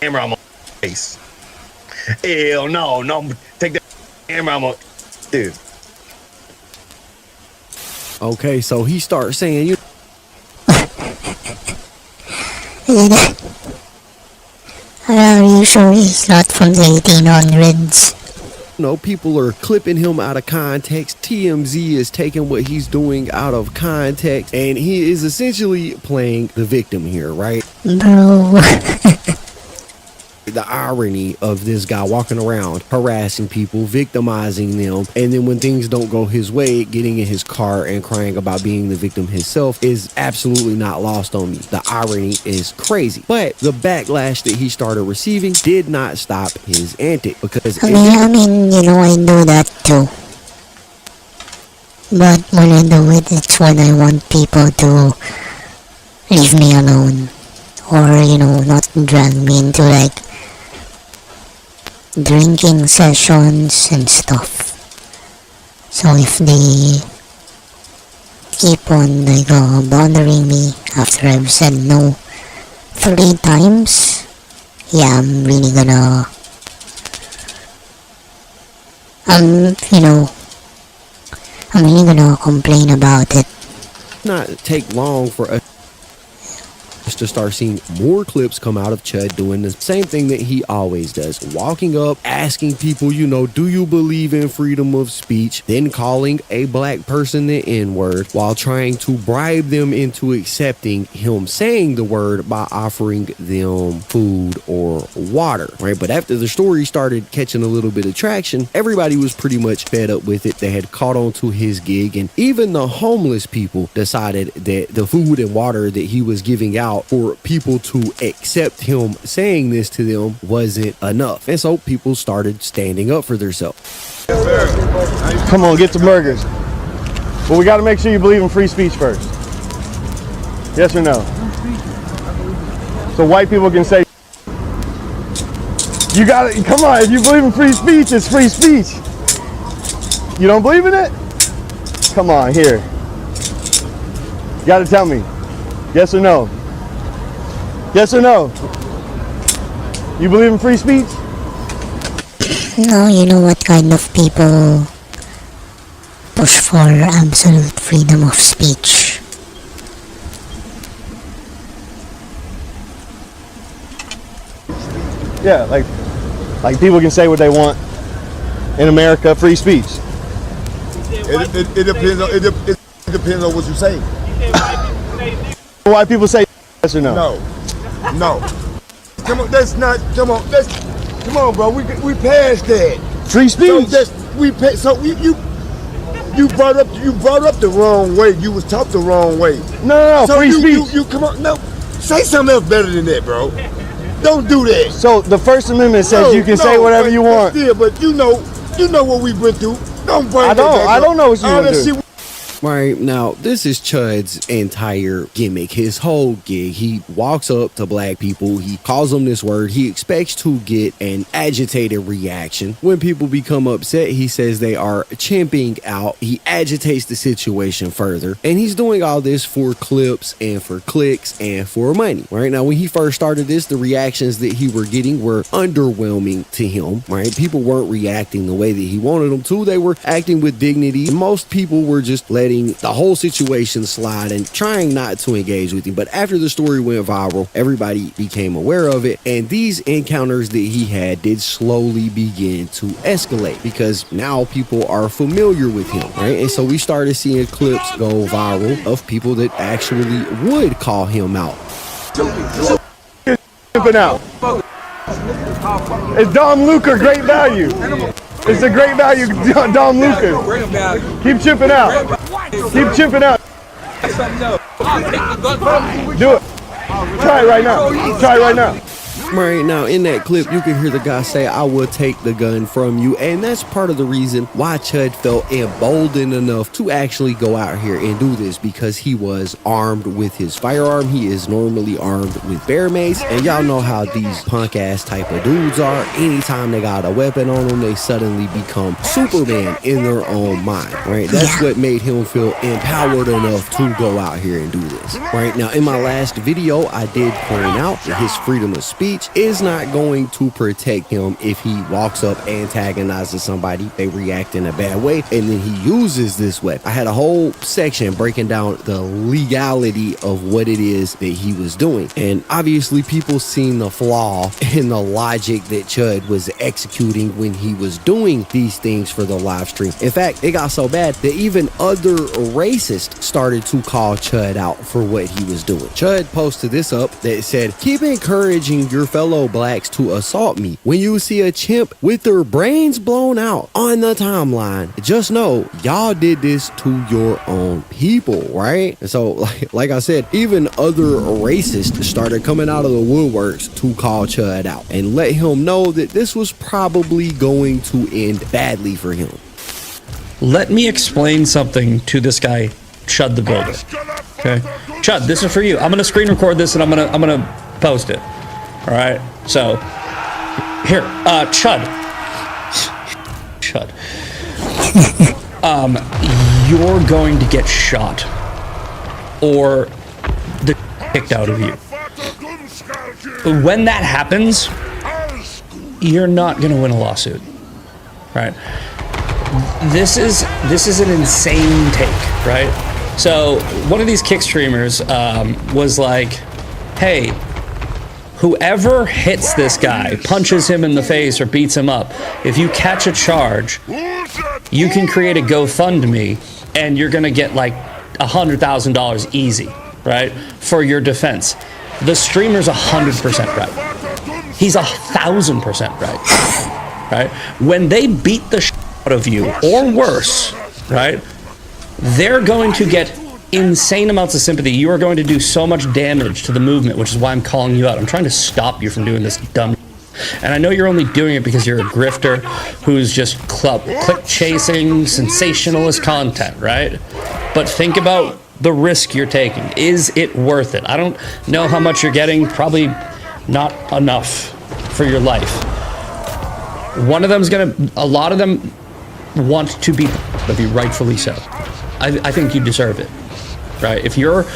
camera on my face. Ew, no, take that camera on my... Dude. Okay, so he starts saying, Are you sure he's not from the 1800s? No, people are clipping him out of context. TMZ is taking what he's doing out of context, and he is essentially playing the victim here, right? Bro. The irony of this guy walking around harassing people, victimizing them, and then when things don't go his way, getting in his car and crying about being the victim himself is absolutely not lost on me. The irony is crazy. But the backlash that he started receiving did not stop his antics, because I mean, you know, I do that too. But when I do it, it's when I want people to leave me alone. Or, you know, not drag me into like drinking sessions and stuff. So if they keep on like bothering me after I've said no 3 times, yeah, I'm really gonna complain about it. Not take long for us to start seeing more clips come out of Chud doing the same thing that he always does, walking up, asking people, you know, do you believe in freedom of speech, then calling a black person the N-word while trying to bribe them into accepting him saying the word by offering them food or water, right? But after the story started catching a little bit of traction, everybody was pretty much fed up with it. They had caught on to his gig, and even the homeless people decided that the food and water that he was giving out for people to accept him saying this to them wasn't enough. And so people started standing up for themselves. Come on, get some burgers. But we got to make sure you believe in free speech first. Yes or no? So white people can say, you got to, come on, if you believe in free speech, it's free speech. You don't believe in it? Come on, here. You got to tell me, yes or no? Yes or no? You believe in free speech? No, you know what kind of people push for absolute freedom of speech. Yeah, like people can say what they want in America, free speech. It depends on it depends on what you say. Why people say yes or no? No. Come on, come on, bro. We passed that. Free speech. You brought up the wrong way. You was taught the wrong way. No, free speech. You come on, no. Say something else better than that, bro. Don't do that. So the First Amendment says you can say whatever you want. Still, but you know what we went through. Don't bring that back I up. don't know what you want to do. Right, now, this is Chud's entire gimmick, his whole gig. He walks up to black people, he calls them this word, he expects to get an agitated reaction. When people become upset, he says they are chimping out. He agitates the situation further, and he's doing all this for clips and for clicks and for money. Right, now, when he first started this, the reactions that he were getting were underwhelming to him. Right, people weren't reacting the way that he wanted them to. They were acting with dignity. Most people were just letting the whole situation slide and trying not to engage with him. But after the story went viral, everybody became aware of it, and these encounters that he had did slowly begin to escalate because now people are familiar with him, right? And so we started seeing clips go viral of people that actually would call him out. It's Dom Luca, great value. It's a great value, Dom Luca. Keep chipping out. Keep chipping out. Do it. Try it right now. Try it right now. Right, now in that clip, you can hear the guy say, "I will take the gun from you," and that's part of the reason why Chud felt emboldened enough to actually go out here and do this, because he was armed with his firearm. He is normally armed with bear mace, and y'all know how these punk ass type of dudes are. Anytime they got a weapon on them, they suddenly become Superman in their own mind, right? That's what made him feel empowered enough to go out here and do this. Right, now in my last video, I did point out that his freedom of speech is not going to protect him if he walks up, antagonizes somebody, they react in a bad way, and then he uses this weapon. I had a whole section breaking down the legality of what it is that he was doing, and obviously people seen the flaw in the logic that Chud was executing when he was doing these things for the live stream. In fact, it got so bad that even other racists started to call Chud out for what he was doing. Chud posted this up that said, "Keep encouraging your fellow blacks to assault me. When you see a chimp with their brains blown out on the timeline, just know y'all did this to your own people," right? And so, like I said, even other racists started coming out of the woodworks to call Chud out and let him know that this was probably going to end badly for him. Let me explain something to this guy, Chud the Builder. Okay, Chud, this is for you. I'm gonna screen record this and I'm gonna post it. All right, so here, Chud, you're going to get shot or the kicked out of you. When that happens, you're not going to win a lawsuit, right? This is an insane take, right? So one of these kick streamers was like, "Hey, whoever hits this guy, punches him in the face or beats him up, if you catch a charge, you can create a GoFundMe and you're gonna get like $100,000 easy, right? For your defense." The streamer's 100% right. He's 1,000% right, right? When they beat the shit out of you or worse, right? They're going to get insane amounts of sympathy. You are going to do so much damage to the movement, which is why I'm calling you out. I'm trying to stop you from doing this dumb. And I know you're only doing it because you're a grifter who's just click chasing sensationalist content, right? But think about the risk you're taking. Is it worth it? I don't know how much you're getting. Probably not enough for your life. One of them's a lot of them want to be of you, rightfully so. I think you deserve it. Right? If you're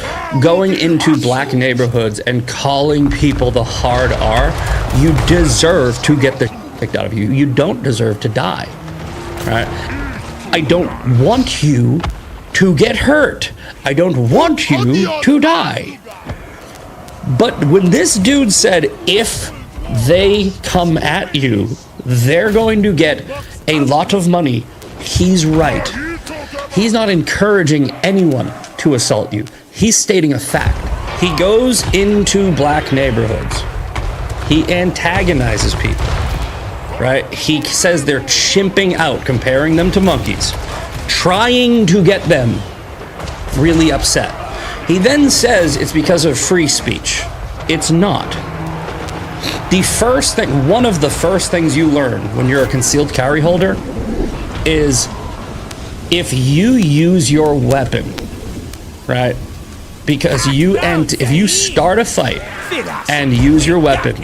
going into black neighborhoods and calling people the hard R, you deserve to get the kicked out of you. You don't deserve to die. Right? I don't want you to get hurt. I don't want you to die. But when this dude said, if they come at you, they're going to get a lot of money. He's right. He's not encouraging anyone to assault you. He's stating a fact. He goes into black neighborhoods. He antagonizes people, right? He says they're chimping out, comparing them to monkeys, trying to get them really upset. He then says it's because of free speech. It's not. One of the first things you learn when you're a concealed carry holder is if you use your weapon, right? Because if you start a fight and use your weapon,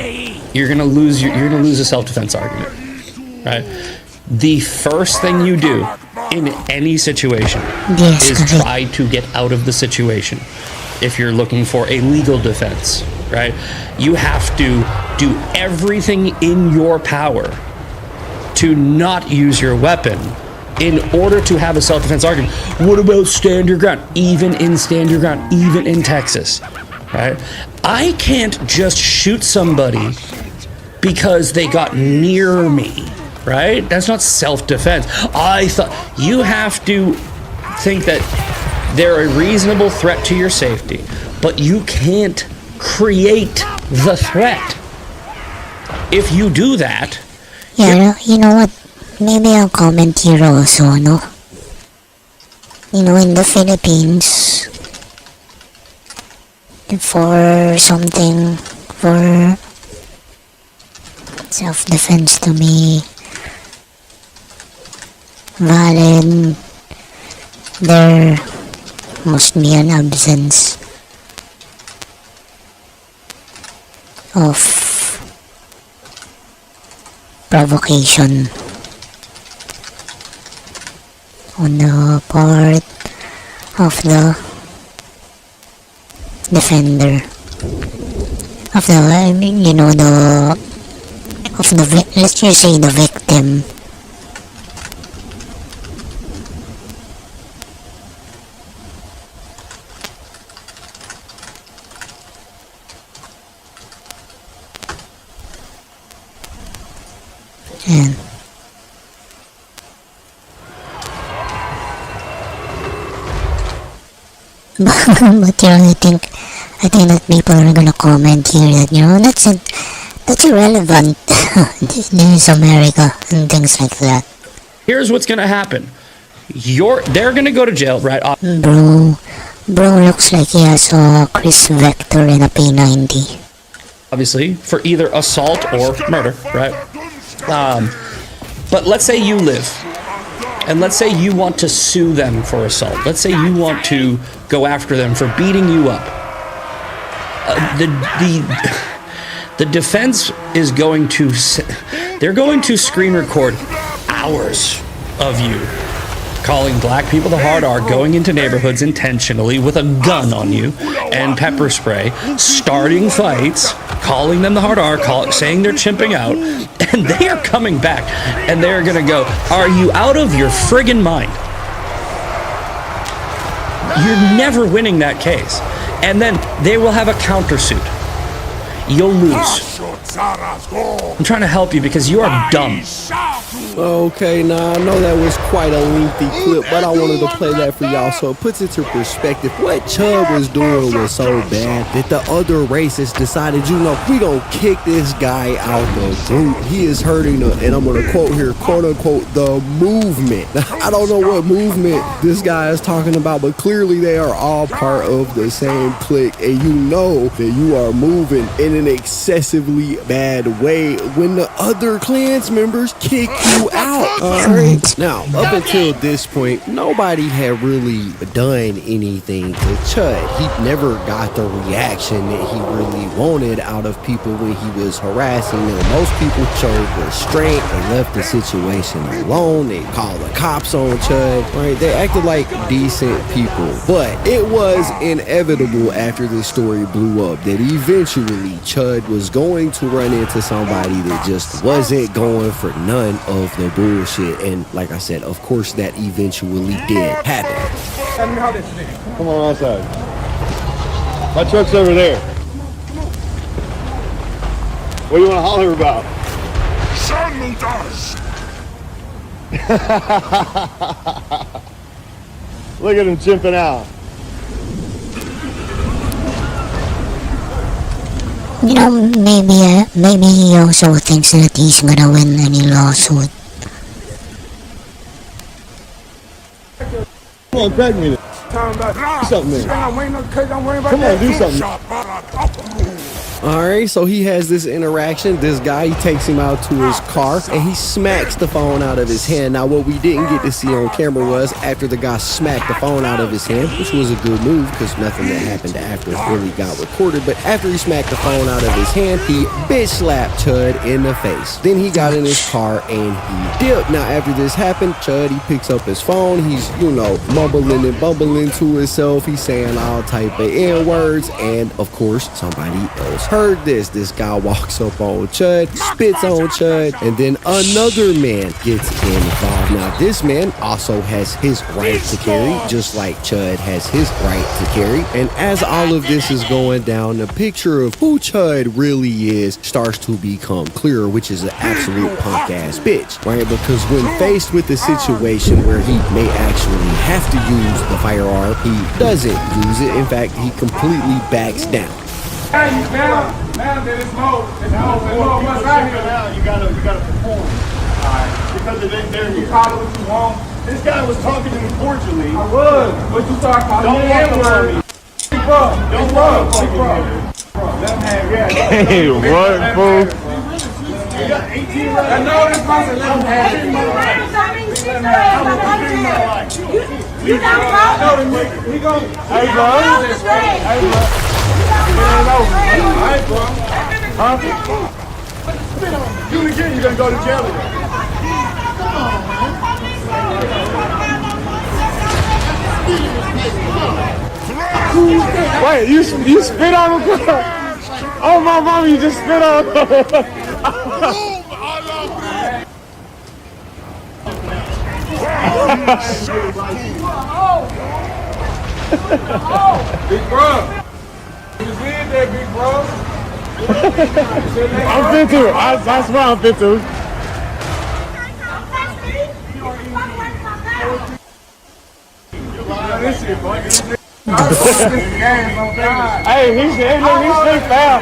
you're gonna lose a self-defense argument, right? The first thing you do in any situation is try to get out of the situation. If you're looking for a legal defense, right? You have to do everything in your power to not use your weapon in order to have a self-defense argument. What about stand your ground? Even in stand your ground, even in Texas, right? I can't just shoot somebody because they got near me, right? That's not self-defense. I thought you have to think that they're a reasonable threat to your safety, but you can't create the threat. If you do that, yeah, you know what? Maybe I'll comment here also, no? You know, in the Philippines, for self-defense to me valid, there must be an absence of provocation on the part of the defender, of the, let's just say the victim. And but I think that people are gonna comment here that that's irrelevant. This is America and things like that. here's what's gonna happen. They're gonna go to jail, right? Bro looks like he has a Chris Vector and a P90. Obviously, for either assault or murder, right? But let's say you live, and let's say you want to sue them for assault. Let's say you want to go after them for beating you up. The defense is going to, they're going to screen record hours of you calling black people the hard R, going into neighborhoods intentionally with a gun on you and pepper spray, starting fights, calling them the hard R, saying they're chimping out, and they are coming back and they're gonna go, are you out of your friggin' mind? You're never winning that case. And then they will have a countersuit. You'll lose. I'm trying to help you because you are dumb. Okay, now I know that was quite a lengthy clip, but I wanted to play that for y'all so it puts into perspective what Chud was doing was so bad that the other racists decided, we gonna kick this guy out the group. He is hurting the, and I'm gonna quote here, quote unquote, the movement. I don't know what movement this guy is talking about, but clearly they are all part of the same clique, and you know that you are moving in an excessively bad way when the other Klans members kick you out. Alright, now up until this point, nobody had really done anything to Chud. He never got the reaction that he really wanted out of people when he was harassing them. Most people showed restraint and left the situation alone. They called the cops on Chud, right? They acted like decent people. But it was inevitable after this story blew up that eventually Chud was going to run into somebody that just wasn't going for none of the bullshit. And like I said, of course that eventually did happen. Come on outside. My truck's over there. What do you want to holler about? Look at him chimping out. You know, maybe he also thinks that he's gonna win any lawsuit. Come on, crack me. Do something, man. Come on, do something. Alright, so he has this interaction. This guy, he takes him out to his car and he smacks the phone out of his hand. Now, what we didn't get to see on camera was after the guy smacked the phone out of his hand, which was a good move because nothing that happened after really got recorded. But after he smacked the phone out of his hand, he bitch slapped Chud in the face. Then he got in his car and he dipped. Now, after this happened, Chud, he picks up his phone. He's, you know, mumbling and bumbling to himself. He's saying all type of N-words. And, of course, somebody else heard this. This guy walks up on Chud, spits on Chud, and then another man gets involved. Now, this man also has his right to carry, just like Chud has his right to carry. And as all of this is going down, the picture of who Chud really is starts to become clearer, which is an absolute punk-ass bitch, right? Because when faced with a situation where he may actually have to use the firearm, he doesn't use it. In fact, he completely backs down. Now that it's more what's out here now, you gotta perform. Alright. Because it ain't there. You call it what you want. This guy was talking to me cordially. I was. But you start calling me N-word. Don't run. Let him have it. Hey, what, fool? You got 18 right. I know this person. Let him have it. You got a problem? We go. Hey, bro. Hey, bro. It ain't over. Alright, bro. Huh? Do it again, you're gonna go to jail again. Wait, you spit on him? Oh my mama, you just spit on him. Big bro. You did that, big bro. I'm fit too. I swear I'm fit too. Hey, he's slick foul.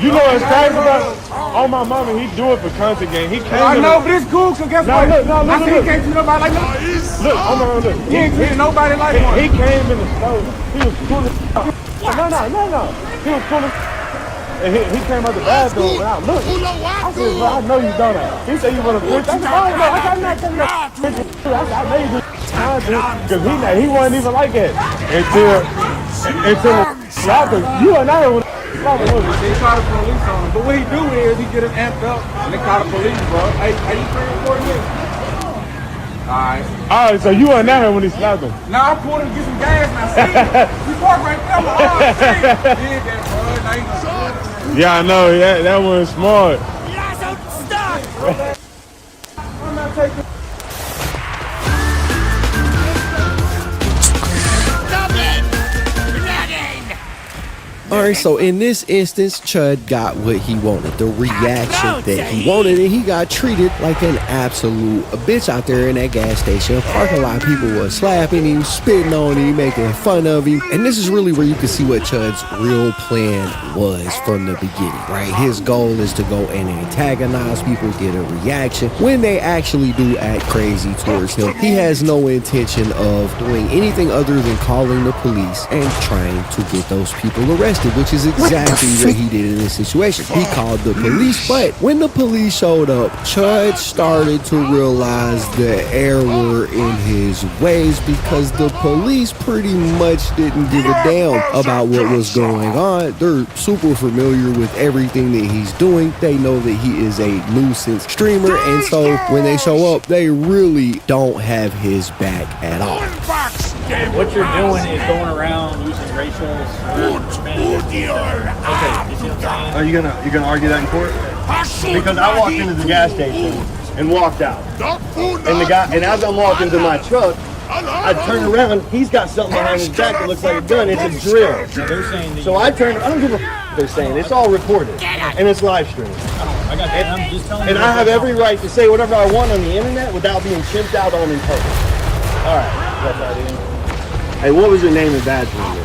You know what's crazy about? Oh my mama, he do it for content game. He came. I know, but it's cool. So guess what? I said he can't treat nobody like this. Look, oh my God, look. He ain't treating nobody like one. He came in the store. He was cool as No. He was cool as and he came out the bathroom and I looked. I said, bro, I know you done that. He said you want to picture. I said, oh no, I'm not taking that picture. I know you do. Because he wasn't even like that until you and I were. They call the police on him. But what he do is he get him amped up and they call the police, bro. Hey, you recording this? Alright, so you weren't there when he slapped him? Nah, I pulled him to get some gas and I see you park right there. Oh, shit. Did that, bro. Yeah, I know. Yeah, that was smart. I'm not taking. Alright, so in this instance, Chud got what he wanted, the reaction that he wanted, and he got treated like an absolute bitch out there in that gas station parking lot. People were slapping him, spitting on him, making fun of him, and this is really where you can see what Chud's real plan was from the beginning, right? His goal is to go and antagonize people, get a reaction. When they actually do act crazy towards him, he has no intention of doing anything other than calling the police and trying to get those people arrested, which is exactly what he did in this situation. He called the police, but when the police showed up, Chud started to realize the error in his ways because the police pretty much didn't give a damn about what was going on. They're super familiar with everything that he's doing. They know that he is a nuisance streamer, and so when they show up, they really don't have his back at all. What you're doing is going around using racial slurs. Are you gonna argue that in court? Because I walked into the gas station and walked out, and as I'm walking to my truck, I turn around, he's got something behind his back that looks like a gun. It's a drill. So I turn, I don't give a f they're saying. It's all recorded and it's live streamed. And I have every right to say whatever I want on the internet without being chimped out on in public. All right. Hey, what was your name and badge number?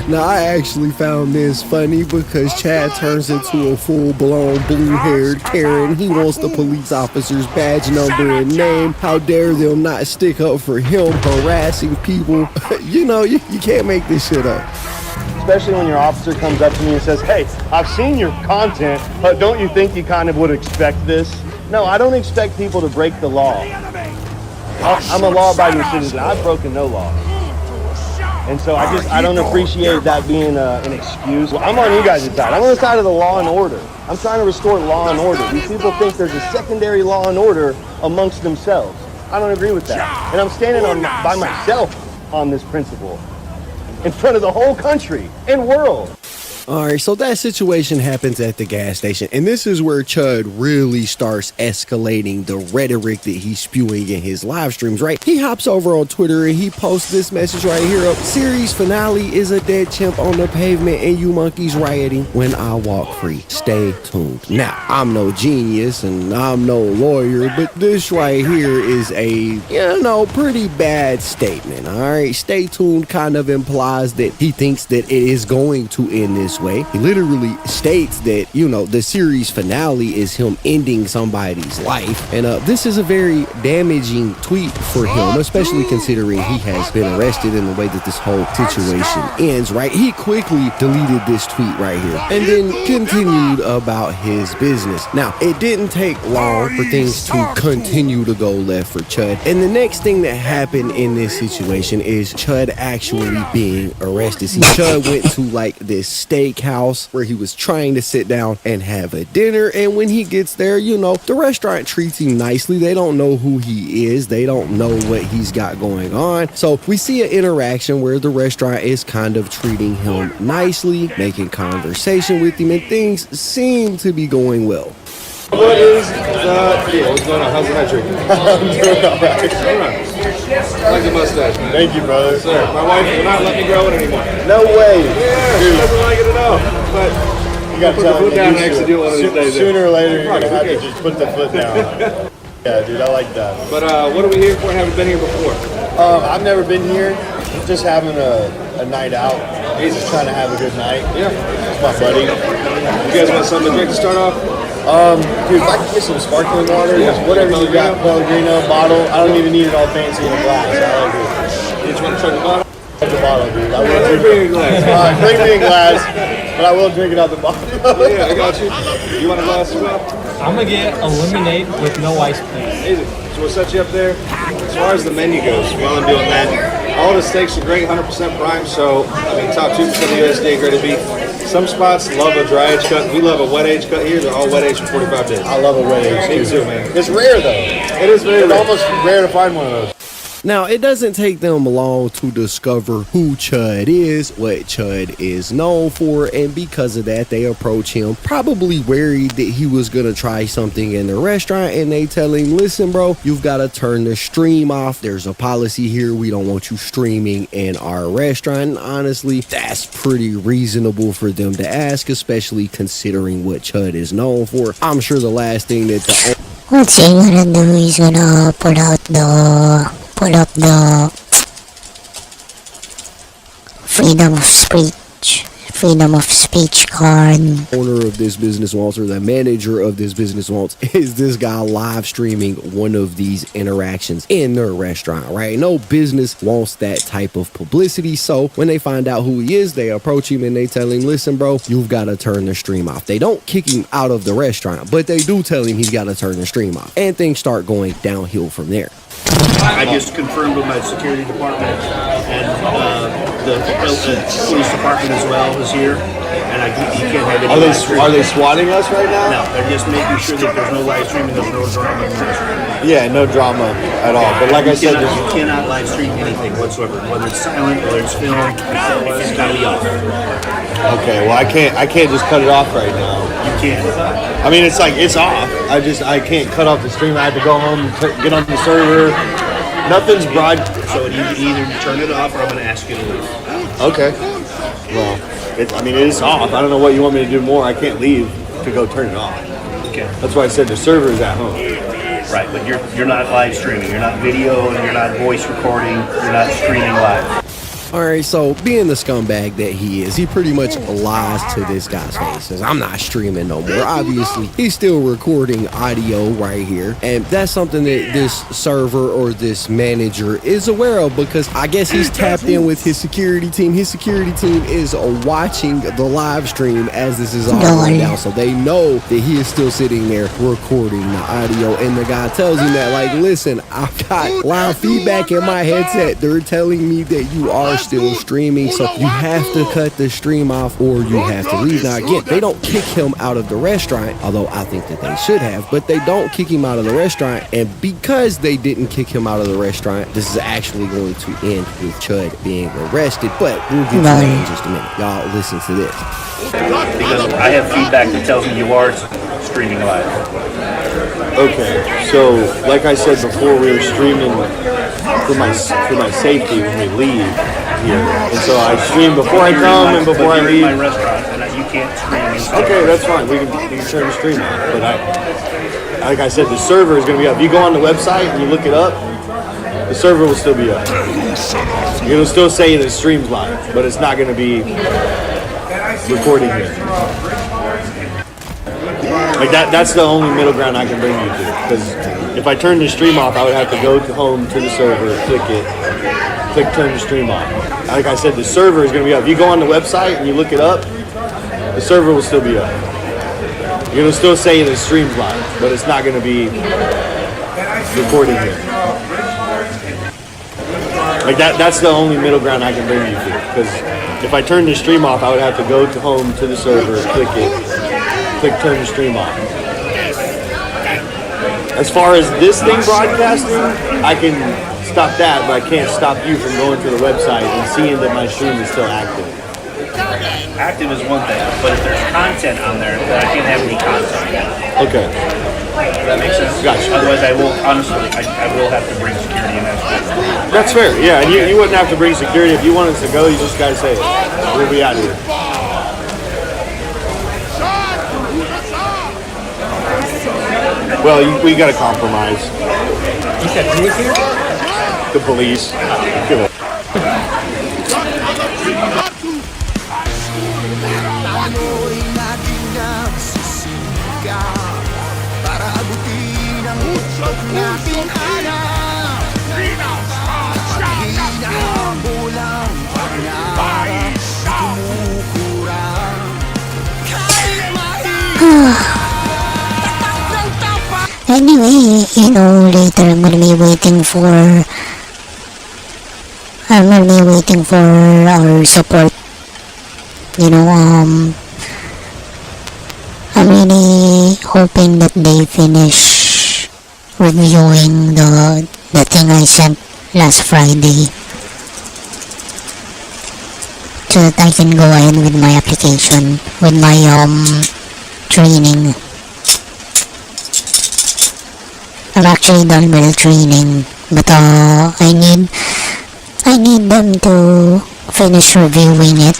Now, I actually found this funny because Chad turns into a full-blown blue-haired Karen. He wants the police officer's badge number and name. How dare them not stick up for him harassing people? You know, you can't make this shit up. Especially when your officer comes up to me and says, hey, I've seen your content, but don't you think you kind of would expect this? No, I don't expect people to break the law. I'm a law-abiding citizen. I've broken no law. And so I don't appreciate that being an excuse. Well, I'm on you guys' side. I'm on the side of the law and order. I'm trying to restore law and order. These people think there's a secondary law and order amongst themselves. I don't agree with that. And I'm standing by myself on this principle in front of the whole country and world. All right, so that situation happens at the gas station, and this is where Chud really starts escalating the rhetoric that he's spewing in his live streams, right? He hops over on Twitter and he posts this message right here up. Series finale is a dead chimp on the pavement and you monkeys rioting when I walk free. Stay tuned. Now, I'm no genius and I'm no lawyer, but this right here is a, pretty bad statement, all right? Stay tuned kind of implies that he thinks that it is going to end this way. He literally states that, the series finale is him ending somebody's life. And this is a very damaging tweet for him, especially considering he has been arrested in the way that this whole situation ends, right? He quickly deleted this tweet right here and then continued about his business. Now, it didn't take long for things to continue to go left for Chud. And the next thing that happened in this situation is Chud actually being arrested. See, Chud went to this steakhouse where he was trying to sit down and have a dinner, and when he gets there, the restaurant treats him nicely. They don't know who he is, they don't know what he's got going on, so we see an interaction where the restaurant is kind of treating him nicely, making conversation with him, and things seem to be going well. What is the deal? What's going on? How's the night treating? I'm doing all right. I like the mustache, man. Thank you, brother. Sir, my wife will not let me grow it anymore. No way. Yeah, she doesn't like it at all. But you got to put the foot down and actually do it one of these days. Sooner or later, you're going to have to just put the foot down. Yeah, dude, I like that. But what are we here for? Haven't been here before. I've never been here. Just having a night out. He's just trying to have a good night. Yeah. It's my buddy. You guys want something to drink to start off? Dude, if I could get some sparkling water, just whatever you got, Pellegrino, bottle. I don't even need it all fancy in a glass. I like it. You just want to try the bottle? The bottle, dude. I will drink it in a glass. All right, bring me a glass, but I will drink it out the bottle. Yeah, I got you. You want a glass as well? I'm gonna get a lemonade with no ice, please. Easy. So we'll set you up there. As far as the menu goes, while I'm doing that, all the steaks are great, 100% prime. So, top 2% of USDA graded beef. Some spots love a dry age cut. We love a wet age cut here. They're all wet age for 45 days. I love a wet age. Me too, man. It's rare, though. It is very rare. It's almost rare to find one of those. Now, it doesn't take them long to discover who Chud is, what Chud is known for, and because of that, they approach him, probably worried that he was gonna try something in the restaurant, and they tell him, listen, bro, you've got to turn the stream off. There's a policy here. We don't want you streaming in our restaurant. And honestly, that's pretty reasonable for them to ask, especially considering what Chud is known for. I'm sure the last thing that what's he gonna do? He's gonna pull up the freedom of speech card. Owner of this business wants, or the manager of this business wants, is this guy live streaming one of these interactions in their restaurant, right? No business wants that type of publicity. So when they find out who he is, they approach him and they tell him, listen, bro, you've got to turn the stream off. They don't kick him out of the restaurant, but they do tell him he's got to turn the stream off, and things start going downhill from there. I just confirmed with my security department, and the police department as well is here, and you can't have any. Are they swatting us right now? No, they're just making sure that there's no live streaming, there's no drama in the restaurant. Yeah, no drama at all. But like I said, you cannot live stream anything whatsoever, whether it's silent, whether it's film, it's got to be off. Okay, well I can't just cut it off right now. You can't. I mean, it's like, it's off. I can't cut off the stream. I have to go home, get on the server. Nothing's broad. So you can either turn it off or I'm going to ask you to leave. Okay. Well, it is off. I don't know what you want me to do more. I can't leave to go turn it off. Okay. That's why I said the server is at home. Right, but you're not live streaming. You're not video and you're not voice recording. You're not streaming live. Alright, so being the scumbag that he is, he pretty much lies to this guy's face. Says, I'm not streaming no more. Obviously, he's still recording audio right here. And that's something that this server or this manager is aware of, because I guess he's tapped in with his security team. His security team is watching the live stream as this is all going down. So they know that he is still sitting there recording the audio. And the guy tells him that, like, listen, I've got live feedback in my headset. They're telling me that you are still streaming, so you have to cut the stream off or you have to leave. Now again, they don't kick him out of the restaurant, although I think that they should have, but they don't kick him out of the restaurant. And because they didn't kick him out of the restaurant, this is actually going to end with Chud being arrested, but we'll get to that in just a minute. Y'all listen to this. Because I have feedback that tells me you are streaming live. Okay, so like I said before, we were streaming for my safety when we leave here, and so I stream before I come and before I leave. My restaurant, and you can't stream. Okay, that's fine. We can turn the stream on. But like I said, the server is going to be up. If you go on the website and you look it up, the server will still be up. It'll still say the stream's live, but it's not going to be recording here. Like that's the only middle ground I can bring you to. Because if I turn the stream off, I would have to go home to the server, click turn the stream off. Like I said, the server is going to be up. If you go on the website and you look it up, the server will still be up. It'll still say the stream's live, but it's not going to be recording here. Like that's the only middle ground I can bring you to. Because if I turn the stream off, I would have to go home to the server, click turn the stream off. As far as this thing broadcasting, I can stop that, but I can't stop you from going to the website and seeing that my stream is still active. Active is one thing, but if there's content on there, then I can't have any content. Okay. Does that make sense? Gotcha. Otherwise, I will, honestly, I will have to bring security in that space. That's fair, yeah, and you wouldn't have to bring security. If you want us to go, you just gotta say it. We'll be out of here. Well, we gotta compromise. You said who was here? The police. Give it. Anyway, later I'm gonna be waiting for our support. I'm really hoping that they finish reviewing the thing I sent last Friday, so that I can go ahead with my application, with my training. I've actually done with the training, but I need them to finish reviewing it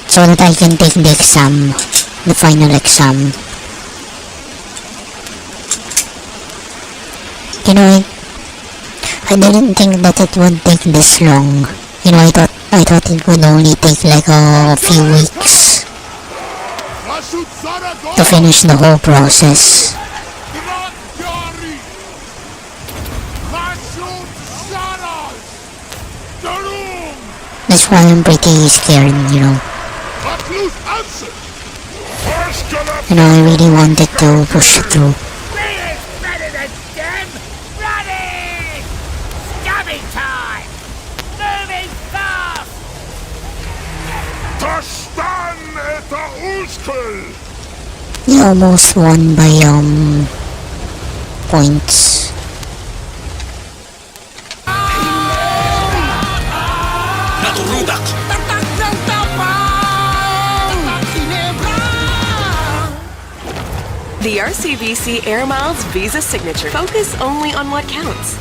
so that I can take the exam, the final exam. I didn't think that it would take this long. I thought it would only take like a few weeks to finish the whole process. That's why I'm pretty scared, I really wanted to push through. They almost won by points. The RCBC Air Miles Visa Signature. Focus only on what counts.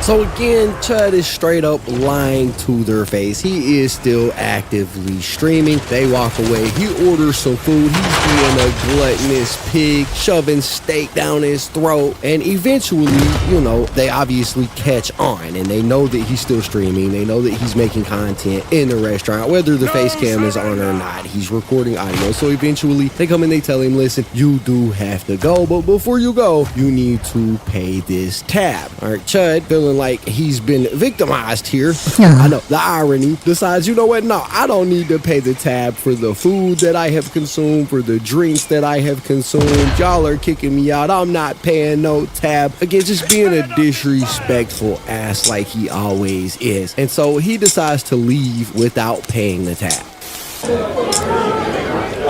So again, Chud is straight up lying to their face. He is still actively streaming. They walk away. He orders some food. He's being a gluttonous pig, shoving steak down his throat. And eventually, you know, they obviously catch on and they know that he's still streaming. They know that he's making content in the restaurant, whether the face cam is on or not. He's recording audio. So eventually they come and they tell him, listen, you do have to go, but before you go, you need to pay this tab. All right, Chud, feeling like he's been victimized here. I know, the irony, decides, you know what, no, I don't need to pay the tab for the food that I have consumed, for the drinks that I have consumed. Y'all are kicking me out. I'm not paying no tab. Again, just being a disrespectful ass like he always is. And so he decides to leave without paying the tab.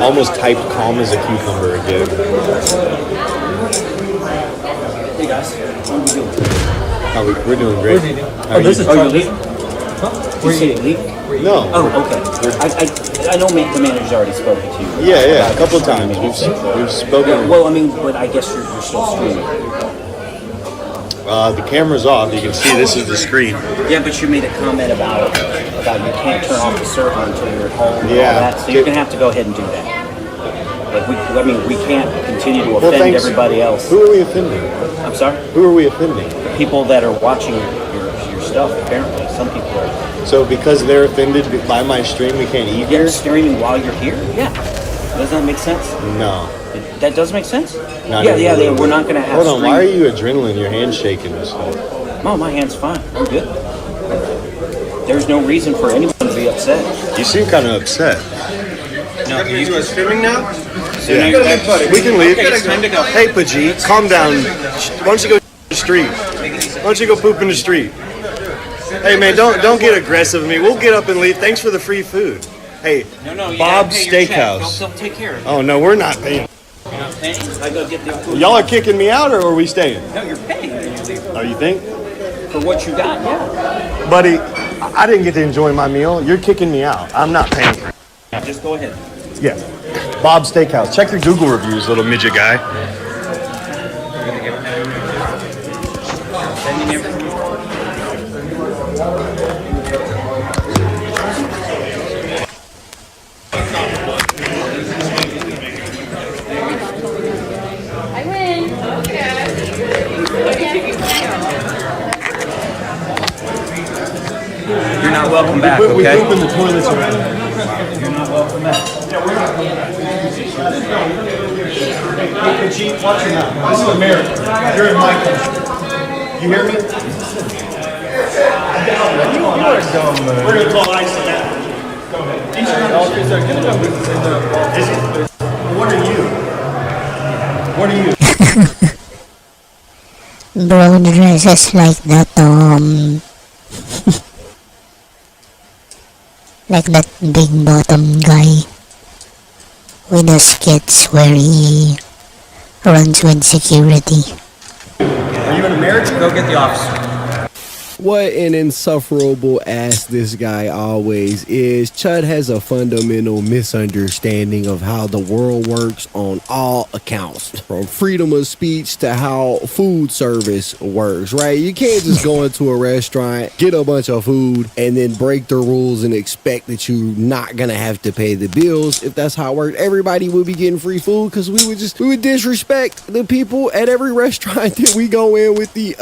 Almost typed calm as a cucumber again. Hey guys, how are we doing? We're doing great. Oh, this is Charlie. Huh? Where are you leaving? No. Oh, okay. I know the manager's already spoken to you. Yeah, a couple of times. We've spoken. Yeah, well, I mean, but I guess you're still streaming. The camera's off. You can see this is the screen. Yeah, but you made a comment about you can't turn off the server until you're at home and all that. So you're gonna have to go ahead and do that. Like we can't continue to offend everybody else. Who are we offending? I'm sorry? Who are we offending? The people that are watching your stuff, apparently. Some people are. So because they're offended by my stream, we can't eat here? You're streaming while you're here? Yeah. Does that make sense? No. That does make sense? Not we're not going to have Hold on, why are you adrenaline? Your hand's shaking and stuff. No, my hand's fine. I'm good. There's no reason for anyone to be upset. You seem kind of upset. No, you are streaming now? Yeah. We can leave. Okay, it's time to go. Hey, Pajit, calm down. Why don't you go the street? Why don't you go poop in the street? Hey, man, don't get aggressive with me. We'll get up and leave. Thanks for the free food. Hey, Bob's Steakhouse. They'll take care of it. Oh, no, we're not paying. You're not paying? I go get the food. Y'all are kicking me out, or are we staying? No, you're paying when you leave. Oh, you think? For what you got, yeah. Buddy, I didn't get to enjoy my meal. You're kicking me out. I'm not paying for it. Just go ahead. Yeah. Bob's Steakhouse. Check your Google reviews, little midget guy. I win. You're not welcome back, We okay? poop in the toilets already. You're not welcome back. Hey, Pajit, watch your mouth. This is America. You're in my country. You hear me? You are dumb, man. We're gonna call ICE on that. Go ahead. What are you? What are you? Bro dresses like that, like that big bottom guy with the skits where he runs with security. Are you in America? Go get the officer. What an insufferable ass this guy always is. Chud has a fundamental misunderstanding of how the world works on all accounts, from freedom of speech to how food service works, right? You can't just go into a restaurant, get a bunch of food, and then break the rules and expect that you're not gonna have to pay the bills. If that's how it worked, everybody would be getting free food because we would disrespect the people at every restaurant that we go in, with the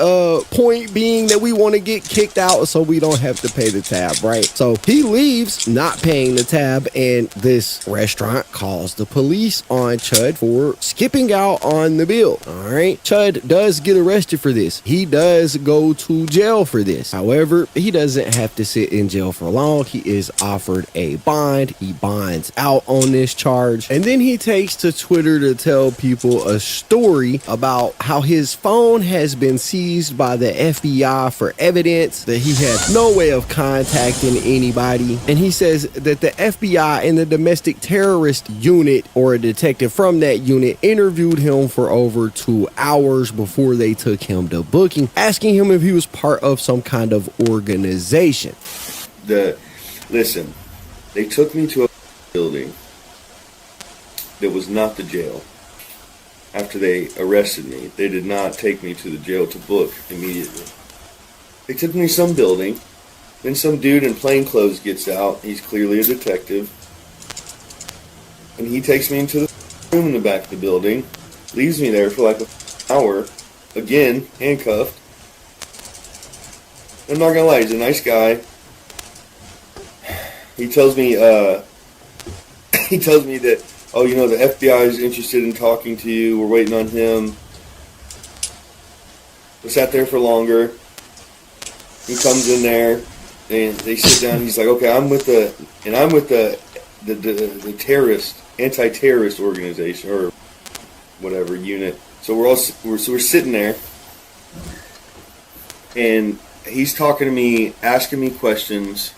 point being that we want to get kicked out so we don't have to pay the tab, right? So he leaves not paying the tab, and this restaurant calls the police on Chud for skipping out on the bill. All right, Chud does get arrested for this. He does go to jail for this. However, he doesn't have to sit in jail for long. He is offered a bond. He bonds out on this charge, and then he takes to Twitter to tell people a story about how his phone has been seized by the FBI for evidence that he had no way of contacting anybody. And he says that the FBI and the domestic terrorist unit, or a detective from that unit, interviewed him for over 2 hours before they took him to booking, asking him if he was part of some kind of organization. Listen, they took me to a building. that was not the jail. After they arrested me, they did not take me to the jail to book immediately. They took me to some building. Then some dude in plain clothes gets out. He's clearly a detective. And he takes me into the room in the back of the building. Leaves me there for like an hour. Again, handcuffed. I'm not gonna lie, he's a nice guy. He tells me, that, oh, you know, the FBI is interested in talking to you. We're waiting on him. I sat there for longer. He comes in there, and they sit down. He's like, okay, I'm with the terrorist, anti-terrorist organization or whatever unit. So we're sitting there, and he's talking to me, asking me questions,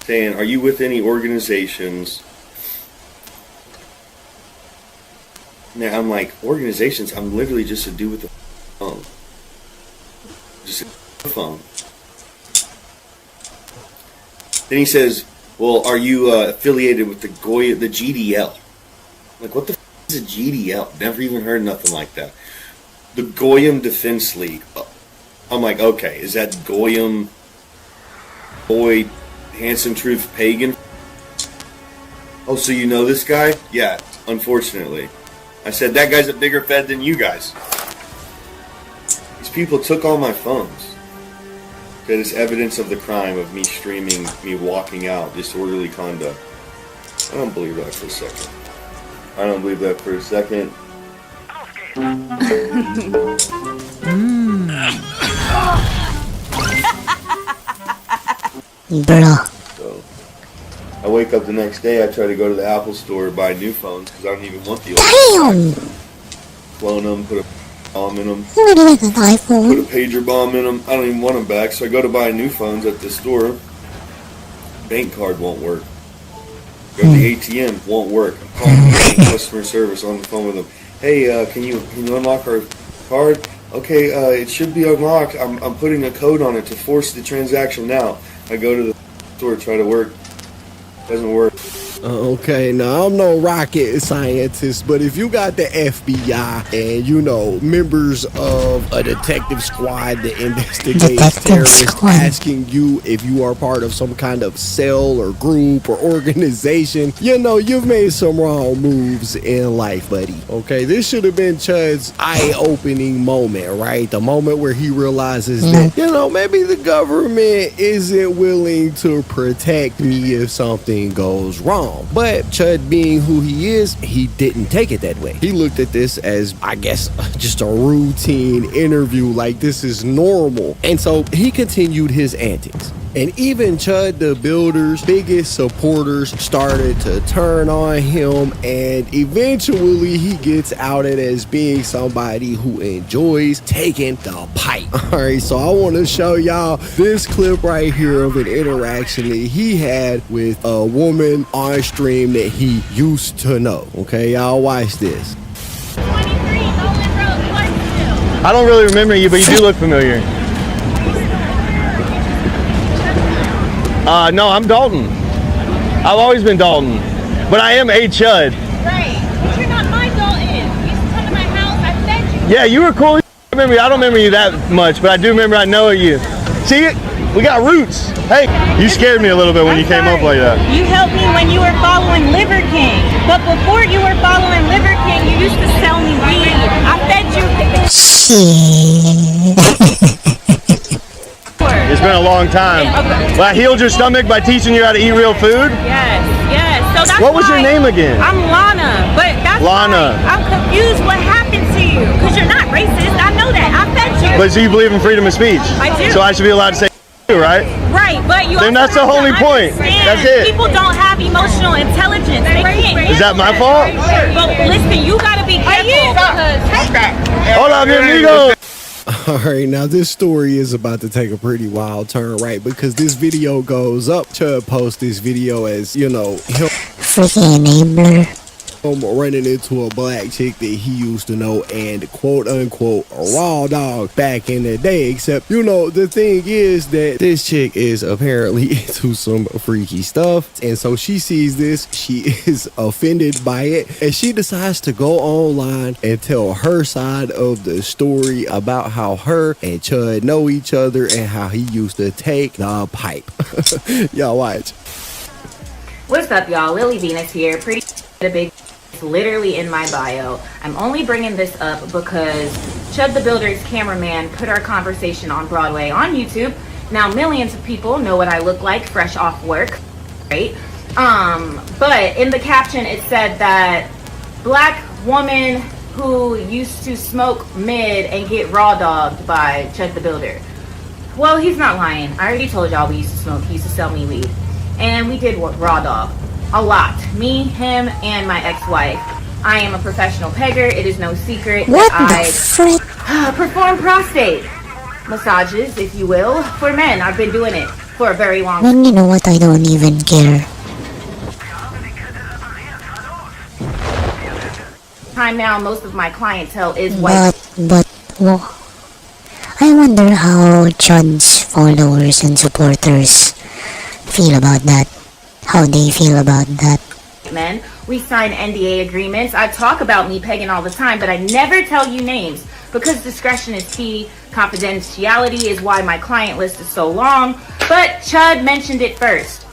saying, are you with any organizations? Now I'm like, organizations? I'm literally just a dude with a phone. Just a phone. Then he says, well, are you affiliated with the GDL? I'm like, what the f is a GDL? Never even heard nothing like that. The Goyim Defense League. I'm like, okay, is that Goyim, Boy, Handsome Truth, Pagan? Oh, so you know this guy? Yeah, unfortunately. I said, that guy's a bigger fed than you guys. These people took all my phones. That is evidence of the crime of me streaming, me walking out, disorderly conduct. I don't believe that for a second. I don't believe that for a second. Bruh. So, I wake up the next day, I try to go to the Apple store, buy new phones, because I don't even want the old ones. Clone them, put a bomb in them. Put a pager bomb in them. I don't even want them back, so I go to buy new phones at the store. Bank card won't work. Go to the ATM, won't work. I'm calling customer service on the phone with them. Hey, can you unlock our card? Okay, it should be unlocked. I'm putting a code on it to force the transaction now. I go to the store, try to work. Doesn't work. Okay, now I'm no rocket scientist, but if you got the FBI and, you know, members of a detective squad that investigates terrorists asking you if you are part of some kind of cell or group or organization, you know, you've made some wrong moves in life, buddy. Okay, this should have been Chud's eye-opening moment, right? The moment where he realizes that, you know, maybe the government isn't willing to protect me if something goes wrong. But Chud, being who he is, he didn't take it that way. He looked at this as, I guess, just a routine interview, like this is normal. And so he continued his antics. And even Chud the Builder's biggest supporters started to turn on him, and eventually he gets outed as being somebody who enjoys taking the pipe. Alright, so I want to show y'all this clip right here of an interaction that he had with a woman on stream that he used to know. Okay, y'all watch this. I don't really remember you, but you do look familiar. No, I'm Dalton. I've always been Dalton, but I am a Chud. Right, but you're not my Dalton. You used to come to my house, I fed you. Yeah, you were cool. I don't remember you that much, but I do remember I know you. See, we got roots. Hey, you scared me a little bit when you came up like that. You helped me when you were following Liver King, but before you were following Liver King, you used to sell me weed. I fed you. It's been a long time. Well, I healed your stomach by teaching you how to eat real food? Yes, yes. So that's what was your name again? I'm Lana, but that's Lana. Why I'm confused what happened to you. Because you're not racist, I know that. I fed you. But so you believe in freedom of speech? I do. So I should be allowed to say right? Right, but you then also that's the only point. That's it. People don't have emotional intelligence. They can't. Is that my fault? But listen, you gotta be careful because hold on, mi amigo. Alright, now this story is about to take a pretty wild turn, right? Because this video goes up. Chud posts this video as, you know, him freaking enabler. running into a black chick that he used to know and quote unquote raw dog back in the day. Except, you know, the thing is that this chick is apparently into some freaky stuff, and so she sees this, she is offended by it, and she decides to go online and tell her side of the story about how her and Chud know each other and how he used to take the pipe. Y'all watch. What's up, y'all? Lily Venus here. Pretty big, literally in my bio. I'm only bringing this up because Chud the Builder's cameraman put our conversation on Broadway on YouTube. Now millions of people know what I look like fresh off work, right? But in the caption it said that black woman who used to smoke mid and get raw dogged by Chud the Builder. Well, he's not lying. I already told y'all we used to smoke. He used to sell me weed. And we did raw dog. A lot. Me, him, and my ex-wife. I am a professional pegger. It is no secret that I perform prostate massages, if you will, for men. I've been doing it for a very long time. And you know what? I don't even care. Time now, most of my clientele is white. Well, I wonder how Chud's followers and supporters feel about that. How they feel about that. Men, we sign NDA agreements. I talk about me pegging all the time, but I never tell you names because discretion is key. Confidentiality is why my client list is so long. But Chud mentioned it first.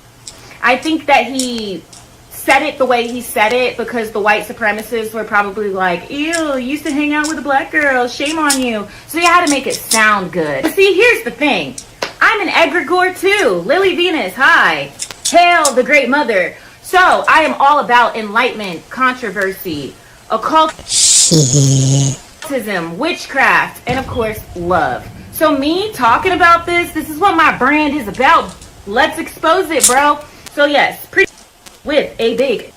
I think that he said it the way he said it because the white supremacists were probably like, ew, you used to hang out with a black girl, shame on you. So you had to make it sound good. But see, here's the thing. I'm an egregore too. Lily Venus, hi. Hail the great mother. So I am all about enlightenment, controversy, occultism, witchcraft, and of course, love. So me talking about this is what my brand is about. Let's expose it, bro. So yes, pretty with a big.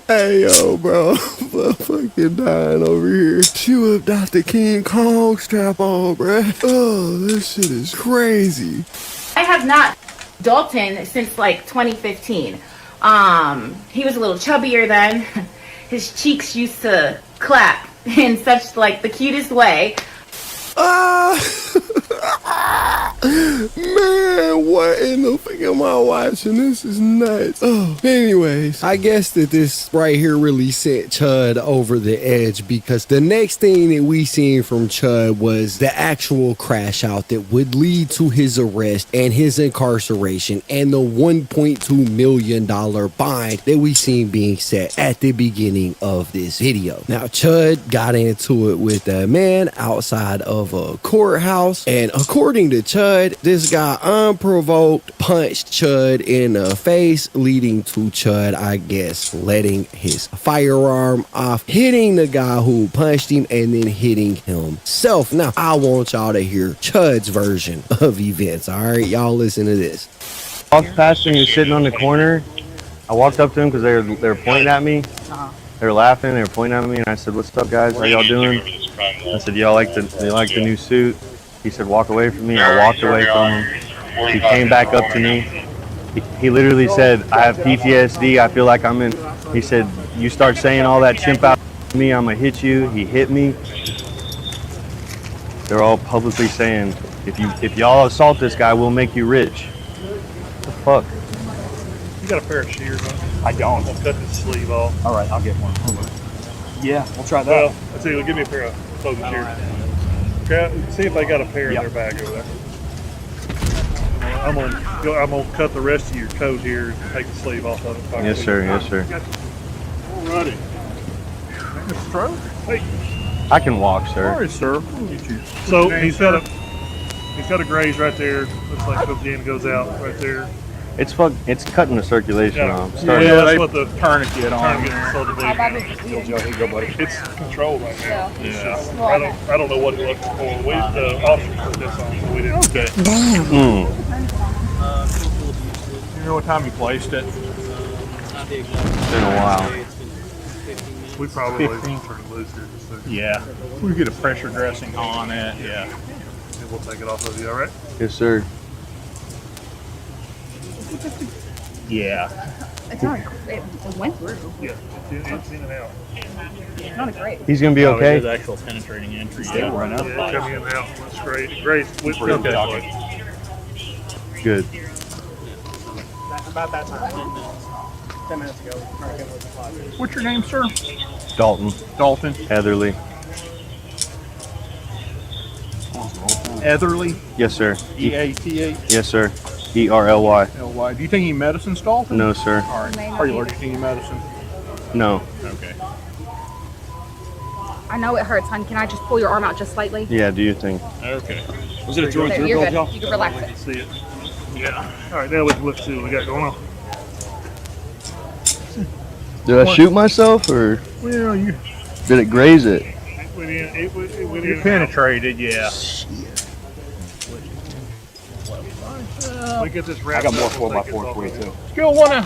Hey yo, bro, I'm fucking dying over here. She whipped out the King Kong strap on, bro. Oh, this shit is crazy. I have not Dalton since like 2015. He was a little chubbier then. His cheeks used to clap in such like the cutest way. Man, what in the fuck am I watching? This is nuts. Oh, anyways, I guess that this right here really sent Chud over the edge because the next thing that we seen from Chud was the actual crash out that would lead to his arrest and his incarceration and the $1.2 million fine that we seen being set at the beginning of this video. Now, Chud got into it with a man outside of a courthouse, and according to Chud, this guy unprovoked punched Chud in the face, leading to Chud, I guess, letting his firearm off, hitting the guy who punched him, and then hitting himself. Now, I want y'all to hear Chud's version of events, all right? Y'all listen to this. Walked past him, he was sitting on the corner. I walked up to him because they were pointing at me. They were laughing, they were pointing at me, and I said, "What's up, guys? How y'all doing?" I said, "Y'all like the new suit?" He said, "Walk away from me." I walked away from him. He came back up to me. He literally said, "I have PTSD. I feel like I'm in." He said, "You start saying all that chimp out to me, I'm gonna hit you." He hit me. They're all publicly saying, "If y'all assault this guy, we'll make you rich." What the fuck? You got a pair of shears on? I don't. I'll cut the sleeve off. All right, I'll get one. Yeah, we'll try that. Well, let's see. Give me a pair of clothing shears. Okay, see if they got a pair in their bag over there. I'm gonna cut the rest of your coat here and take the sleeve off of it. Yes, sir. Yes, sir. Alrighty. Mr. Stroh? Hey. I can walk, sir. Sorry, sir. So he's got a graze right there. Looks like comes in and goes out right there. It's cutting the circulation off. Yeah, that's what the tourniquet on. It's controlled right now. Yeah. I don't know what it was before. The officer put this on, so we didn't. Okay. Damn. You know what time you placed it? It's been a while. We probably 15. turn it loose here just a second. Yeah. We get a pressure dressing on it. Yeah. And we'll take it off of you. All right? Yes, sir. Yeah. It's not. It went through. Yeah, it's in and out. It's not great. He's gonna be No, okay. it is actual penetrating entry. Yeah, right now. Yeah, coming in and out. That's great. Great. Okay. Good. About that time. 10 minutes ago. What's your name, sir? Dalton. Dalton. Heatherly. Etherly. Yes, sir. E-A-T-H. Yes, sir. E-R-L-Y. L-Y. Do you take any medicines, Dalton? No, sir. All right. Are you allergic to any medicine? No. Okay. I know it hurts, hon. Can I just pull your arm out just slightly? Yeah, do your thing. Okay. Was it a through and through, You're good. Joe? You can relax it. See it. Yeah. All right. Now let's see what we got going on. Did I shoot myself or Well, you. did it graze it? It went in. It went in. You penetrated, yeah. We get this wrapped. I got more 4x4 for you too. Skill 1 out.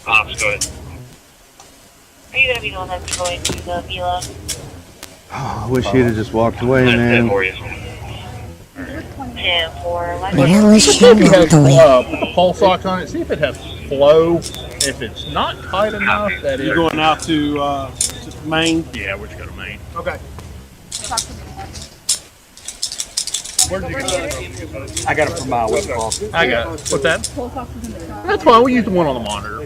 Ops, go ahead. Are you gonna be the one that's going to the Mila? I wish he'd have just walked away, man. 10-4. Where was she If it has going? pulse ox on it, see if it has flow. If it's not tight enough, that is. You're going out to Maine? Yeah, we're just going to Maine. Okay. Where did you get that? I got it from my what's it called? I got it. What's that? That's fine. We use the one on the monitor.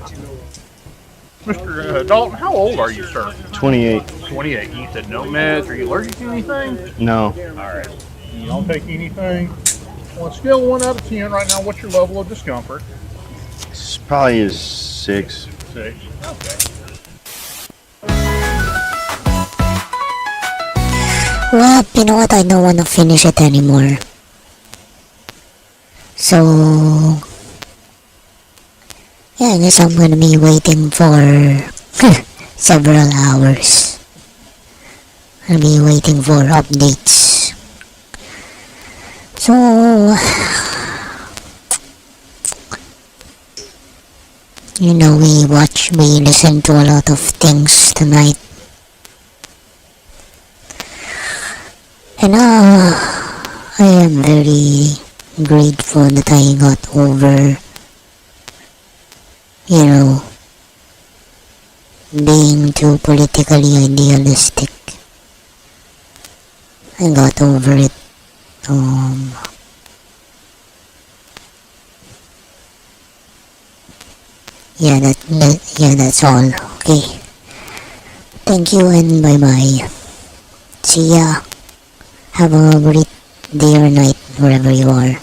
Mr. Dalton, how old are you, sir? 28. 28. You said no meds. Are you allergic to anything? No. All right. You don't take anything. On a scale of 1 out of 10 right now, what's your level of discomfort? It's probably a 6. 6. Okay. Well, you know what? I don't want to finish it anymore. So, yeah, I guess I'm gonna be waiting for several hours. I'll be waiting for updates. So, you know, we listen to a lot of things tonight. And I am very grateful that I got over, you know, being too politically idealistic. I got over it. Yeah, that's all. Okay. Thank you and bye-bye. See ya. Have a great day or night wherever you are.